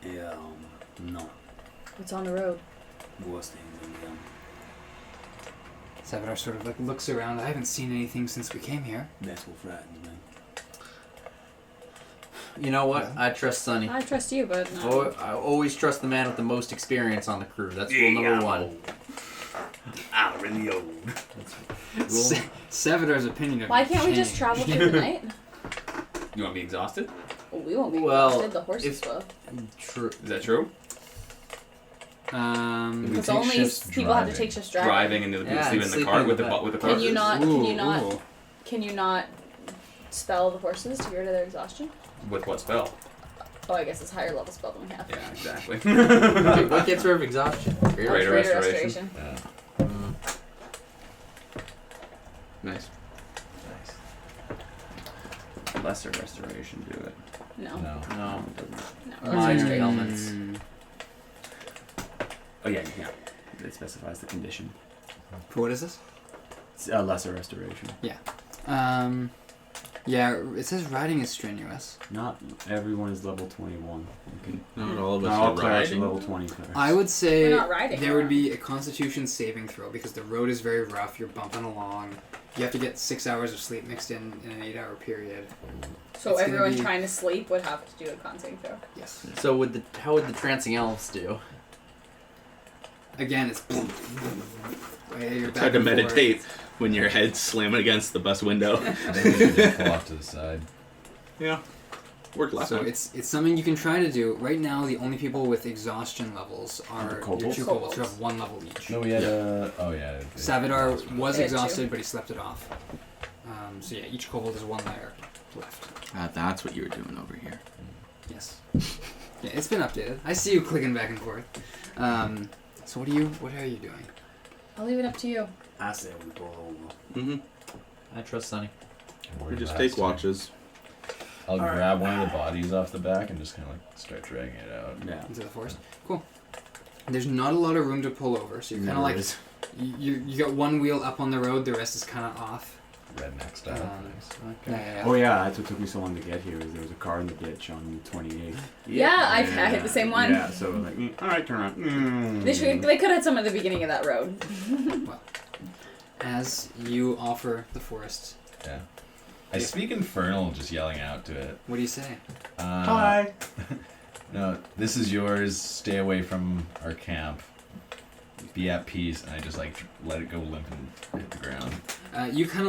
Yeah, no. What's on the road? Worst things in them. Savadar sort of like looks around. I haven't seen anything since we came here. That's what frightens me. You know what? I trust Sonny. I trust you, but no. I always trust the man with the most experience on the crew. That's rule number one. I'm really old. Savadar's opinion of Why can't we just changed. travel through the night? You want to be exhausted? Well, we won't be Well, exhausted. The horses if- will. True. Is that true? It's take only shifts people have to driving. take shifts driving. Driving and the other people Yeah, sleep and in the sleeping car in with the the back. with the Can you carters? not? Can you Ooh, not? ooh. Can you not spell the horses to get rid of their exhaustion? With what spell? Oh, I guess it's higher level spell than we have. Yeah, exactly. Wait, what gets rid of exhaustion? Greater Greater restoration. Yeah. Nice. Lesser restoration, do it. No. No. No. No. Minor restoration. ailments. Oh yeah, yeah. It specifies the condition. For what is this? It's a lesser restoration. Yeah, it says riding is strenuous. Not everyone is level 21. Okay. Not all of us Not all are clerics are riding. level 20 clerics. I would say We're not riding, there we're would be a constitution saving throw because the road is very rough, you're bumping along. You have to get 6 hours of sleep mixed in an 8-hour period. So It's gonna everyone be- trying to sleep would have to do a con saving throw. Yes. So how would the trancing elves do? Again, it's you're It's hard to meditate when your head's slamming against the bus window. I think we should just pull off to the side. Yeah. Worked last So time. it's something you can try to do. Right now, the only people with exhaustion levels are your kobolds? two kobolds who have 1 level each. No, we had oh yeah. Savadar was They had exhausted, two. but he slept it off. So yeah, each kobold has 1 layer left. That's what you were doing over here. Yes. Yeah, it's been updated. I see you clicking back and forth. So what are you doing? I'll leave it up to you. I said we go over. Mm-hmm. I trust Sonny. We just take watches. I'll grab one of the bodies off the back and just kind of like start dragging it out. Yeah. Into the forest. Cool. There's not a lot of room to pull over, so you're kind of like you got 1 wheel up on the road, the rest is kind of off. Redneck style. Yeah. Oh yeah, that's what took me so long to get here. Is there was a car in the ditch on 28. Yeah, I hit the same one. Yeah, so like, all right, turn around. They could have had some at the beginning of that road. As you offer the forest, Yeah. I speak Infernal, just yelling out to it. what do you say? Hi. No, this is yours. Stay away from our camp. Be at peace, and I just like let it go limp and hit the ground. You kind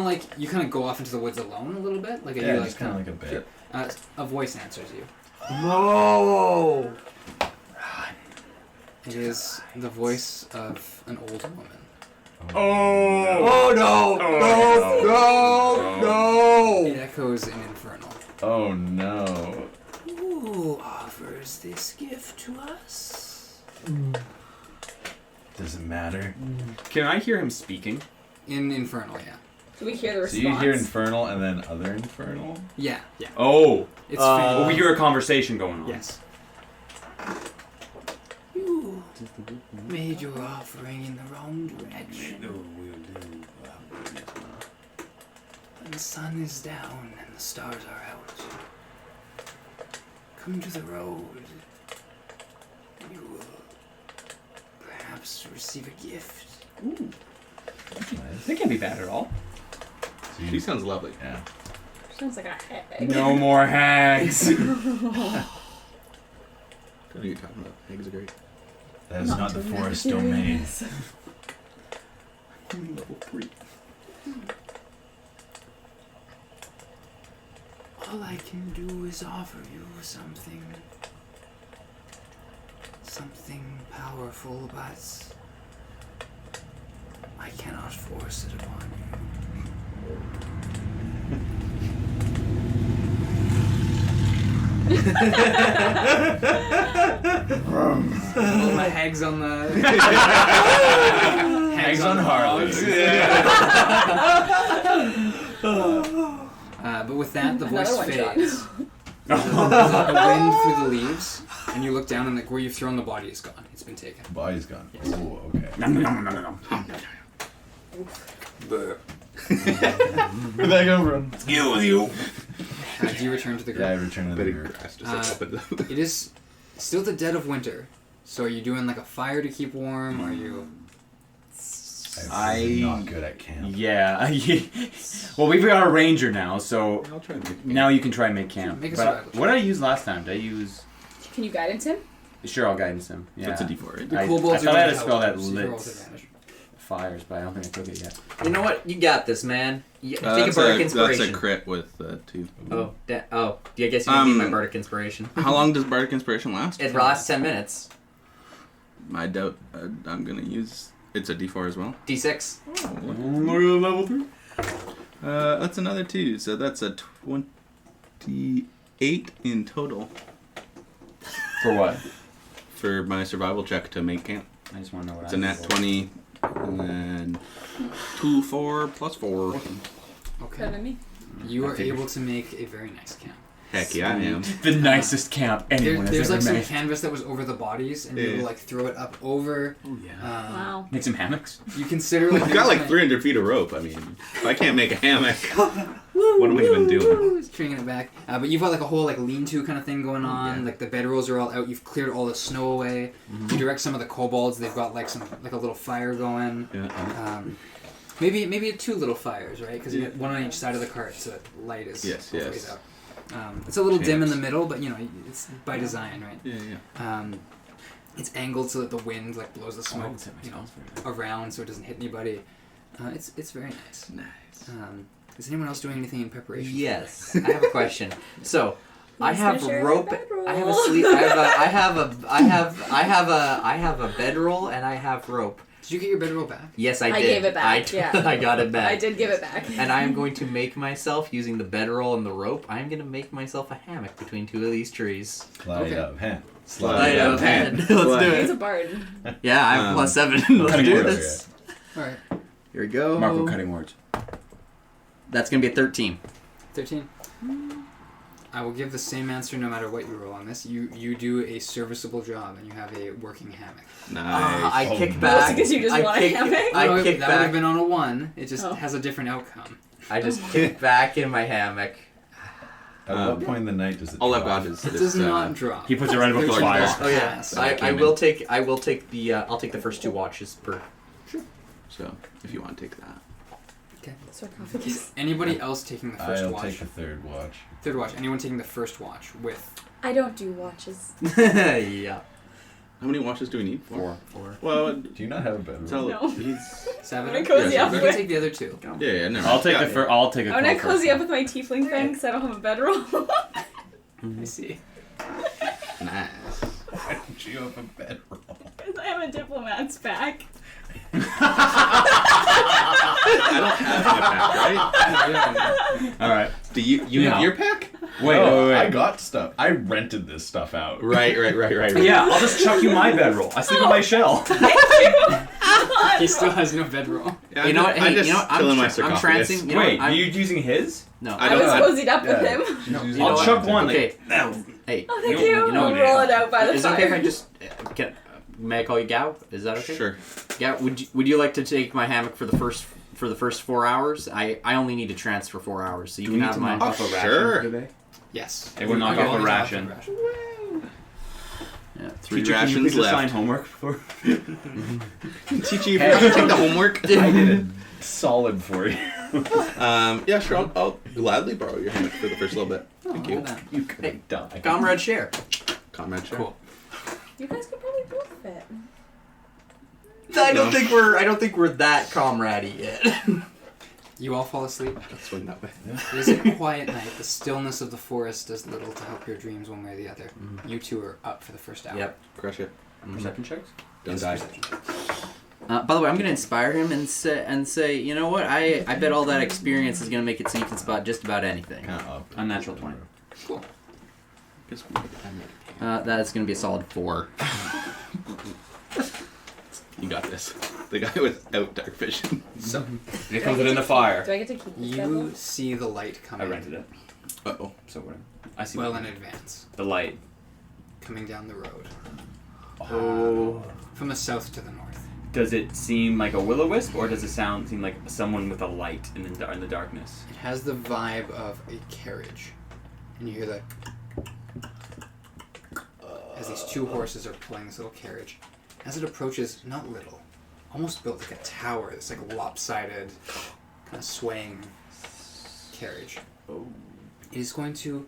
of go off into the woods alone a little bit, like Yeah, you just kind of like a bit. a voice answers you. No! It is the voice of an old woman. Oh no! No! It echoes in Infernal. Oh no. Who offers this gift to us? Does it matter? Can I hear him speaking? In Infernal, yeah. Do we hear the So response? you hear Infernal and then other Infernal? Yeah. Oh. It's Well, we faint. hear a conversation going on. Yes. You made your offering in the wrong No, direction. we'll do. When the sun is down and the stars are out, come to the road. You will perhaps receive a gift. Ooh. They can't be bad at all. So She sounds lovely. yeah. Sounds like a hag. No more hags. I don't know what you're talking about. Eggs are great. That is not the forest domain. Level 3. All I can do is offer you something. Something powerful, but I cannot force it upon All the hags on the Hags on Harleys. But with that, the Another voice one shot. fades. There's a wind through the leaves, and you look down, and like where you've thrown the body is gone. It's been taken. Body's gone. Yes. Oh, okay. Where'd that come from? Excuse you. Do you return to the Yeah, I group? returned to Bit the of group. grass just opens up. It is still the dead of winter. So are you doing like a fire to keep warm? Are you? I'm not good at camp. Yeah. Well, we've got a ranger now, so I'll try and make now you can try and make camp. Make a But survival what did I use last time? Did I use... Can you guidance him? Sure, I'll guidance him. So Yeah. it's a D4, right? The I kobolds thought are I had a gonna spell help, that so you roll with lit advantage. fires, but I don't think I took it yet. You know what? You got this, man. Take a That's bardic inspiration. That's a crit with 2. Oh, I guess you don't need my bardic inspiration. How long does bardic inspiration last? It lasts 10 minutes. I doubt I'm gonna use. It's a D4 as well. D6. Level 3. That's another 2, so that's a 28 in total For what? for my survival check to make camp. I just want to know what It's I a nat rolled. 20, and then 2, 4, plus 4. Better Okay. than me. You are able to make a very nice camp. Heck yeah, I am. The nicest camp anyone has There's ever like some made. canvas that was over the bodies, and you Yeah. will like throw it up over. Oh yeah. Wow. Make some hammocks. You consider like I've got like 300 feet of rope. I mean, if I can't make a hammock, what am I even doing? stringing it back. But you've got like a whole like lean-to kind of thing going on. Yeah. Like the bedrolls are all out. You've cleared all the snow away. You direct some of the kobolds. They've got like a little fire going. Yeah. Maybe 2 little fires, right? Because you get one on each side of the cart, so that light is Yes, both ways yes. out. It's a little dim in the Chance. middle, but you know it's by design, right? Yeah. It's angled so that the wind like blows the smoke, around so it doesn't hit anybody. It's very nice. Nice. Is anyone else doing anything in preparation? Yes. I have a question. So, I Who's have gonna share rope. my bedroll? I have a sleep. I have a bedroll and I have rope. Did you get your bedroll back? Yes, I I did. gave it back, yeah. I got it back. I did give it back. And I am going to make myself, using the bedroll and the rope, I am going to make myself a hammock between 2 of these trees. Slide Okay. of hand. Slide of of hand. Let's do He's a it. bard. Yeah, I'm +7. Let's cutting do orders. this. All right. Here we go. Marco cutting words. That's going to be a 13. 13. I will give the same answer no matter what you roll on this. You do a serviceable job and you have a working hammock. Nice. I kick Oh, back. because you just I want a kick, hammock? I No, kick that would have back. been on a 1. It just Oh. has a different outcome. I just kick back in my hammock. At what point in the night does it All I've drop? got is It this. does not drop. He puts it right above the There's fire. no Oh yeah. pass. I came will in. take. I'll take the first 2 watches per. So, if you want to take that. Sarcophagus. Anybody else taking the 1st I'll watch? take the 3rd watch. 3rd watch. Anyone taking the 1st watch with? I don't do watches. Yeah. How many watches do we need? 4. Well, Do you not have a bedroom? tell No. he's. 7. I'm gonna cozy Yes, up You sir. can take with. the other 2. Yeah, never. I'll take Yeah, the first. I'll take a. I'm gonna call cozy first. up with my tiefling friend because I don't have a bedroll. I see. Nice. Why don't you have a bedroll? Because I have a diplomat's pack. I don't have my pack, right? All right. Do you No. have your pack? Wait, No, wait, I wait. got stuff. I rented this stuff out. Right. Yeah, I'll just chuck you my bedroll. I sleep in my shell. He still has no bedroll. Yeah, You know what? I Hey, just you know what? I'm chill in my I'm sarcophagus. trancing. You know Wait, what? are you using his? No. I I don't was have- cozied up with Yeah. him. She's using I'll mine chuck to- one. Okay. Hey. Oh, thank you you. know- you know I'll what- roll it out by the Is it fire. okay if I just may I call you Gao? Is that okay? Sure. Yeah. Would you like to take my hammock for the first 4 hours? I only need to trance for 4 hours, so you Do can we need have to mine. knock off a ration sure. today? Yes. It would knock You off a always knock ration. Yeah. 3 Teacher, can you rations please assign left. homework for? Teacher, you forgot to take the homework. I did it solid for you. Yeah, sure. I'll gladly borrow your hammock for the first little bit. Thank you. You could die. Comrade share. Comrade, sure. Cool. You guys could probably both fit. I don't think we're that comrade yet. You all fall asleep. Let's swing that way. It is a quiet night. The stillness of the forest does little to help your dreams one way or the other. You 2 are up for the first hour. Yep. Crush it. Perception checks. Don't Yes, die. perception. By the way, I'm going to inspire him and say, you know what? I bet all that experience is going to make it so you can spot just about anything. Kind of up. Unnatural 20. Cool. Guess we- That is going to be a solid 4. You got this. The guy without dark vision. So It comes in the fire. Do I get to keep this you bedroll? see the light I coming. rented it, Uh-oh. so whatever. I see. Well in advance, the light. coming down the road Oh. from the south to the north. Does it seem like a will-o-wisp, or does it seem like someone with a light in the darkness? It has the vibe of a carriage, and you hear that as these 2 horses are pulling this little carriage. As it approaches, not little, almost built like a tower. This like lopsided, kind of swaying carriage. Oh. It is going to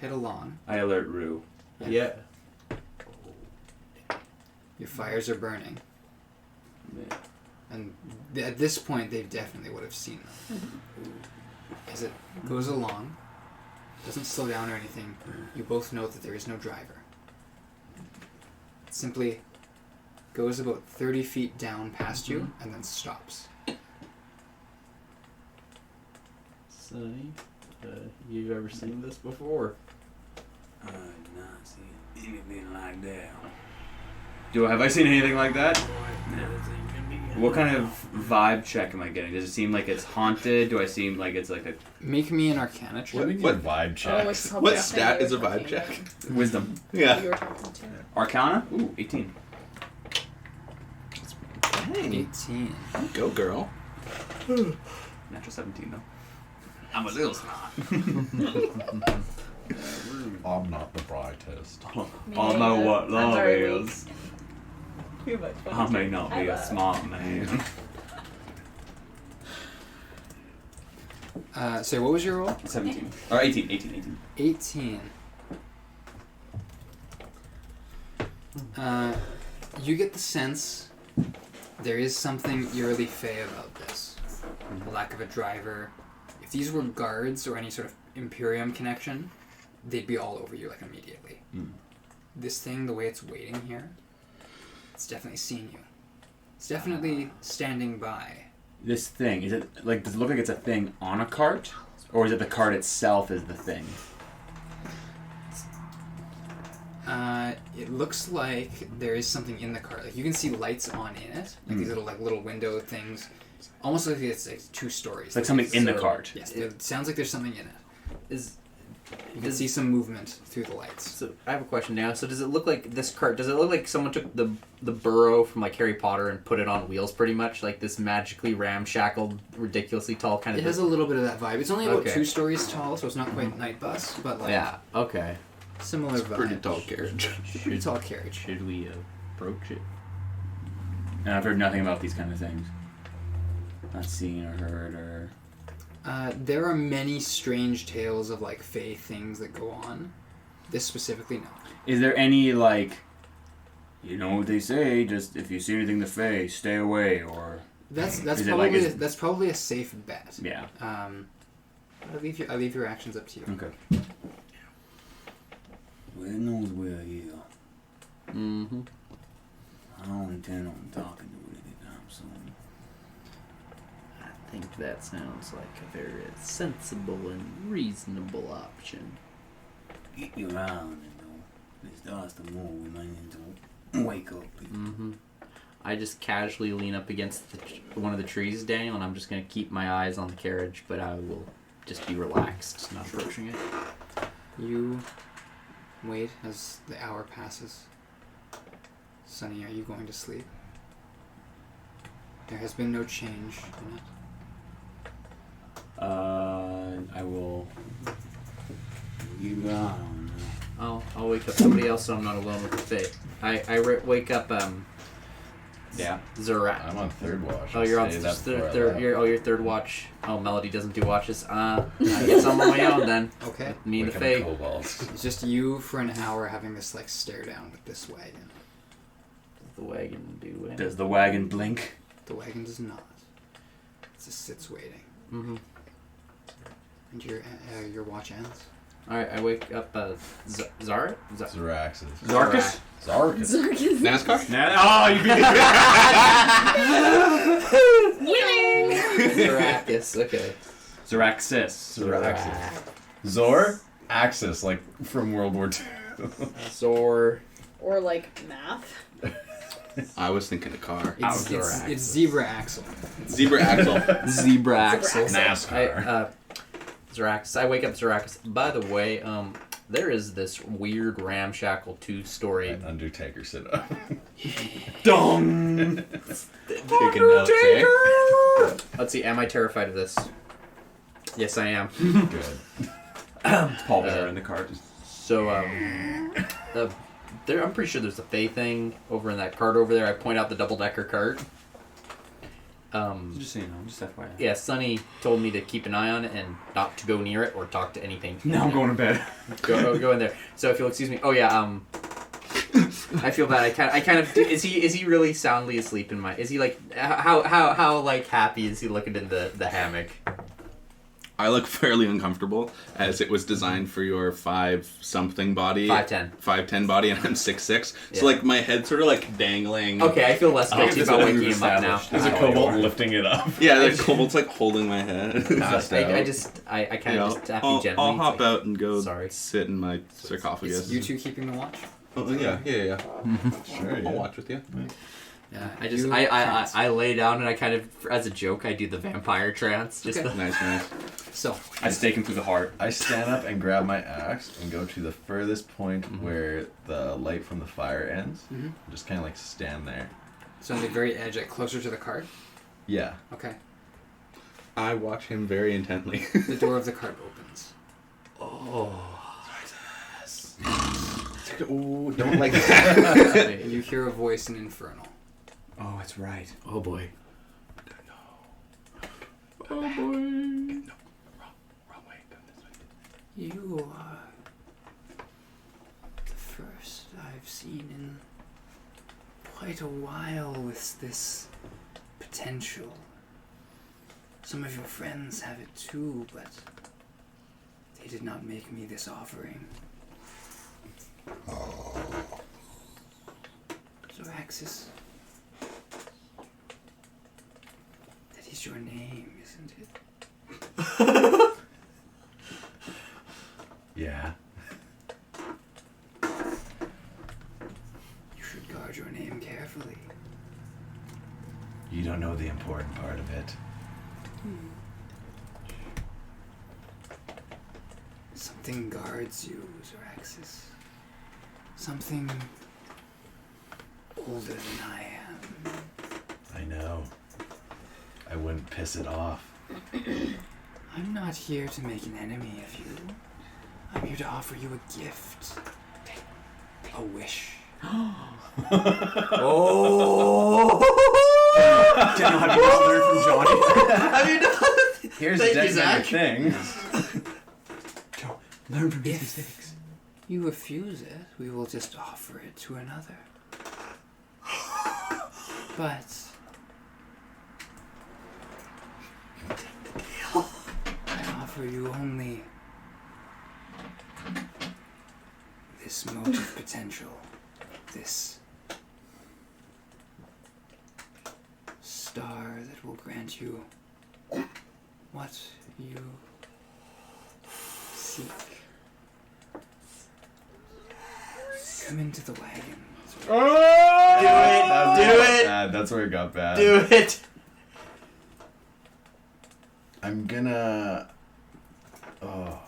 head along. I alert Rue. Yeah. Your fires are burning. And at this point, they definitely would have seen them. As it goes along, doesn't slow down or anything, you both know that there is no driver. It simply goes about 30 feet down past you and then stops. Sonny, you've ever seen this before? I have not seen anything like that. Have I seen anything like that? Never seen anything. What kind of vibe check am I getting? Does it seem like it's haunted? Do I seem like it's like a Make me an Arcana check. What vibe Oh, check? it's probably What that stat thing is a you were vibe talking check? wisdom? Yeah. You were talking to. Arcana? Ooh, 18. 18. Go, girl. Natural 17 though. I'm a little smart. I'm not the brightest. I know what love very is. I may not be a smart man. So what was your roll? 17. Or 18. 18. You get the sense there is something eerily fey about this. The lack of a driver. If these were guards or any sort of Imperium connection, they'd be all over you like immediately. This thing, the way it's waiting here, it's definitely seen you. It's definitely standing by. This thing, is it like, does it look like it's a thing on a cart? Or is it the cart itself is the thing? It looks like there is something in the cart. Like you can see lights on in it, like these little window things. Almost like it's like 2 stories. It's like something in the So- cart. Yes, it sounds like there's something in it. Is You can see some movement through the lights. So I have a question now. So does it look like this cart? Does it look like someone took the burrow from like Harry Potter and put it on wheels, pretty much like this magically ramshackled, ridiculously tall kind It of? has a little bit of that vibe. It's only about Okay. 2 stories tall, so it's not quite night bus, but like Yeah. Okay. similar vibe. Pretty tall carriage. Pretty tall carriage. Should we approach it? And I've heard nothing about these kind of things. Not seen or heard or... There are many strange tales of like fey things that go on. This specifically, no. Is there any, like, you know what they say, just if you see anything the Fey, stay away, or... That's Is it probably like it's- that's probably a safe bet. Yeah. I leave your actions up to you. Okay. Well, it knows we're here. Mm-hmm. I don't intend on talking to it anytime soon. I think that sounds like a very sensible and reasonable option. Keep your eye on it, though. If it starts to move, we might need to wake up people. Mm-hmm. I just casually lean up against one of the trees, Daniel, and I'm just going to keep my eyes on the carriage, but I will just be relaxed, not approaching it. You wait as the hour passes. Sonny, are you going to sleep? There has been no change in it. I will... Keep your eye on it. I'll wake up somebody else so I'm not alone with the Fae. I wake up, Yeah. Zoraxis. I'm on 3rd watch. Oh, you're on Stayed up before I third. left. You're 3rd watch. Oh, Melody doesn't do watches. I guess I'm on my own then. Okay. Me and the Wake up Fae. Kobolds. It's just you for an hour having this like stare down with this wagon. The wagon do it. Does the wagon blink? The wagon does not. It just sits waiting. Mm-hmm. And your watch ends. All right, I wake up. Zara. Zoraxis. Zarkis? Zarkis. Zarkis. NASCAR? Oh, you beat Zoraxis. Okay. Zoraxis. Zoraxis. Zor? Axis, like from World War II. Zor. Or like math. I was thinking a car. It's zebra axle. Zebra axle. Zebra axle. NASCAR. Zoraxis. I wake up Zoraxis. By the way, there is this weird ramshackle 2-story. An Undertaker sit up. Dong! Taking notes, eh? Let's see. Am I terrified of this? Yes, I am. Good. Paul Bear in the cart. So, I'm pretty sure there's a Fey thing over in that cart over there. I point out the double-decker cart. Just so you know, just FYI. Yeah, Sonny told me to keep an eye on it and not to go near it or talk to anything. Now I'm going to bed. Go in there. So if you'll excuse me. Oh yeah. I feel bad. I kind of. Is he really soundly asleep in my? Is he like how like happy is he looking in the hammock? I look fairly uncomfortable, as it was designed for your 5-something body. 5'10". 5'10" body, and I'm 6'6". Yeah. So like my head's sort of like dangling. Okay, I feel less guilty about waking him up now. There's a kobold lifting it up. Yeah, the kobold's like holding my head. I kind of just tap you gently. I'll hop It's like, out and go Sorry. sit in my sarcophagus. Is you two keeping the watch? Oh, yeah. Sure, I'll yeah. watch with you. Yeah. I lay down and I kind of, as a joke, I do the vampire trance. Just Okay. the, Nice. So, I stake him through the heart. I stand up and grab my axe and go to the furthest point where the light from the fire ends. Mhm. Just kind of like stand there. on the very edge, like closer to the cart. Yeah. Okay. I watch him very intently. The door of the cart opens. Ooh, don't like that. And you hear a voice in Infernal. Oh, it's right. oh boy. Oh boy. No, wrong way. Go this way. You are the first I've seen in quite a while with this potential. Some of your friends have it too, but they did not make me this offering. Zoraxis. That is your name, isn't it? Yeah. You should guard your name carefully. You don't know the important part of it. Something guards you, Zoraxis. Something older than I am. I know. I wouldn't piss it off. I'm not here to make an enemy of you. I'm here to offer you a gift. A wish. Daniel, have you not learned from Johnny? I mean, Here's Thank you, dead Zach. things. Learn from his If mistakes. you refuse it, we will just offer it to another. But I offer you only this motive potential, this star that will grant you what you seek. Come into the wagon. do it. Bad. That's where it got bad. Do it. I'm gonna. Oh,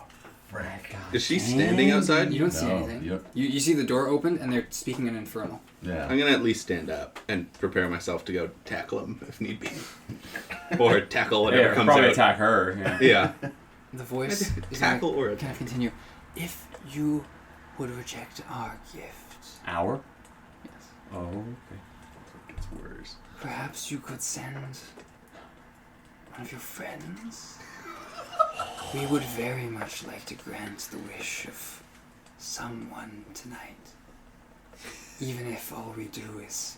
frick. Is she standing outside? You don't see No, anything. yep. You see the door open and they're speaking in Infernal. Yeah. I'm gonna at least stand up and prepare myself to go tackle him if need be, or tackle whatever Yeah, comes probably out. attack her. Yeah. Yeah, The voice is tackle or Can I attack. continue? If you would reject our gift, Hour? yes, Oh, okay. It gets worse. perhaps you could send one of your friends. We would very much like to grant the wish of someone tonight. Even if all we do is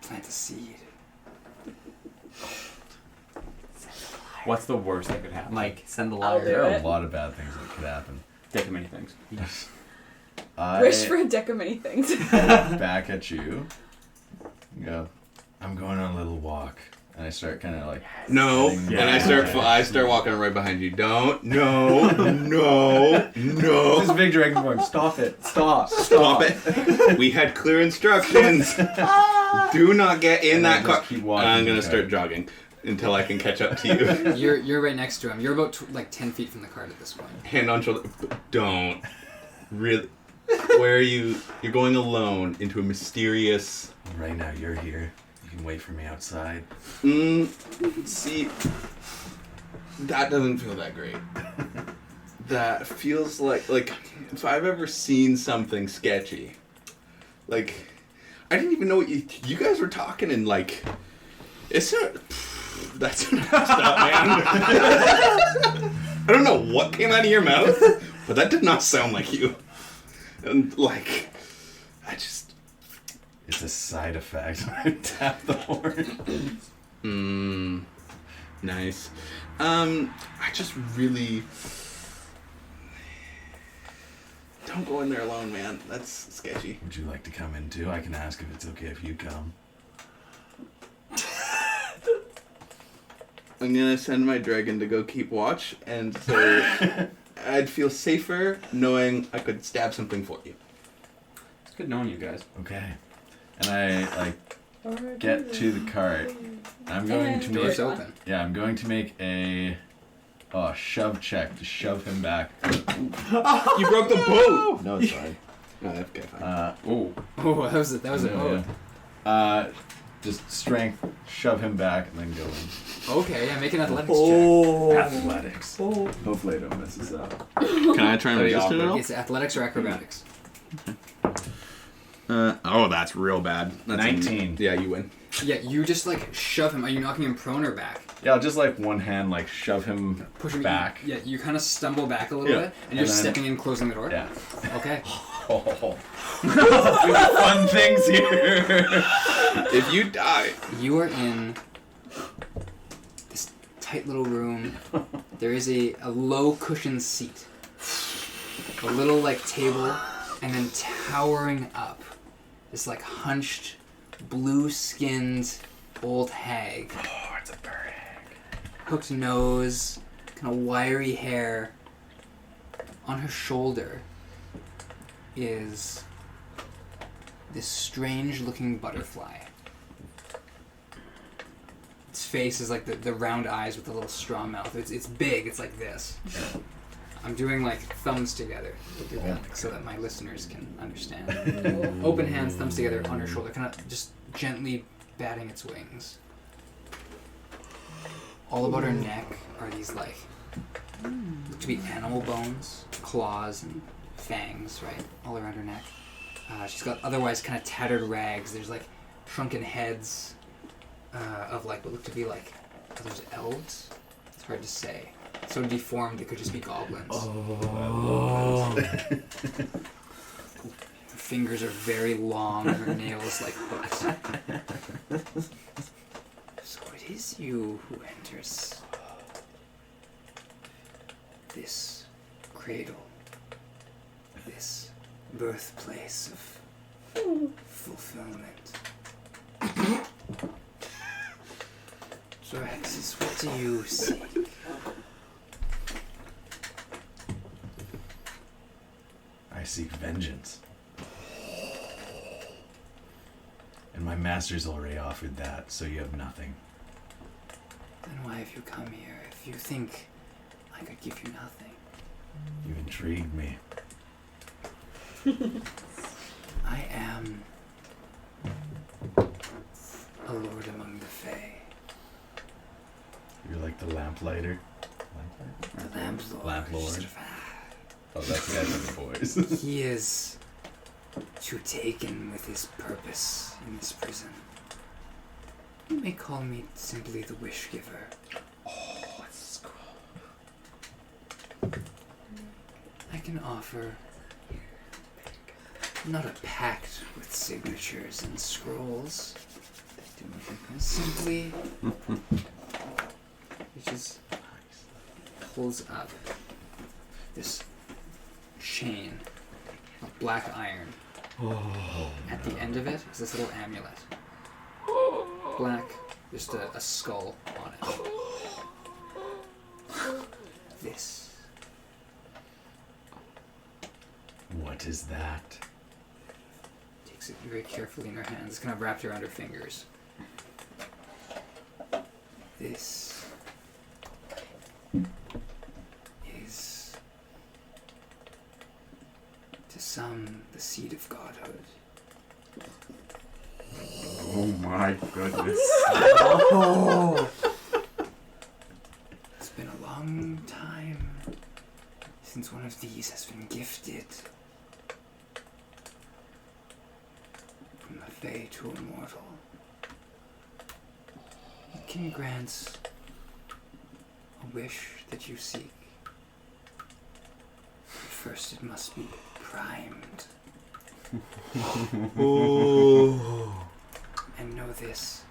plant a seed. What's the worst that could happen? Mike, send the I'll liar. do There are it. a lot of bad things that could happen. Think of many things. Wish for a deck of many things. back at you. And go. I'm going on a little walk, and I start kind of like. No, Yeah. and I start walking right behind you. Don't, no, no, no. This big dragon going. Stop it! Stop! Stop it. We had clear instructions. Do not get in And that I car. just keep walking I'm gonna the start cart. jogging until I can catch up to you. You're right next to him. You're about like 10 feet from the cart at this point. Hand on shoulder. Don't. Really. Where are you? You're going alone into a mysterious. Right now, you're here. You can wait for me outside. See, that doesn't feel that great. That feels like if I've ever seen something sketchy, like I didn't even know what you guys were talking in like It's not. That's messed up, man. I don't know what came out of your mouth, but that did not sound like you. And like, I just. It's a side effect when I tap the horn. Nice. I just really. Don't go in there alone, man. That's sketchy. Would you like to come in too? I can ask if it's okay if you come. I'm gonna send my dragon to go keep watch, and so I'd feel safer knowing I could stab something for you. It's good knowing you guys. Okay. And I get to the cart. I'm going to Door's make. open. Yeah, I'm going to make a shove check to shove him back. You broke the boat! No, it's fine. No, okay, fine. Oh, that was a yeah. oh. Just strength, shove him back, and then go in. Okay, yeah, make an athletics Athletics. Hopefully I don't mess this up. Can I try and resist it at check. all? It's athletics or acrobatics. That's real bad. That's 19. Yeah, you win. Yeah, you just like shove him. Are you knocking him prone or back? Yeah, I'll just like one hand, like shove him Push him back. Yeah, you kind of stumble back a little bit, and you're then- stepping in, closing the door. Yeah. Okay. Fun things here. If you die, You are in this tight little room. There is a low cushioned seat, a little like table, and then towering up, this like hunched, blue-skinned old hag. Oh, it's a bird egg. Hooked nose, kind of wiry hair. On her shoulder is this strange-looking butterfly. Its face is like the round eyes with the little straw mouth. It's big. It's like this. I'm doing like thumbs together so that my listeners can understand. Open hands, thumbs together on her shoulder, kind of just gently batting its wings. All about her neck are these like look to be animal bones, claws and fangs, right, all around her neck. She's got otherwise kind of tattered rags. There's like shrunken heads of like what look to be like are those elves? It's hard to say. So deformed, they could just be goblins. Her fingers are very long, and her nails like hooks. So it is you who enters this cradle, this birthplace of fulfillment. Zoraxis, what do you seek? I seek vengeance. And my master's already offered that, so you have nothing. Then why have you come here if you think I could give you nothing? You intrigued me. I am a lord among the Fey. You're like the lamplighter. The lamp lord. Lamp lord. Sort of, Oh, that's the guy from the boys. he is too taken with his purpose in this prison. You may call me simply the wish giver. Oh, that's cool. I can offer not a pact with signatures and scrolls. Simply, it just pulls up this chain of black iron. At the end of it is this little amulet. Black, just a skull on it. This. What is that? Takes it very carefully in her hands. It's kind of wrapped around her fingers. This is, to some, the seed of godhood. Oh my goodness. It's been a long time since one of these has been gifted. From the Fey to immortal. can grant a wish that you seek. But first it must be primed. And know this,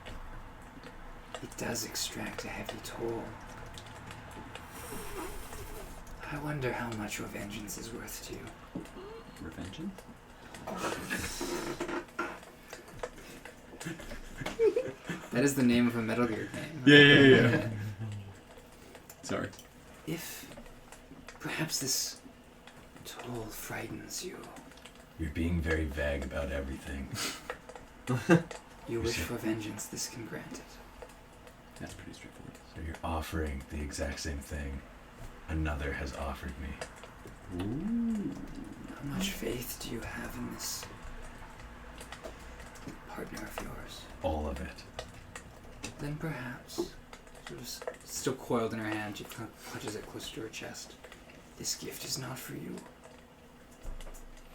it does extract a heavy toll. I wonder how much your vengeance is worth to you. Revengeance? That is the name of a Metal Gear game. Yeah. Sorry. If perhaps this toll frightens you, You're being very vague about everything. you wish for vengeance, this can grant it. That's pretty straightforward. So you're offering the exact same thing another has offered me. How much faith do you have in this partner of yours? All of it. Then perhaps, sort of still coiled in her hand, she kind of clutches it closer to her chest. This gift is not for you.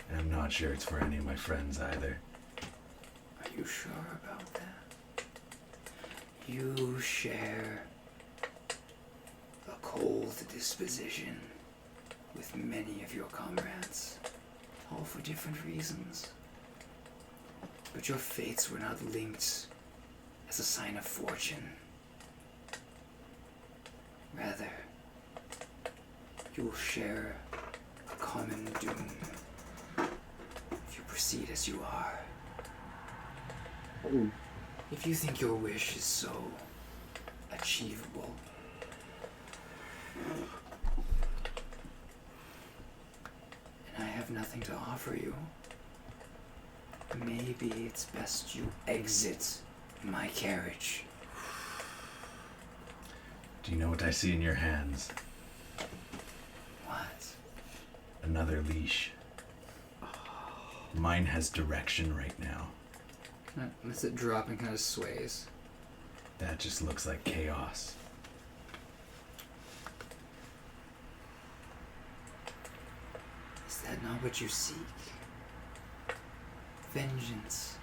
And I'm not sure it's for any of my friends either. Are you sure about that? You share a cold disposition with many of your comrades, all for different reasons. But your fates were not linked as a sign of fortune. Rather, you will share a common doom if you proceed as you are. If you think your wish is so achievable, and I have nothing to offer you, maybe it's best you exit my carriage. Do you know what I see in your hands? What? Another leash. Mine has direction right now. Lets it drop and kind of sways. That just looks like chaos. Is that not what you seek? Vengeance.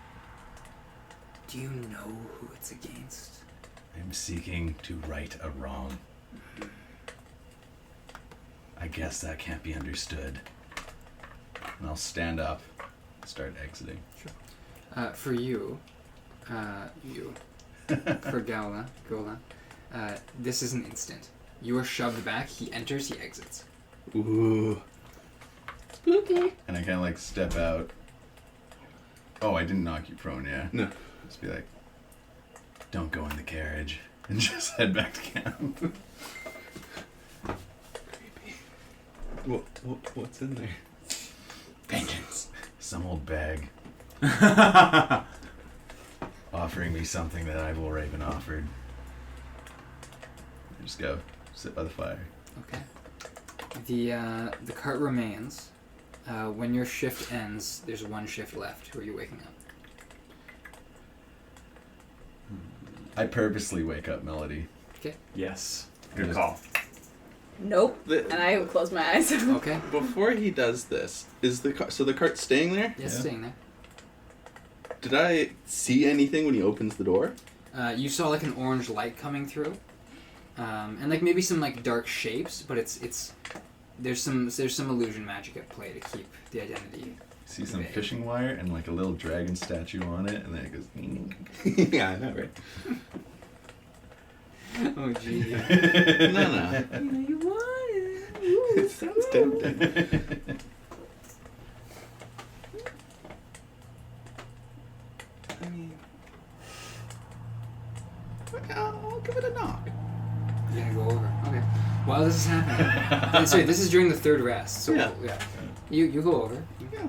Do you know who it's against? I'm seeking to right a wrong. I guess that can't be understood. And I'll stand up and start exiting. For you, for Gaulah, this is an instant. You are shoved back, he enters, he exits. Ooh. Spooky. And I kind of like step out. Oh, I didn't knock you prone, yeah? No. Just be like, don't go in the carriage. And just head back to camp. What's in there? Vengeance. Some old bag. Offering me something that I've already been offered. I just go sit by the fire. Okay. The cart remains. When your shift ends, there's one shift left. Who are you waking up? I purposely wake up Melody. Yes. Good call. Nope. And I close my eyes. Okay. Before he does this, is the so the cart's staying there? Yes, Yeah. staying there. Did I see anything when he opens the door? You saw like an orange light coming through, and like maybe some like dark shapes, but it's there's some illusion magic at play to keep the identity. See some vague. fishing wire and like a little dragon statue on it, and then it goes. Yeah, I know, right? Oh gee. No. You want it. It sounds tempting. I mean, I'll give it a knock. You're gonna go over. Okay. While this is happening, sorry, this is during the third rest. So Yeah. You go over. Yeah.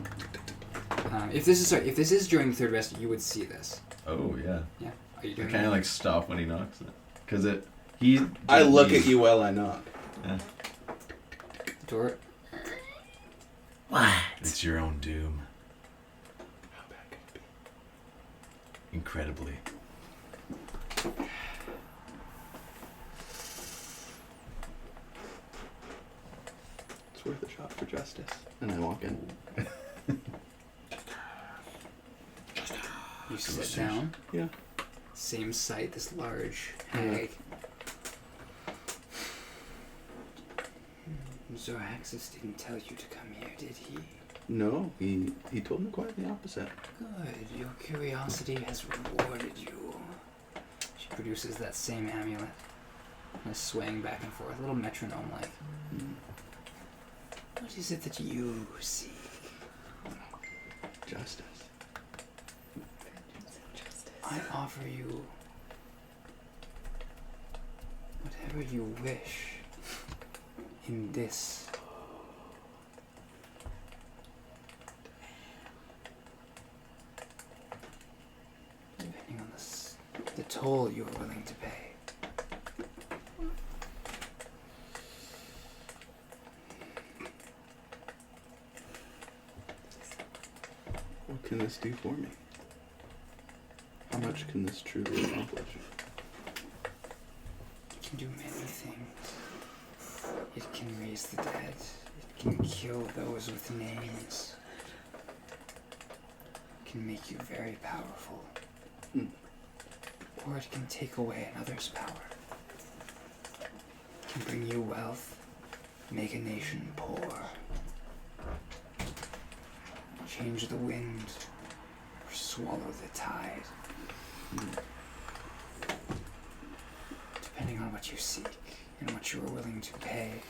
If this is during the third rest, you would see this. Oh yeah. Yeah. Are you I doing kind of that? like stop when he knocks it, cause I didn't look leave. at you while I knock. Yeah. Door. It's your own doom. How bad could it be? Incredibly. It's worth a shot for justice. And I walk in. You sit down. Yeah. Same sight, this large hag. Zoraxis didn't tell you to come here, did he? No, he told me quite the opposite. Good. Your curiosity has rewarded you. She produces that same amulet. And is swaying back and forth, a little metronome-like. What is it that you seek? Justice. I offer you whatever you wish in this. Depending on the toll you are willing to pay. What can this do for me? How much can this truly accomplish? It can do many things. It can raise the dead. It can kill those with names. It can make you very powerful. Or it can take away another's power. It can bring you wealth, make a nation poor. Change the wind, or swallow the tide. Depending on what you seek and what you are willing to pay.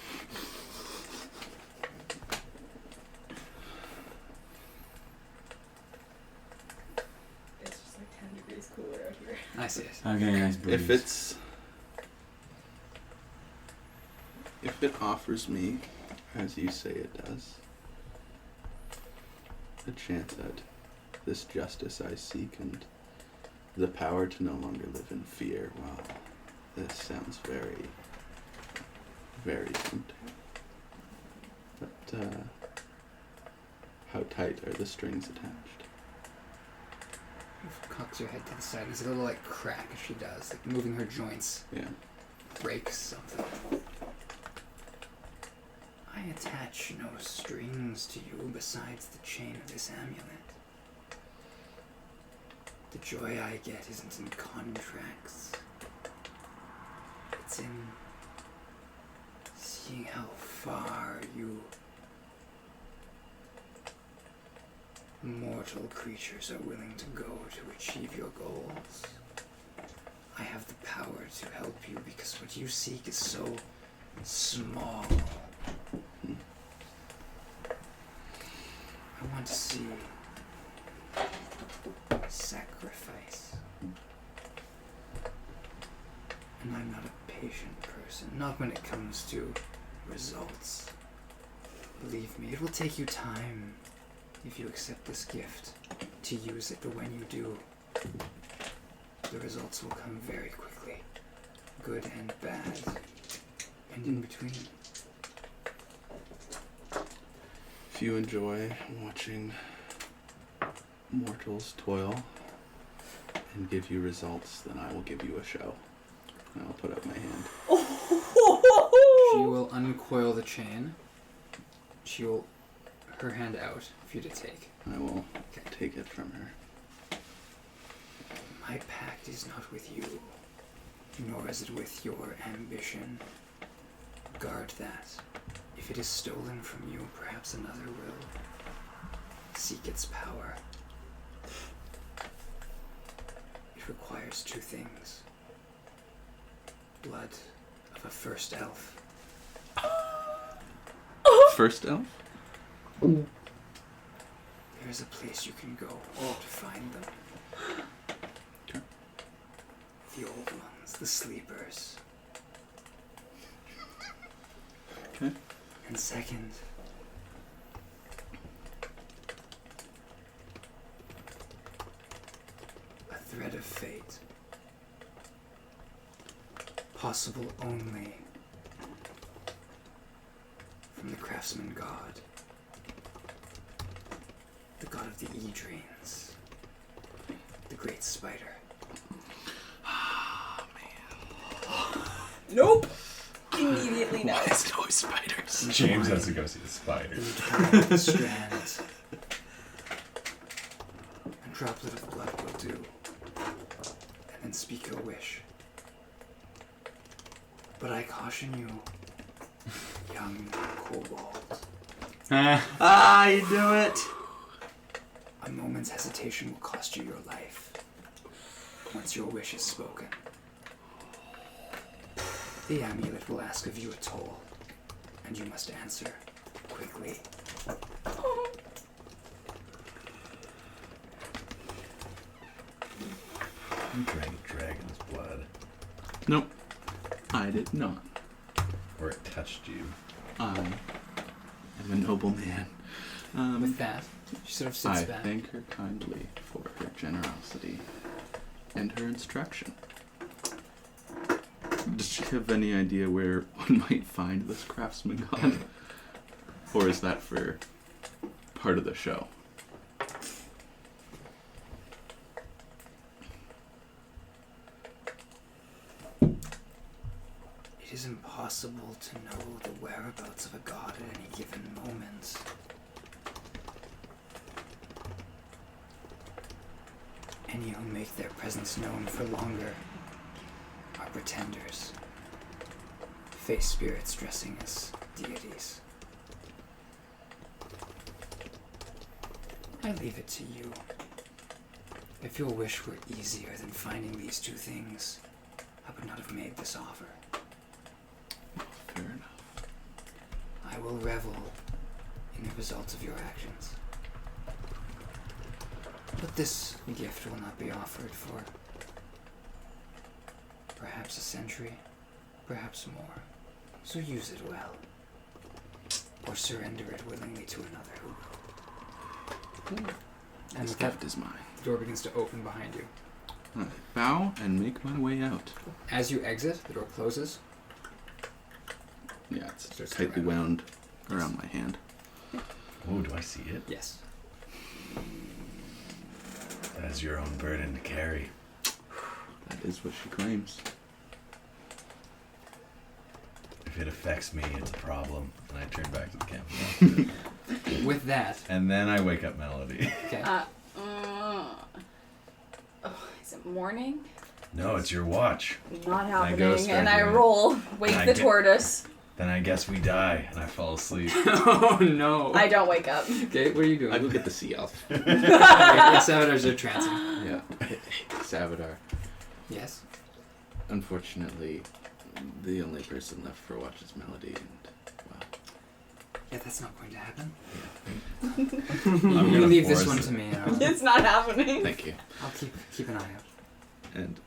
It's just like 10 degrees cooler out here. I see it. Okay, nice breeze. If it offers me, as you say it does, a chance at this justice I seek and the power to no longer live in fear, well, this sounds very, very tempting. But, how tight are the strings attached? Cocks her head to the side. There's a little like crack as she does, like moving her joints. Yeah. Breaks something. I attach no strings to you besides the chain of this amulet. The joy I get isn't in contracts. It's in seeing how far you mortal creatures are willing to go to achieve your goals. I have the power to help you because what you seek is so small. I want to see sacrifice. And I'm not a patient person, not when it comes to results. Believe me, it will take you time if you accept this gift to use it, but when you do, the results will come very quickly. Good and bad, and in between. If you enjoy watching mortals toil and give you results, then I will give you a show. And I'll put up my hand. She will uncoil the chain. She will, her hand out for you to take. I will take it from her. My pact is not with you, nor is it with your ambition. Guard that. If it is stolen from you, perhaps another will. Seek its power. It requires two things. Blood of a first elf. First elf? There is a place you can go to find them. Okay. The old ones, the sleepers. Okay. And second, a thread of fate. Possible only from the craftsman god. The god of the Edrines. The great spider. Nope. Immediately no. There's no spiders. James has to go see the spider. Entwine the strands. A droplet of blood will do. And then speak your wish. But I caution you, young Kobold. You do it! A moment's hesitation will cost you your life. Once your wish is spoken, the amulet will ask of you a toll, and you must answer quickly. You drank dragon's blood. Nope. I did not. Or it touched you. I am a noble man. With that, she sort of sits I back. thank her kindly for her generosity and her instruction. Does she have any idea where one might find this craftsman god? Or is that for part of the show? It is impossible to know the whereabouts of a god at any given moment. Any who make their presence known for longer are pretenders, face spirits dressing as deities. I leave it to you. If your wish were easier than finding these two things, I would not have made this offer. Fair enough. I will revel in the results of your actions. But this gift will not be offered for perhaps a century, perhaps more. So use it well. Or surrender it willingly to another who will. And This with that, gift is mine. the door begins to open behind you. I bow and make my way out. As you exit, the door closes. Yeah, it's Starts to tightly rattle. wound around my hand. Oh, do I see it? Yes. That's your own burden to carry. That is what she claims. If it affects me, it's a problem. And I turn back to the camp. With that, And then I wake up Melody. okay. Is it morning? No, it's your watch. Not I go happening. start And I doing it. roll. Wake And I the get- tortoise. Then I guess we die, and I fall asleep. Oh no. I don't wake up. Okay, what are you doing? I go get the sea elf. Yeah, Salvador's are trancing. Yeah. Savadar. Yes. Unfortunately, the only person left for watch is Melody, and well, Yeah, that's not going to happen. I'm You gonna leave this force one it. to me. It's not happening. thank you. I'll keep an eye out. And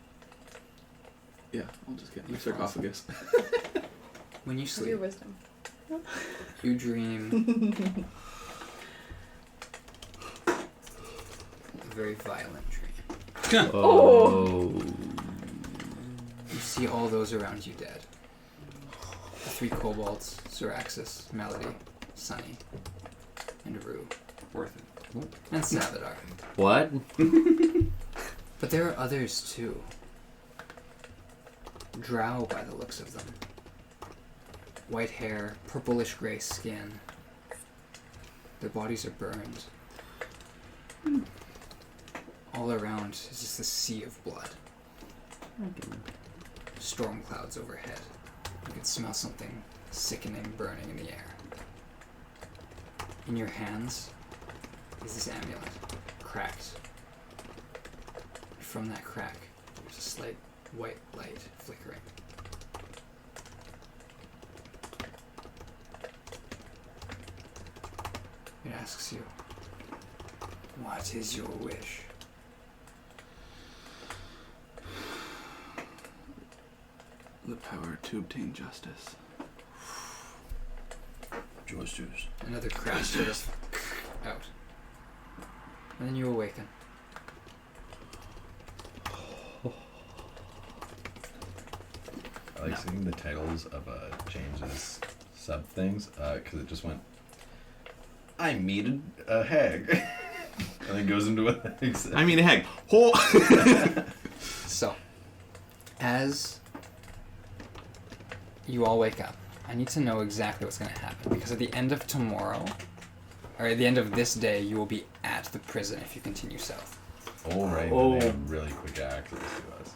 yeah, I'll just get my You fall sarcophagus. When you What's your sleep, wisdom? you dream a very violent dream. Oh. You see all those around you dead. The 3 kobolds, Zoraxis, Melody, Sonny, and Rue. Worth it. And Salvador. What? But there are others too. Drow by the looks of them. White hair, purplish gray skin. Their bodies are burned. All around is just a sea of blood. Storm clouds overhead. You can smell something sickening burning in the air. In your hands is this amulet, cracked. From that crack, there's a slight white light flickering. It asks you, what is your wish? The power to obtain justice. Joysters. Another crash sort of out. And then you awaken. I like seeing the titles of James's sub things, because it just went, I meted a hag. And then goes into what the heck. I mean, heck. So, as you all wake up, I need to know exactly what's going to happen, because at the end of tomorrow, or at the end of this day, you will be at the prison if you continue south. Oh, right. Oh. They have really quick access to us.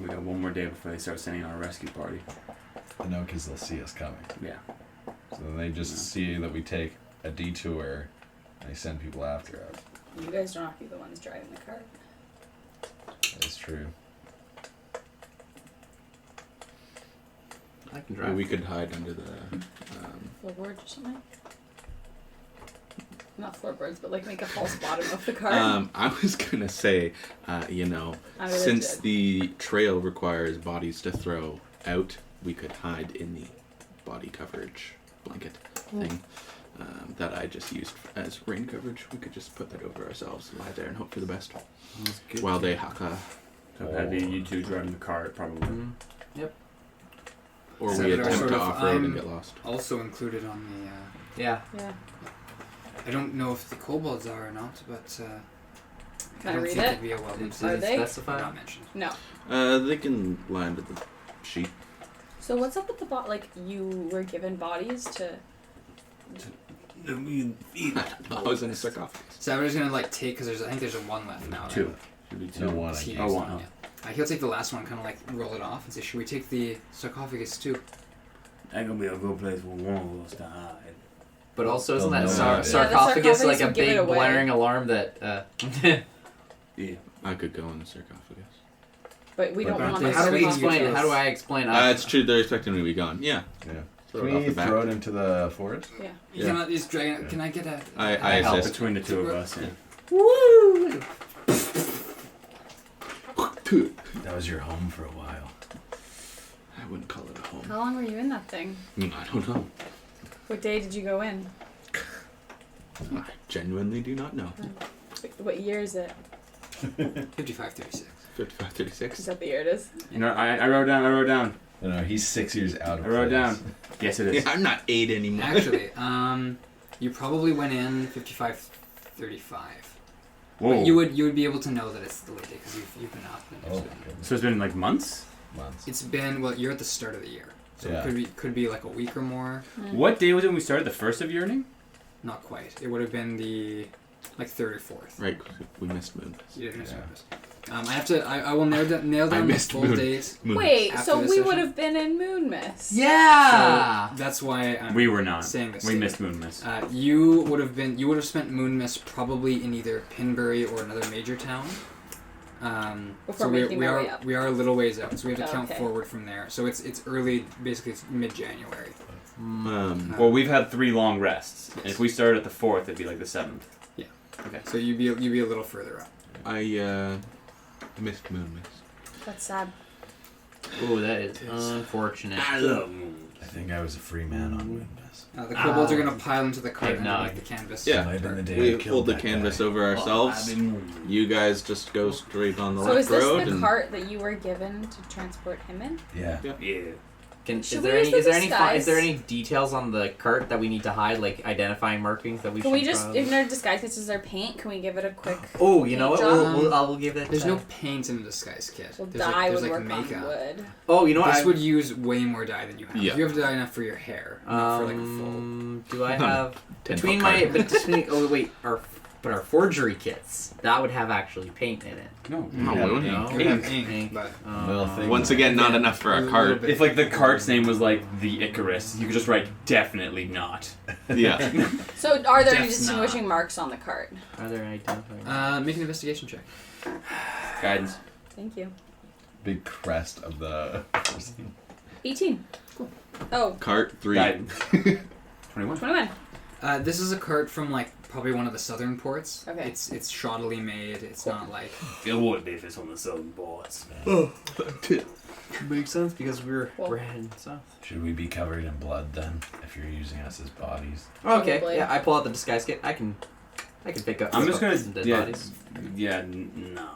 We got one more day before they start sending our rescue party. No, because they'll see us coming. Yeah. So then they just see that we take a detour, and they send people after us. You guys don't have to be the ones driving the cart. That's true. I can Or drive. we could hide under the. Floorboards or something? Not floorboards, but like make a false bottom of the cart. I was gonna say, you know, I really since did. the trail requires bodies to throw out, we could hide in the body coverage blanket thing that I just used as rain coverage. We could just put that over ourselves, lie there, and hope for the best while they haka. So that'd be you two driving the cart, probably. Or So we that are attempt sort to of- off-road and I'm- get lost. Also included on the. Yeah. Yeah. I don't know if the kobolds are or not, but Can I I don't read think it? it'd be a welcome Does Are it they? specify? not mentioned. No. They can lie under the sheet. So what's up with the like you were given bodies to I mean, I was in a sarcophagus. So I'm just gonna like take because I think there's a one left now. Two. Right? Should be No two. one. He I needs Oh, one, one, yeah. He'll take the last one, kind of like roll it off, and say, "Should we take the sarcophagus too?" that gonna be a good place for one of us to hide. But also, isn't They'll that know sar- that. sarcophagus Yeah, the like a sarcophagus would give it big away. blaring alarm that? Yeah. I could go in the sarcophagus. but we But don't aren't want they the How do we Sarcophagus. explain it? How do I explain? It's true. They're expecting me to be gone. Yeah. Yeah. Throw Can it off we the back. throw it into the forest? Yeah. You cannot use dragon. Can I get a? I Help assist. between the two of us. Yeah. Woo! That was your home for a while. I wouldn't call it a home. How long were you in that thing? I don't know. What day did you go in? I genuinely do not know. What year is it? 5536. 55, Is 36. that the year it is? You know, I wrote down. No, he's 6 years out of I wrote place. down. Yes, it is. Yeah, I'm not 8 anymore. Actually, you probably went in 5535. Whoa. But you would be able to know that it's the late day because you've been up. And Oh, it's been, goodness. So it's been like months. Months. it's been you're at the start of the year, so Yeah. it could be like a week or more. What day was it when we started? The first of yearning? Not quite. It would have been the third or fourth. Right, we missed moon. You didn't miss Yeah. Moonmas. I have to. I will nail down the missed full moon. date. Wait, After so this we session? would have been in Moonmas. Yeah. So that's why I'm We were not. saying this. We date. missed Moonmas. You would have spent Moonmas probably in either Pinbury or another major town. Before so making we our are way up. we are a little ways out, so we have to count Okay. forward from there. So it's early, basically it's mid-January. Well, we've had 3 long rests. And if we started at the 4th, it'd be like the 7th. Okay, so you'd be a little further up. I missed moon. That's sad. Oh, that is unfortunate. I love moon. I think I was a free man on Moonmas. The kobolds are gonna pile into the cart Eggnog. underneath the canvas. Yeah. Might have been the day I We killed hold the that canvas guy. over ourselves. I've been moon. You guys just go straight on the So is left this road. the and cart that you were given to transport him in? Yeah. Yeah. Is Should there we any? use the Is disguise? there any details on the cart that we need to hide, like identifying markings that we Can should? we just, probably- in our disguise, this is our paint, can we give it a quick... Oh, you know what? Paint job? I'll give it. There's no paint in the disguise kit. Well, there's dye there's would work makeup. on wood. Oh, you know what? This would use way more dye than you have. Yeah. You have dye enough for your hair, not for like a full. Do I have 10 between foot my card. between? Oh wait, our forgery kits that would have actually paint in it. No. No, Yeah, we don't no. have You would have ink. ink, but Little thing. Once again, not Yeah. enough for A a little cart. bit. If like the cart's name was like the Icarus, you could just write definitely not. Yeah. So are there any Death's distinguishing marks on the cart? Are there identifying? make an investigation check. Guidance. Thank you. Big crest of the. 18. Cool. Oh, Cart 3. Guidance. 21. 21. This is a cart from like probably one of the southern ports. Okay. It's shoddily made. It's not like It would be if it's on the southern boards. Makes sense because we're Well- heading south. Should we be covered in blood then? If you're using us as bodies? Okay, Probably. yeah, I pull out the disguise kit. I can pick up. I'm just gonna some dead yeah, bodies. no.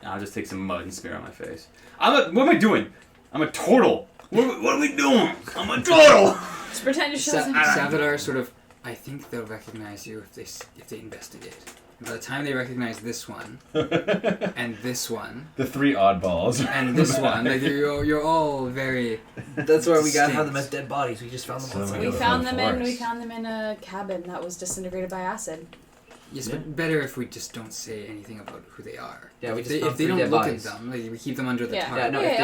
I'll just take some mud and smear on my face. What am I doing? I'm a turtle. What are we doing? I'm a turtle. Just pretend to show them. Savadar sort of. I think they'll recognize you if they investigate. By the time they recognize this one, and this one, The 3 oddballs. and this one, like you're all very. That's why we gotta have distinct. them as dead bodies. We just found them. So outside. We Yeah. found them in Forest. a cabin that was disintegrated by acid. Yes, but better if we just don't say anything about who they are. Yeah, we if just they, found if they three don't dead look bodies. at them, like, we keep them under the Yeah. tarp. Yeah, no, we if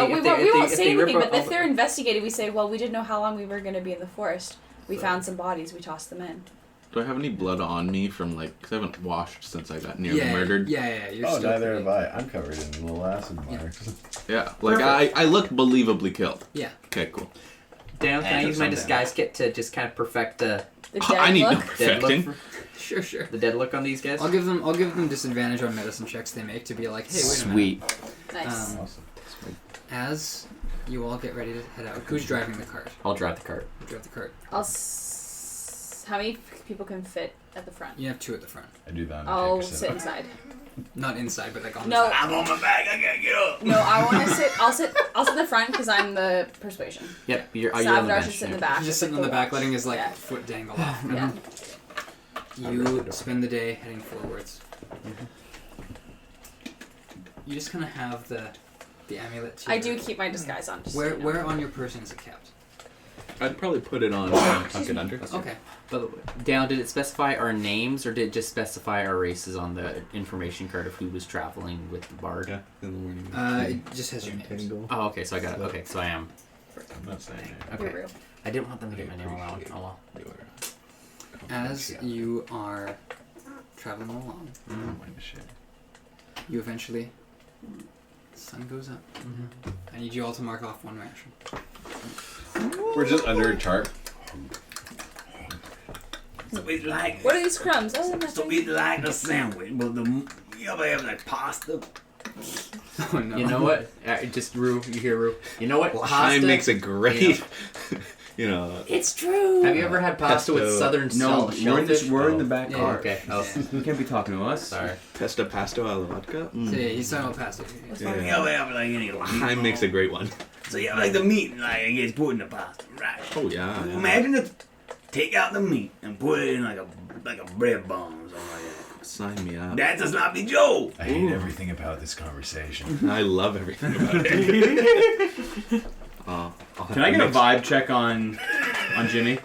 won't they say rip anything, up but all if the- they're investigating, we say, well, we didn't know how long we were going to be in the forest. We found some bodies, we tossed them in. Do I have any blood on me from because I haven't washed since I got nearly murdered? Yeah, you're Oh, still neither pretty- have I. I'm covered in little acid marks. Yeah, I look believably killed. Yeah. Okay, cool. Dan, can I And use my some disguise kit to just kind of perfect the The dead I need no look. dead look, perfecting. Sure. the dead look on these guys? I'll give them disadvantage on medicine checks they make to be like, hey, wait a minute. Sweet. Nice. Awesome. As you all get ready to head out, who's driving the cart? I'll drive the cart. You drive the cart. How many people can fit at the front? You have 2 at the front. I do that. I'll sit inside. Not inside, but like on No. the side. I'm on my back. I can't get up. No, I want to sit. I'll sit in the front because I'm the persuasion. Yep, you're on the Savdar bench. should sit in the yeah. back. He's just with, sitting on the back, watch. letting his Yeah. foot dangle off. Yeah. You spend the day heading forwards. You just kind of have the amulet. To I your- do keep my disguise on. Just so you know. Where on your person is it kept? I'd probably put it on and tuck it under. Okay. But Dale, did it specify our names or did it just specify our races on the information card of who was traveling with the bard? Yeah, in the morning. It just has your names. Oh, okay, so I got it. Okay, so I am. I'm not saying it. Okay. You're real. I didn't want them to get my name on that one. Oh well. As you are traveling along, Don't mind the shit. you eventually. The sun goes up. I need you all to mark off 1 ration. We're just under a tarp. So it's like, What are these crumbs? Oh, so nothing. it's like a sandwich, but you ever have like pasta? Oh no. You know what? Just Rue, you hear Rue. You know what? Time makes a great, It's true. Have you ever had pasta with Pesto. southern No, shellfish? we're in the back Yeah, car. Okay. Oh, You can't be talking to us. sorry. Pesto pasto alla vodka. See, he's talking about pasta. You ever have like any Time makes a great one. So you have like the meat, like it gets put in the pasta, right? Oh yeah. Imagine if take out the meat and put it in like a bread bun or something like Sign me up. that. That does not be Joe. I hate everything about this conversation. I love everything about it. Can I get a vibe check on Jimmy?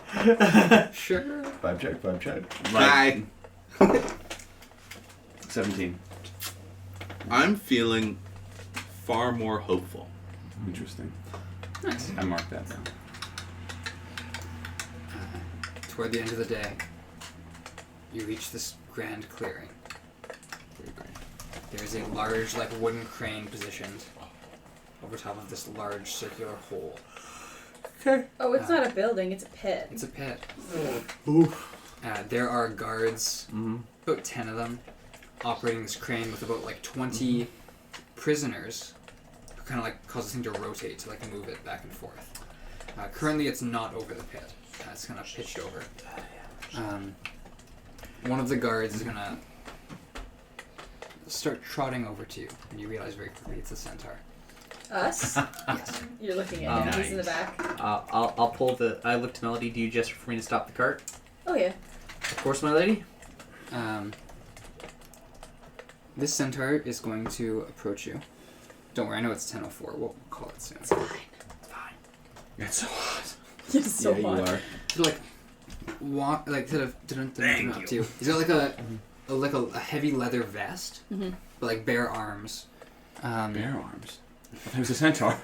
Sure. Vibe check. Hi. 17. I'm feeling far more hopeful. Interesting. Nice. I marked that down. Toward the end of the day, you reach this grand clearing. There is a large, wooden crane positioned over top of this large circular hole. Oh, it's not a building. It's a pit. It's a pit. There are guards, about 10 of them, operating this crane with about 20 prisoners, who kind of cause this thing to rotate to move it back and forth. Currently, it's not over the pit. It's kind of pitched over. One of the guards is gonna start trotting over to you, and you realize very quickly it's a centaur. Us? Yes. You're looking at him. He's in the back. I'll pull the. I look to Melody. Do you gesture for me to stop the cart? Oh yeah. Of course, my lady. This centaur is going to approach you. Don't worry, I know it's 10:04. We'll call it soon. It's fine. It's so hot. It's so hot. are. So, walk sort of Thank up to you. He's got a heavy leather vest, but bare arms. Bare arms. I thought he was a centaur.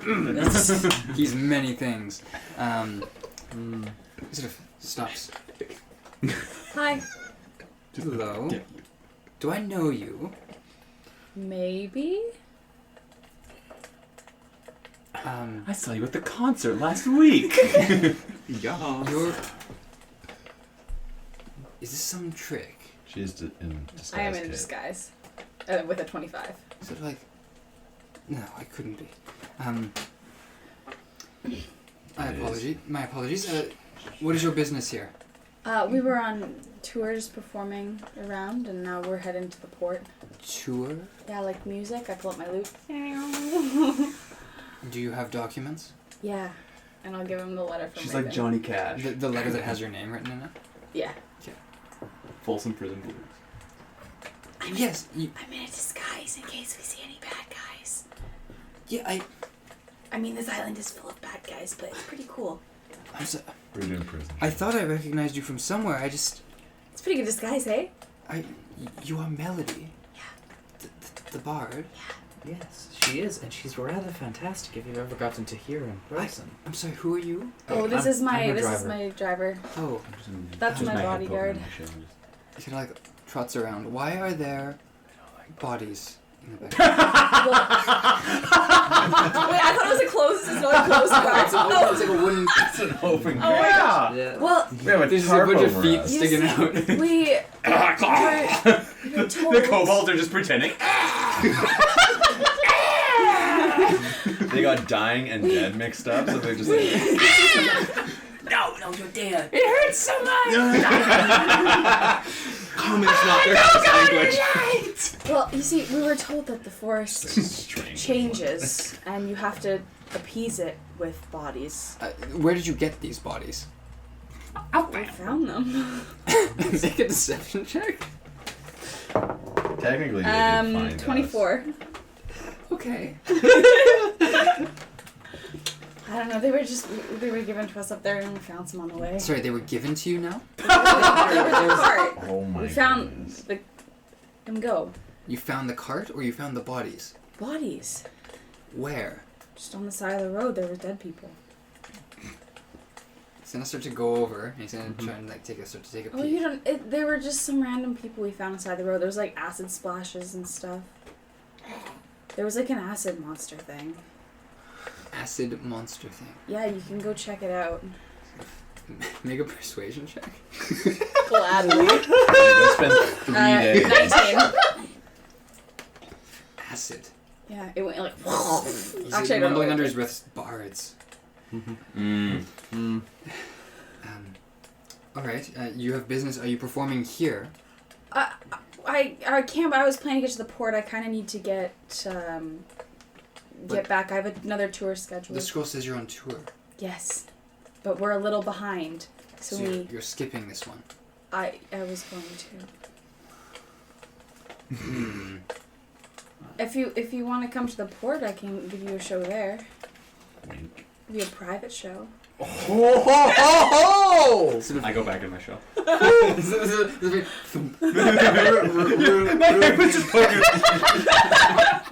He's many things. He sort of stops. Hi. Hello. Do I know you? Maybe. I saw you at the concert last week. Yeah. You're. Is this some trick? She's in disguise. I am in kit. disguise. With a 25. Sort of no, I couldn't be. My apologies. What is your business here? We were on tours performing around, and now we're heading to the port. Tour? Yeah, music. I pull up my lute. Do you have documents? Yeah. And I'll give him the letter from She's Raven. like Johnny Cash. The letter that has your name written in it? Yeah. Folsom Prison Blues. Yes. I'm in a disguise in case we see any bad guys. Yeah, I mean, this island is full of bad guys, but it's pretty cool. We're in prison. I thought I recognized you from somewhere. It's a pretty good disguise, eh? You are Melody. Yeah. The bard. Yes, she is, and she's rather fantastic if you've ever gotten to hear in person. I'm sorry, who are you? Oh, this I'm is my her this is driver. my driver. Oh, That's Just my make a bodyguard. Pokemon show. he kind of like trots around. Why are there bodies in the back? Wait, I thought it was a closed. It's not a closed card. It's Oh, like a wooden. It's an open Oh my God. Yeah. well, We have a There's just a tarp bunch of over feet us. you sticking see, out. we were told. The kobolds are just pretending. They got dying and dead mixed up, so they're just like, No, you're dead. It hurts so much. Common's not their first language. Well, you see, we were told that the forest strange. changes, and you have to appease it with bodies. Where did you get these bodies? I found them. Make a deception check. Technically, they did find 24. Okay. I don't know. They were given to us up there, and we found some on the way. Sorry, they were given to you now? They were the cart. us. Oh my We found goodness. them go You found the cart or you found the bodies? bodies Where? just on the side of the road. There were dead people. He's gonna start to go over and he's gonna try and like start to take a peek. Oh, you don't. They were just some random people we found beside the road. There was like acid splashes and stuff. There was like an acid monster thing. Acid monster thing. Yeah, you can go check it out. Make a persuasion check. Gladly. Go spend 3 days. 19. Acid. Yeah, it went like. He's Actually, I don't know. mumbling under his breath, bards. Alright, you have business. Are you performing here? I can't. I was planning to get to the port. I kind of need to get back. I have another tour scheduled. The scroll says you're on tour. Yes, but we're a little behind. So you're skipping this one. I was going to. If you want to come to the port, I can give you a show there. Wink. It'll be a private show. Oh! I go back in my show.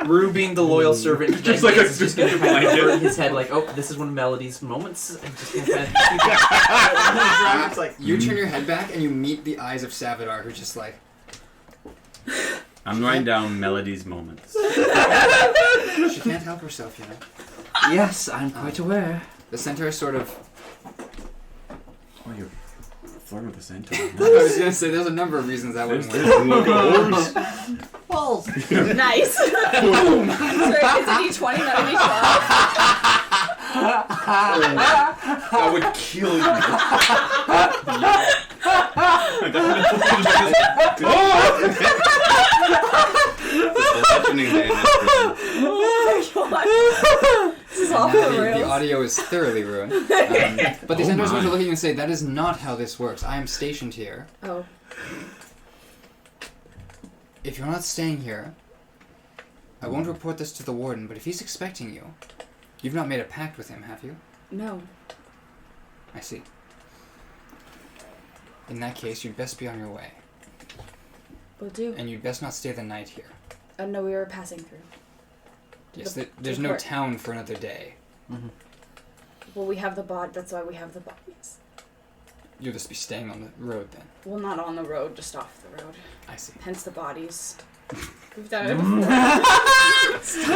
Rue being the loyal servant, Just like a is just gonna kind of avert his head, like, oh, this is one of Melody's moments. And just gonna kind of It's like you turn your head back and you meet the eyes of Savadar, who's just like. I'm writing down Melody's moments. She can't help herself, you know. yes, I'm quite aware. The centaur sort of. Oh, you're flirting with the centaur. I was gonna say there's a number of reasons that wouldn't work. Balls. Nice. Sorry, it's a D20, not a I would kill you. This is off the The rails. audio is thoroughly ruined. But the centaur's going to look at you and say, "That is not how this works. I am stationed here. Oh, If you're not staying here, I won't report this to the warden, but if he's expecting you, you've not made a pact with him, have you?" no. I see. In that case, you'd best be on your way. Will do. And you'd best not stay the night here. No, we were passing through. Yes, The there's no port. town for another day. Well, we have the that's why we have the bodies. You'll just be staying on the road then. Well, not on the road, just off the road. I see. Hence the bodies. We've done it before. We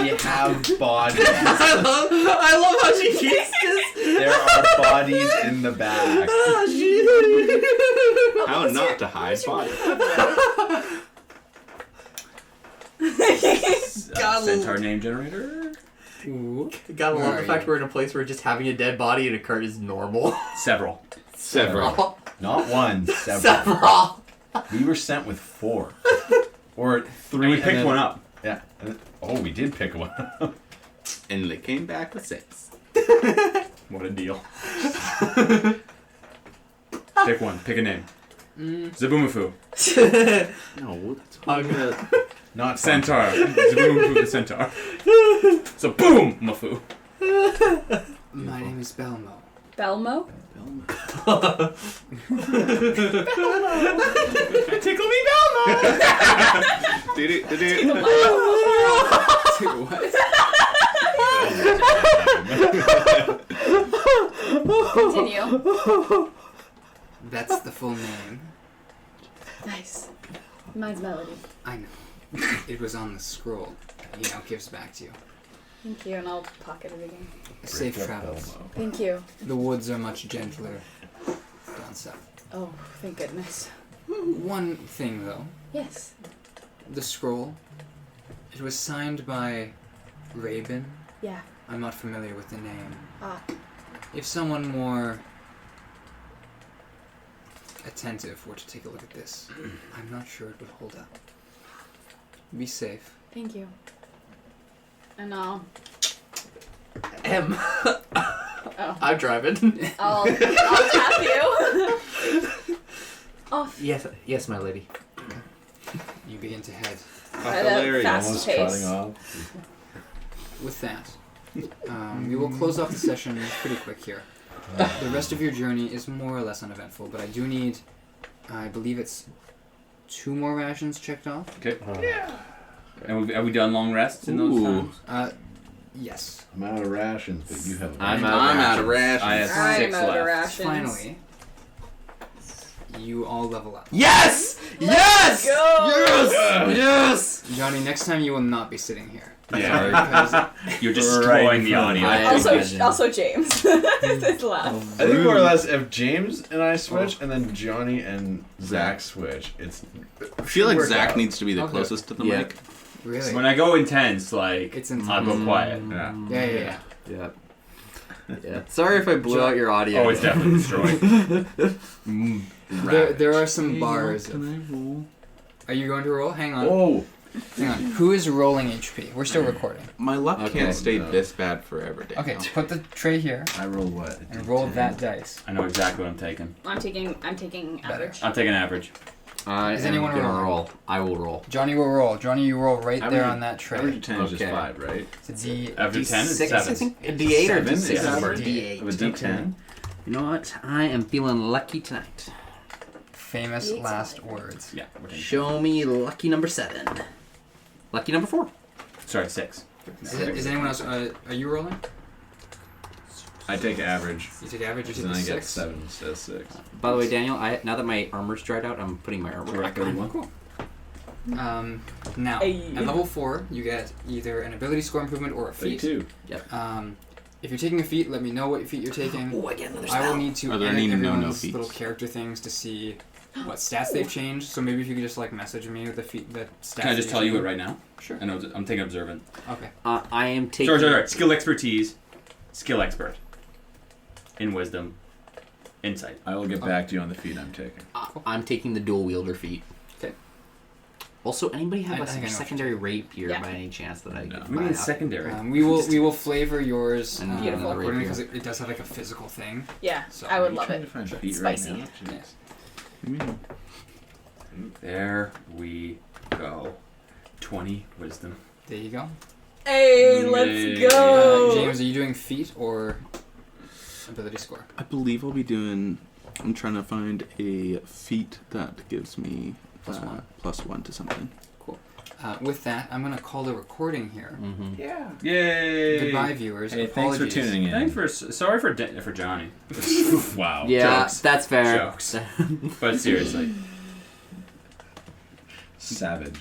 have bodies. I love how she keeps this. There are bodies in the back. How not to hide bodies. Centaur name generator? Ooh. Gotta Where love are the fact you? we're in a place where just having a dead body in a cart is normal. Several. Several. Not one, several. Several. We were sent with 4. Or 3. And we picked one up. Yeah. Oh, we did pick one up. And they came back with 6. What a deal. Pick one. Pick a name. Zaboomafoo. No, that's Hug. Not Centaur. Zaboomafoo the centaur. Zaboom-mafoo. My name is Belmo. Belmo? Tickle me, Belmo! Continue. That's the full name. Nice. Mine's Melody. I know. It was on the scroll. He now gives back to you. Thank you, and I'll pocket it again. Safe travels. Thank you. The woods are much gentler down south. Oh, thank goodness. One thing, though. Yes. The scroll. It was signed by Rabin. Yeah. I'm not familiar with the name. Ah. If someone more attentive were to take a look at this, I'm not sure it would hold up. Be safe. Thank you. And I'll I'm driving. I'll tap you. Off Yes, my lady. You begin to head. at a fast Almost pace. trotting off. With that, we will close off the session pretty quick here. The rest of your journey is more or less uneventful, but I do need, I believe it's 2 more rations checked off. Okay. And have we done long rests in those Ooh. times? Yes. I'm out of rations, but you have. I'm out of rations. I have I'm 6 out of left. rations. Finally, you all level up. Yes! Yes! Go! Yes! Johnny, next time you will not be sitting here. Yeah. Because You're destroying Right. the audio. Also James. This laugh. I think more or less if James and I switch, and then Johnny and Zach switch, it's. I feel like Work Zach out. needs to be the Okay. closest to the Yeah. mic. really, So when I go intense, like, it's intense. I'll go quiet. Yeah. Yeah. Yeah. Yeah. Sorry if I blew out your audio. Oh, it's definitely destroyed. There are some bars. Are you going to roll? Hang on. Oh, Hang on. Who is rolling HP? We're still recording. My luck Okay. can't stay No. this bad forever, Daniel. Okay, put the tray here I rolled what? and roll that dice. I know exactly what I'm taking. I'm taking average. I'm taking average. I Is am anyone gonna rolling? roll. I will roll. Johnny will roll. Johnny, you roll right there Average- on that tray. Average of 10 is just Okay. 5, right? It's a D. Average 10 is D6, 7. I think. A D8 or 7 D6? is Yeah. average D8. of a D10. You know what? I am feeling lucky tonight. Famous D8 's last fine. words. Yeah, we're taking Show me lucky number 7. Lucky number 4. Sorry, 6. Is anyone else? Are you rolling? I take average. You take average. You So take then the I get 6. 7 instead of 6. By the way, Daniel, now that my armor's dried out, I'm putting my armor back on. Cool. Now, Hey. at level 4, you get either an ability score improvement or a feat. 32. If you're taking a feat, let me know what feat you're taking. Oh, I get another I will spell. need to Are there edit any no-no everyone's feats? little character things to see what stats they've changed. So maybe if you could just like message me with the stats. Can I just that tell you it changed. right now? Sure. I know I'm taking observant. Okay. I am taking... Sorry. Skill expertise. Skill expert. In wisdom. Insight. I will get back to you on the feed I'm taking. I'm taking the dual wielder feat. Okay. Also, anybody have I think I know a what secondary rapier Yeah. by any chance that I No. could We buy need up? secondary. We will flavor yours And Beautiful. accordingly rapier. because it does have like a physical thing. Yeah, So, I Are would you love trying it. to find Sure. feet Spicy. right now? Yeah. There we go. 20 wisdom. There you go. Hey, Yay. let's go. James, are you doing feat or ability score? I believe I'll be doing... I'm trying to find a feat that gives me +1. +1 to something. With that, I'm going to call the recording here. Mm-hmm. Yeah. Yay. Goodbye, viewers. Hey, thanks for Apologies. tuning in. Thanks for sorry for Johnny. Wow. Yeah, Jokes. that's fair. Jokes. But seriously. Savage.